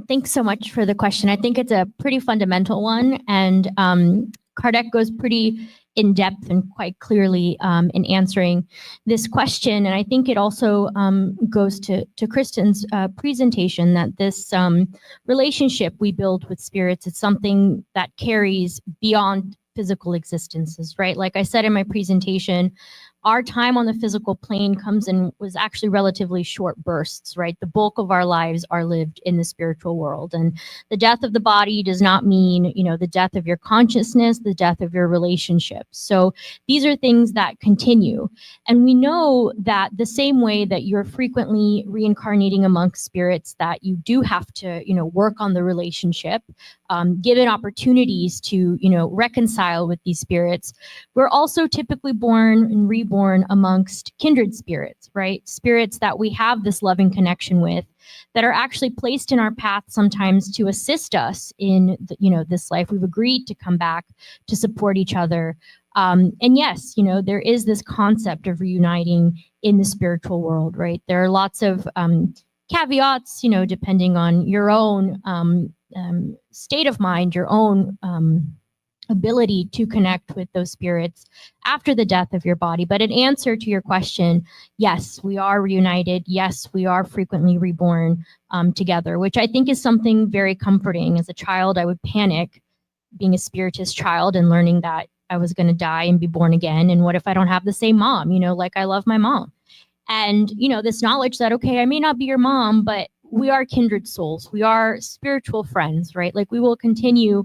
Thanks so much for the question. I think it's a pretty fundamental one, and Kardec goes pretty in depth and quite clearly in answering this question. And I think it also goes to Kristen's presentation that this relationship we build with spirits is something that carries beyond physical existences, right? Like I said in my presentation, our time on the physical plane comes in was actually relatively short bursts, right? The bulk of our lives are lived in the spiritual world. And the death of the body does not mean, the death of your consciousness, the death of your relationships. So these are things that continue. And we know that the same way that you're frequently reincarnating amongst spirits, that you do have to, work on the relationship, given opportunities to, reconcile with these spirits. We're also typically born and reborn amongst kindred spirits, right? Spirits that we have this loving connection with, that are actually placed in our path sometimes to assist us in, this life. We've agreed to come back to support each other. And yes, there is this concept of reuniting in the spiritual world, right? There are lots of caveats, depending on your own state of mind, your own ability to connect with those spirits after the death of your body. But in answer to your question, yes, we are reunited. Yes, we are frequently reborn together, which I think is something very comforting. As a child, I would panic being a Spiritist child and learning that I was going to die and be born again. And what if I don't have the same mom? You know, like I love my mom. And, you know, this knowledge that, okay, I may not be your mom, but we are kindred souls. We are spiritual friends, right? Like we will continue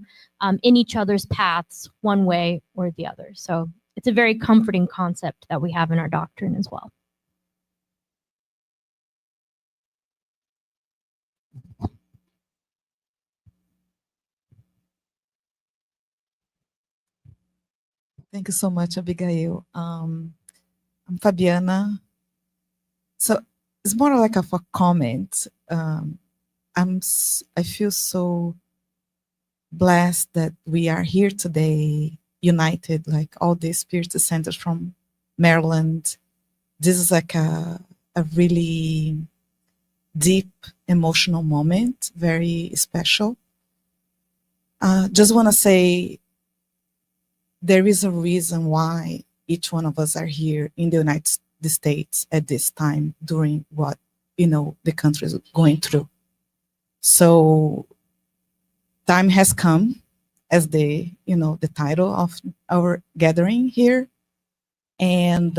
in each other's paths one way or the other. So it's a very comforting concept that we have in our doctrine as well. Thank you so much, Abigail. I'm Fabiana. So it's more like a comment. I feel so blessed that we are here today, united, like all the Spiritist centers from Maryland. This is like a really deep emotional moment, very special. Just want to say there is a reason why each one of us are here in the United States at this time during what, you know, the country is going through. So time has come, as the, you know, the title of our gathering here. And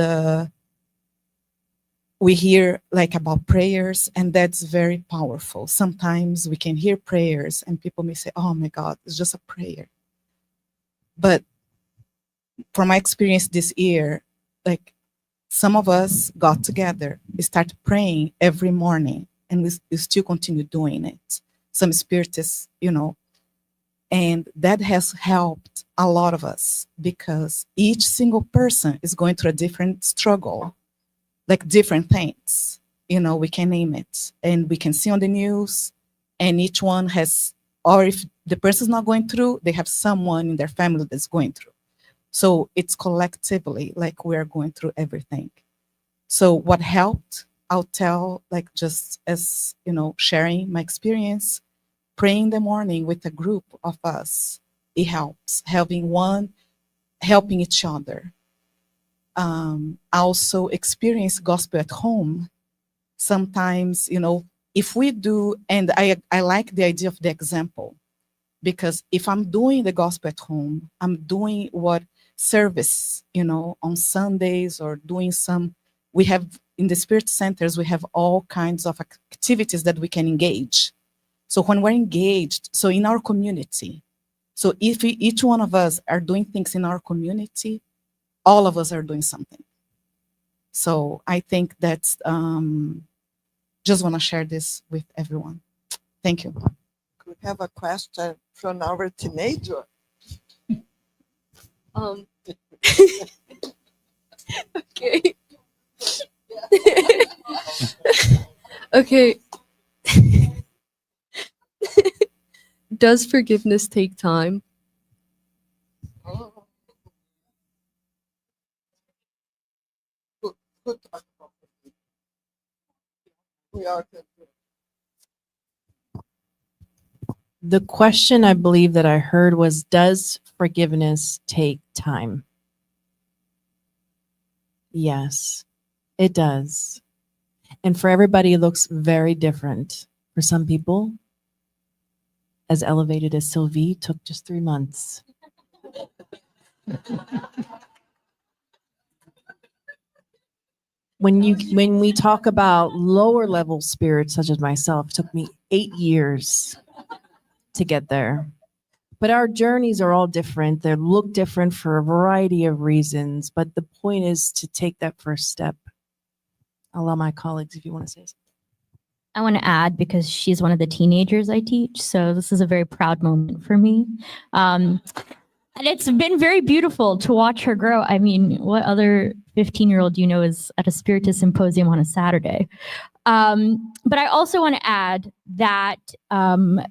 we hear like about prayers, and that's very powerful. Sometimes we can hear prayers and people may say, oh my God, it's just a prayer. But from my experience this year, like some of us got together, we started praying every morning, and we still continue doing it. Some Spiritists, you know, and that has helped a lot of us because each single person is going through a different struggle, like different things, you know, we can name it, and we can see on the news, and each one has, or if the person's not going through, they have someone in their family that's going through. So it's collectively like we're going through everything. So what helped, I'll tell, like just as, you know, sharing my experience, praying in the morning with a group of us, it helps. Helping each other. Also experience gospel at home. Sometimes, you know, if we do, and I like the idea of the example, because if I'm doing the gospel at home, I'm doing what service, you know, on Sundays or doing some, we have in the Spirit centers, we have all kinds of activities that we can engage. So when we're engaged, so in our community, so if each one of us are doing things in our community, all of us are doing something. So I think that's, just want to share this with everyone. Thank you. We have a question from our teenager. Okay. Okay. Does forgiveness take time? We are. The question I believe that I heard was, does forgiveness take time? Yes, it does. And for everybody, it looks very different. For some people, as elevated as Sylvie, took just 3 months. When we talk about lower level spirits, such as myself, it took me 8 years to get there. But our journeys are all different. They look different for a variety of reasons. But the point is to take that first step. I'll allow my colleagues if you want to say something. I want to add, because she's one of the teenagers I teach, so this is a very proud moment for me. And it's been very beautiful to watch her grow. I mean, what other 15-year-old do you know is at a Spiritist Symposium on a Saturday? But I also want to add that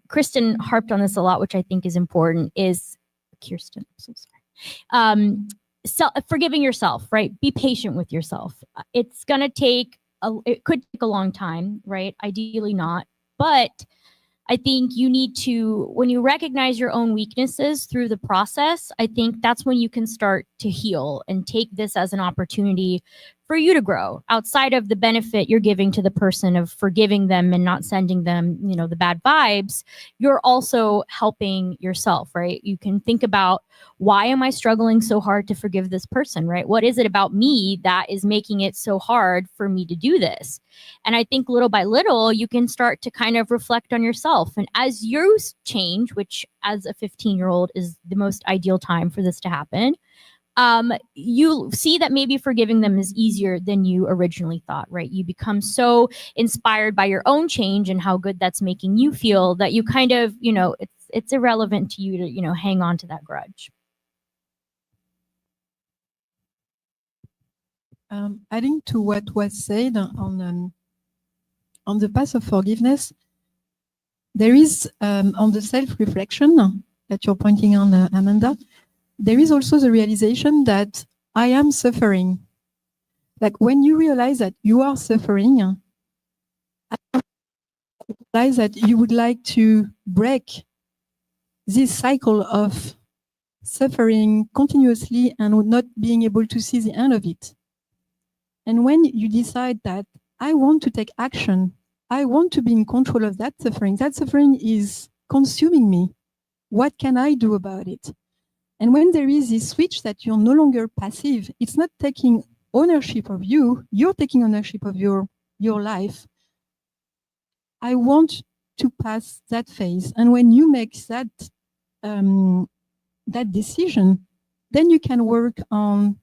Kristen harped on this a lot, which I think is important, is Kirsten, I'm so sorry. Forgiving yourself, right? Be patient with yourself. It's going to take, it could take a long time, right? Ideally not. But I think you need to, when you recognize your own weaknesses through the process, I think that's when you can start to heal and take this as an opportunity for you to grow outside of the benefit you're giving to the person of forgiving them and not sending them, you know, the bad vibes. You're also helping yourself, right? You can think about, why am I struggling so hard to forgive this person, right? What is it about me that is making it so hard for me to do this? And I think little by little, you can start to kind of reflect on yourself. And as you change, which as a 15-year-old is the most ideal time for this to happen, you see that maybe forgiving them is easier than you originally thought, right? You become so inspired by your own change and how good that's making you feel that you kind of, you know, it's irrelevant to you to, you know, hang on to that grudge. Adding to what was said on the path of forgiveness, there is on the self-reflection that you're pointing on, Amanda, there is also the realization that I am suffering. Like when you realize that you are suffering, I realize that you would like to break this cycle of suffering continuously and not being able to see the end of it. And when you decide that I want to take action, I want to be in control of that suffering is consuming me. What can I do about it? And when there is this switch that you're no longer passive, it's not taking ownership of you, you're taking ownership of your life. I want to pass that phase. And when you make that, that decision, then you can work on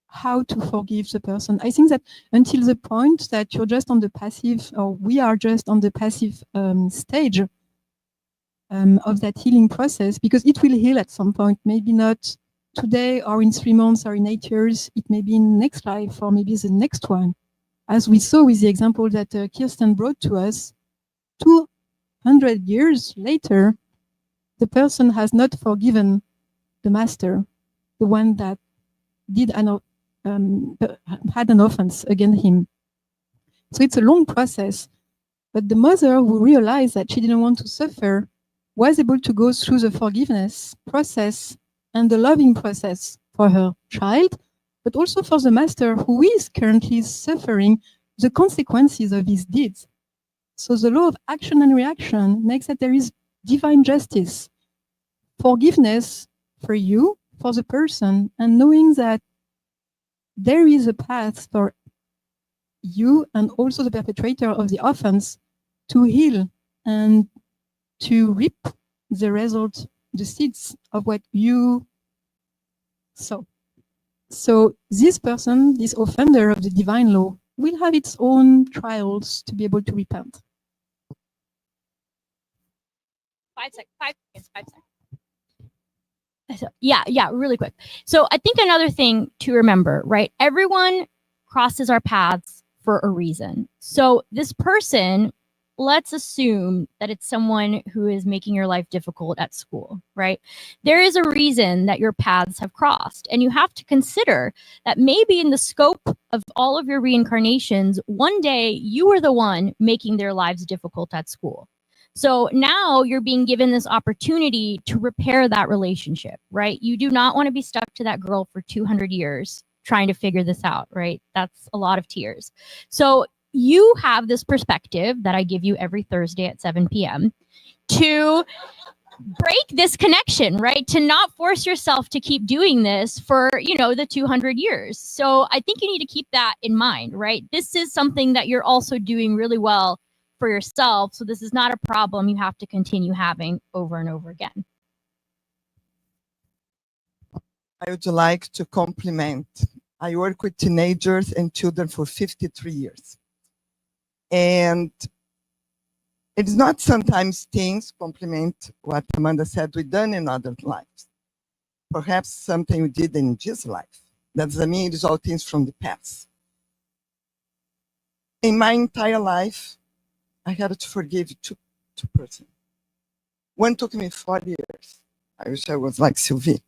how to forgive the person. I think that until the point that you're just on the passive, or we are just on the passive stage of that healing process, because it will heal at some point, maybe not today or in 3 months or in 8 years, it may be in next life or maybe the next one. As we saw with the example that Kirsten brought to us, 200 years later, the person has not forgiven the master, the one that did had an offense against him. So it's a long process. But the mother who realized that she didn't want to suffer was able to go through the forgiveness process and the loving process for her child, but also for the master who is currently suffering the consequences of his deeds. So the law of action and reaction makes that there is divine justice, forgiveness for you, for the person, and knowing that there is a path for you and also the perpetrator of the offense to heal and to reap the result, the seeds of what you sow. So this person, this offender of the divine law, will have its own trials to be able to repent. 5 seconds. So, yeah, really quick. So I think another thing to remember, right? Everyone crosses our paths for a reason. So this person, let's assume that it's someone who is making your life difficult at school, right? There is a reason that your paths have crossed. And you have to consider that maybe in the scope of all of your reincarnations, one day you were the one making their lives difficult at school. So now you're being given this opportunity to repair that relationship, right? You do not want to be stuck to that girl for 200 years trying to figure this out, right? That's a lot of tears. So you have this perspective that I give you every Thursday at 7 p.m. to break this connection, right? To not force yourself to keep doing this for, you know, the 200 years. So I think you need to keep that in mind, right? This is something that you're also doing really well for yourself. So this is not a problem you have to continue having over and over again. I would like to compliment. I work with teenagers and children for 53 years. And it's not sometimes things complement what Amanda said we done in other lives. Perhaps something we did in this life. That doesn't mean it is all things from the past. In my entire life, I had to forgive two persons. One took me 40 years. I wish I was like Sylvie.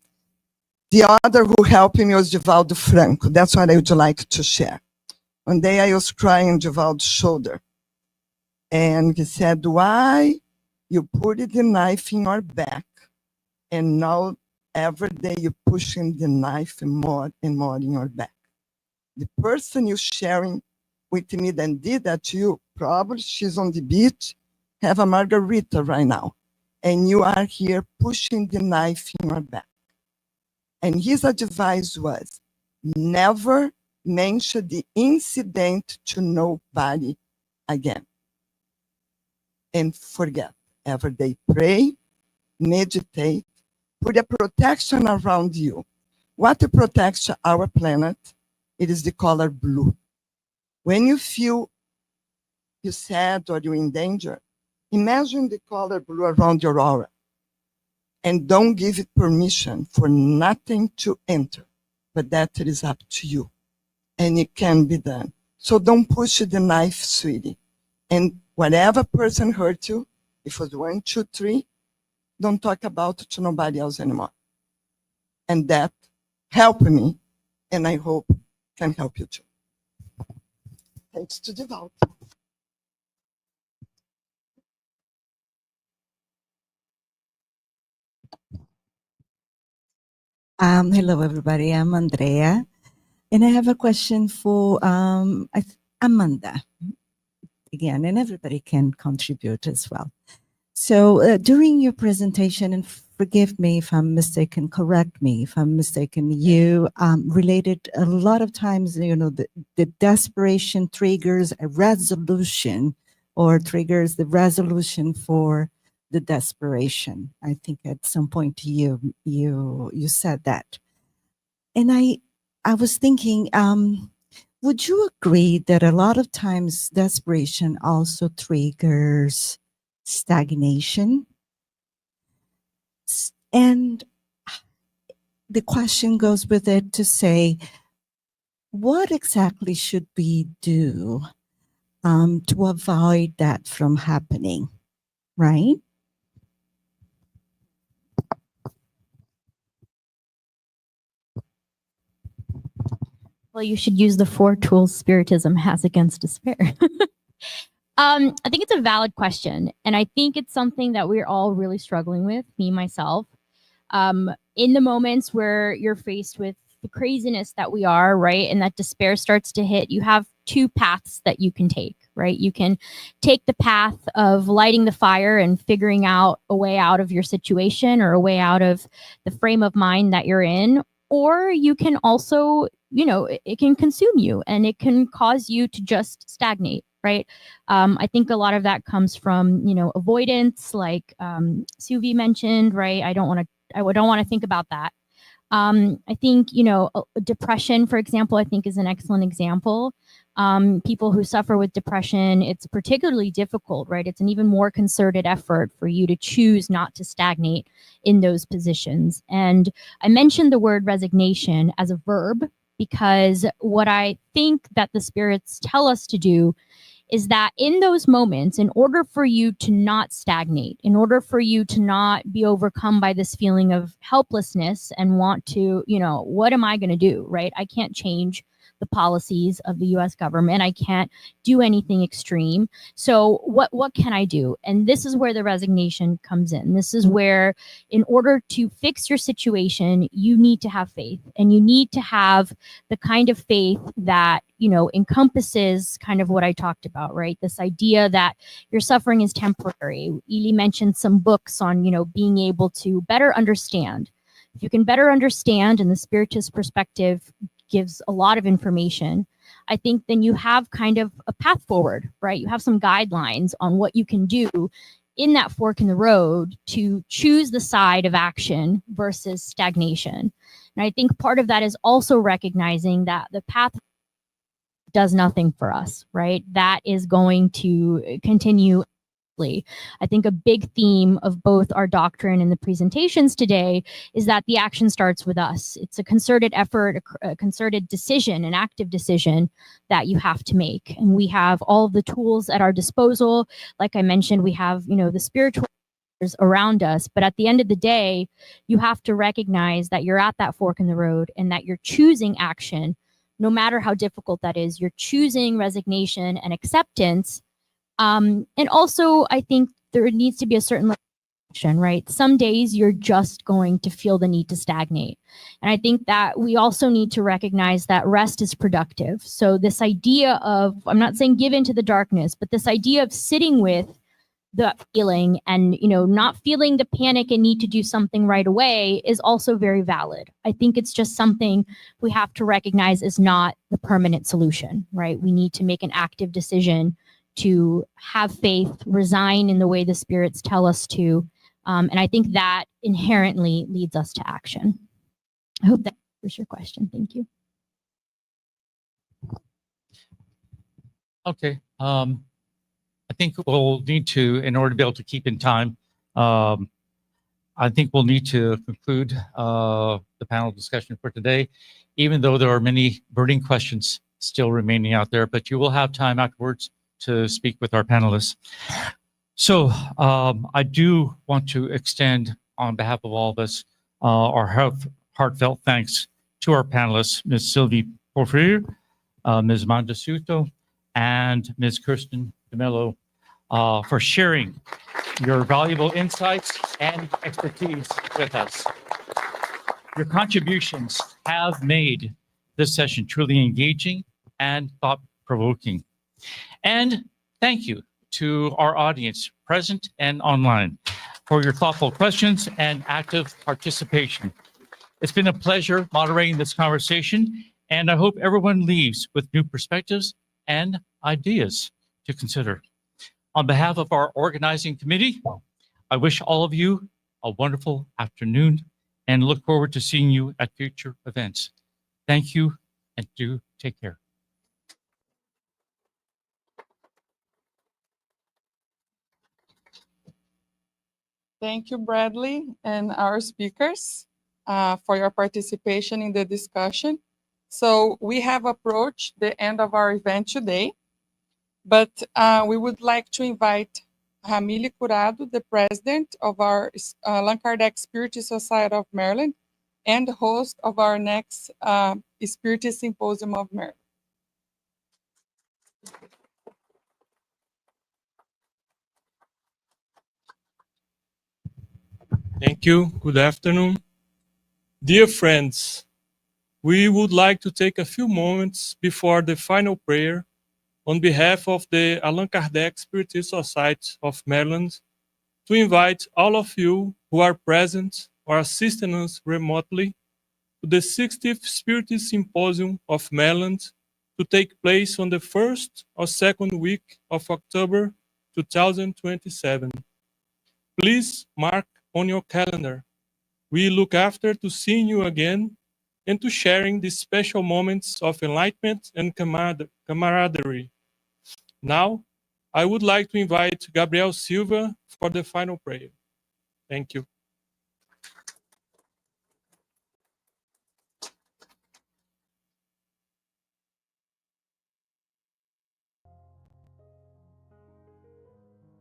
The other who helped me was Divaldo Franco. That's what I would like to share. One day I was crying on Divaldo's shoulder. And he said, why You put the knife in your back, and now every day you're pushing the knife more and more in your back. The person you're sharing with me that did that to you, probably she's on the beach, have a margarita right now, and you are here pushing the knife in your back. And his advice was, never mention the incident to nobody again. And forget. Every day pray, meditate, put a protection around you. What protects our planet? It is the color blue. When you feel you're sad or you're in danger, imagine the color blue around your aura. And don't give it permission for nothing to enter. But that is up to you. And it can be done. So don't push the knife, sweetie. And whatever person hurt you, if it was 1, 2, 3, don't talk about it to nobody else anymore. And that helped me, and I hope can help you too. Thanks to Devout. Hello, everybody. I'm Andrea, and I have a question for Amanda again, and everybody can contribute as well. So during your presentation, and forgive me if I'm mistaken, correct me if I'm mistaken, you related a lot of times, the desperation triggers a resolution or triggers the resolution for the desperation. I think at some point you said that. And I was thinking, would you agree that a lot of times desperation also triggers stagnation? And the question goes with it to say, what exactly should we do to avoid that from happening, right? Well, you should use the 4 tools Spiritism has against despair. I think it's a valid question. And I think it's something that we're all really struggling with, me, myself. In the moments where you're faced with the craziness that we are, right, and that despair starts to hit, you have 2 paths that you can take, right? You can take the path of lighting the fire and figuring out a way out of your situation or a way out of the frame of mind that you're in. Or you can also, it can consume you and it can cause you to just stagnate, right? I think a lot of that comes from, avoidance, like Suvi mentioned, right? I don't want to think about that. I think, depression, for example, I think is an excellent example. People who suffer with depression, it's particularly difficult, right? It's an even more concerted effort for you to choose not to stagnate in those positions. And I mentioned the word resignation as a verb because what I think that the spirits tell us to do is that in those moments, in order for you to not stagnate, in order for you to not be overcome by this feeling of helplessness and want to, what am I going to do, right? I can't change the policies of the US government. I can't do anything extreme. So what can I do? And this is where the resignation comes in. This is where, in order to fix your situation, you need to have faith, and you need to have the kind of faith that, encompasses kind of what I talked about, right? This idea that your suffering is temporary. Ili mentioned some books on, being able to better understand. If you can better understand, and the Spiritist perspective gives a lot of information, I think then you have kind of a path forward, right? You have some guidelines on what you can do in that fork in the road to choose the side of action versus stagnation. And I think part of that is also recognizing that the path does nothing for us, right? That is going to continue. I think a big theme of both our doctrine and the presentations today is that the action starts with us. It's a concerted effort, a concerted decision, an active decision that you have to make. And we have all of the tools at our disposal. Like I mentioned, we have, the spiritual around us. But at the end of the day, you have to recognize that you're at that fork in the road and that you're choosing action, no matter how difficult that is. You're choosing resignation and acceptance. And also, I think there needs to be a certain level of action, right? Some days you're just going to feel the need to stagnate. And I think that we also need to recognize that rest is productive. So this idea of, I'm not saying give into the darkness, but this idea of sitting with the feeling and, you know, not feeling the panic and need to do something right away is also very valid. I think it's just something we have to recognize is not the permanent solution, right? We need to make an active decision to have faith, resign in the way the spirits tell us to. And I think that inherently leads us to action. I hope that answers your question. Thank you. Okay. I think we'll need to, in order to be able to keep in time, I think we'll need to conclude the panel discussion for today, even though there are many burning questions still remaining out there, but you will have time afterwards to speak with our panelists. So I do want to extend, on behalf of all of us, our heartfelt thanks to our panelists, Ms. Sylvie Porfirio, Ms. Manda Suto, and Ms. Kirsten DeMello, for sharing your valuable insights and expertise with us. Your contributions have made this session truly engaging and thought-provoking. And thank you to our audience, present and online, for your thoughtful questions and active participation. It's been a pleasure moderating this conversation, and I hope everyone leaves with new perspectives and ideas to consider. On behalf of our organizing committee, I wish all of you a wonderful afternoon and look forward to seeing you at future events. Thank you, and do take care. Thank you, Bradley, and our speakers for your participation in the discussion. So we have approached the end of our event today, but we would like to invite Ramile Curado, the president of our Allan Kardec Spiritist Society of Maryland and host of our next Spiritist Symposium of Maryland. Thank you. Good afternoon. Dear friends, we would like to take a few moments before the final prayer on behalf of the Allan Kardec Spiritist Society of Maryland to invite all of you who are present or assisting us remotely to the 60th Spiritist Symposium of Maryland to take place on the 1st or 2nd week of October 2027. Please mark on your calendar. We look after to seeing you again and to sharing these special moments of enlightenment and camaraderie. Now, I would like to invite Gabriel Silva for the final prayer. Thank you.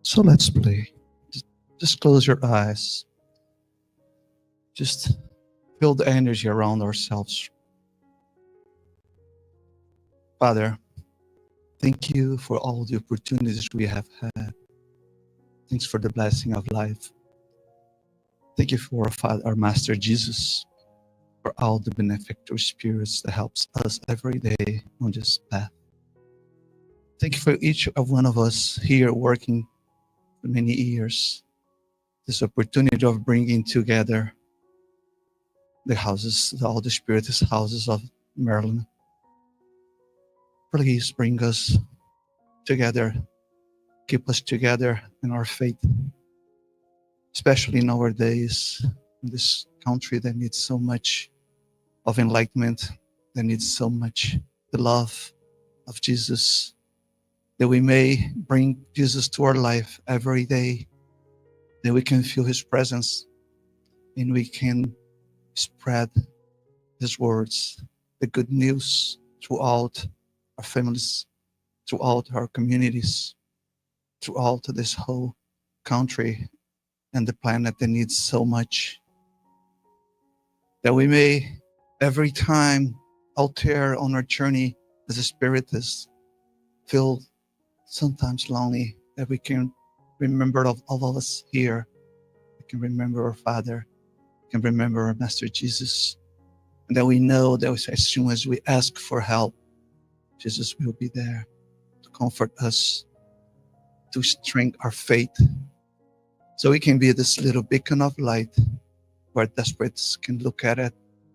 So let's play. Just close your eyes. Just feel the energy around ourselves. Father, thank you for all the opportunities we have had. Thanks for the blessing of life. Thank you for our Father, our Master Jesus, for all the benefactor spirits that helps us every day on this path. Thank you for each of one of us here working for many years. This opportunity of bringing together the houses, all the Spiritist houses of Maryland. Please bring us together, keep us together in our faith, especially in our days, in this country that needs so much of enlightenment, that needs so much the love of Jesus, that we may bring Jesus to our life every day, that we can feel his presence and we can spread his words, the good news throughout our families, throughout our communities, throughout this whole country and the planet that needs so much. That we may, every time out there on our journey as a spiritist, feel sometimes lonely, that we can remember of all of us here. We can remember our Father. We can remember our Master Jesus. And that we know that as soon as we ask for help, Jesus will be there to comfort us, to strengthen our faith, so we can be this little beacon of light where desperates can look at it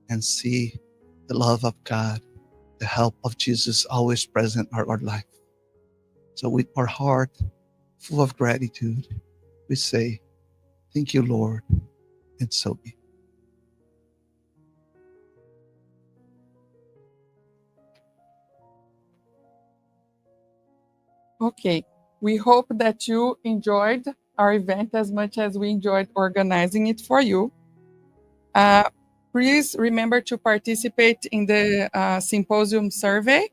and see the love of God, the help of Jesus always present in our life. So with our heart full of gratitude, we say, thank you, Lord, and so be. Okay, we hope that you enjoyed our event as much as we enjoyed organizing it for you. Please remember to participate in the symposium survey.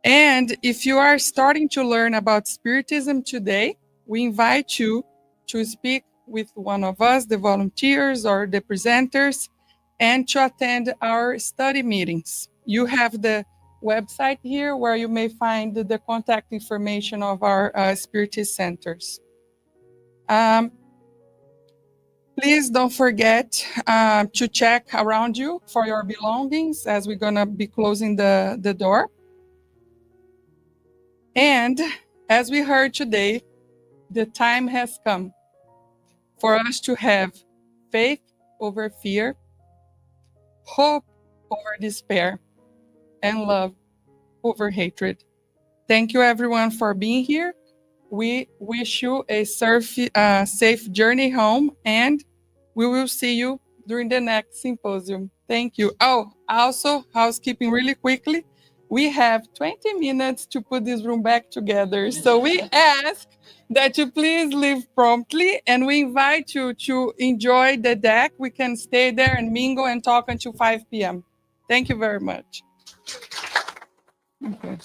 And if you are starting to learn about Spiritism today, we invite you to speak with one of us, the volunteers or the presenters, and to attend our study meetings. You have the website here where you may find the contact information of our Spiritist centers. Please don't forget to check around you for your belongings as we're going to be closing the door. And as we heard today, the time has come for us to have faith over fear, hope over despair, and love over hatred. Thank you, everyone, for being here. We wish you a safe journey home, and we will see you during the next symposium. Thank you. Oh, also, housekeeping really quickly. We have 20 minutes to put this room back together. So we ask that you please leave promptly, and we invite you to enjoy the deck. We can stay there and mingle and talk until 5 p.m. Thank you very much. Okay.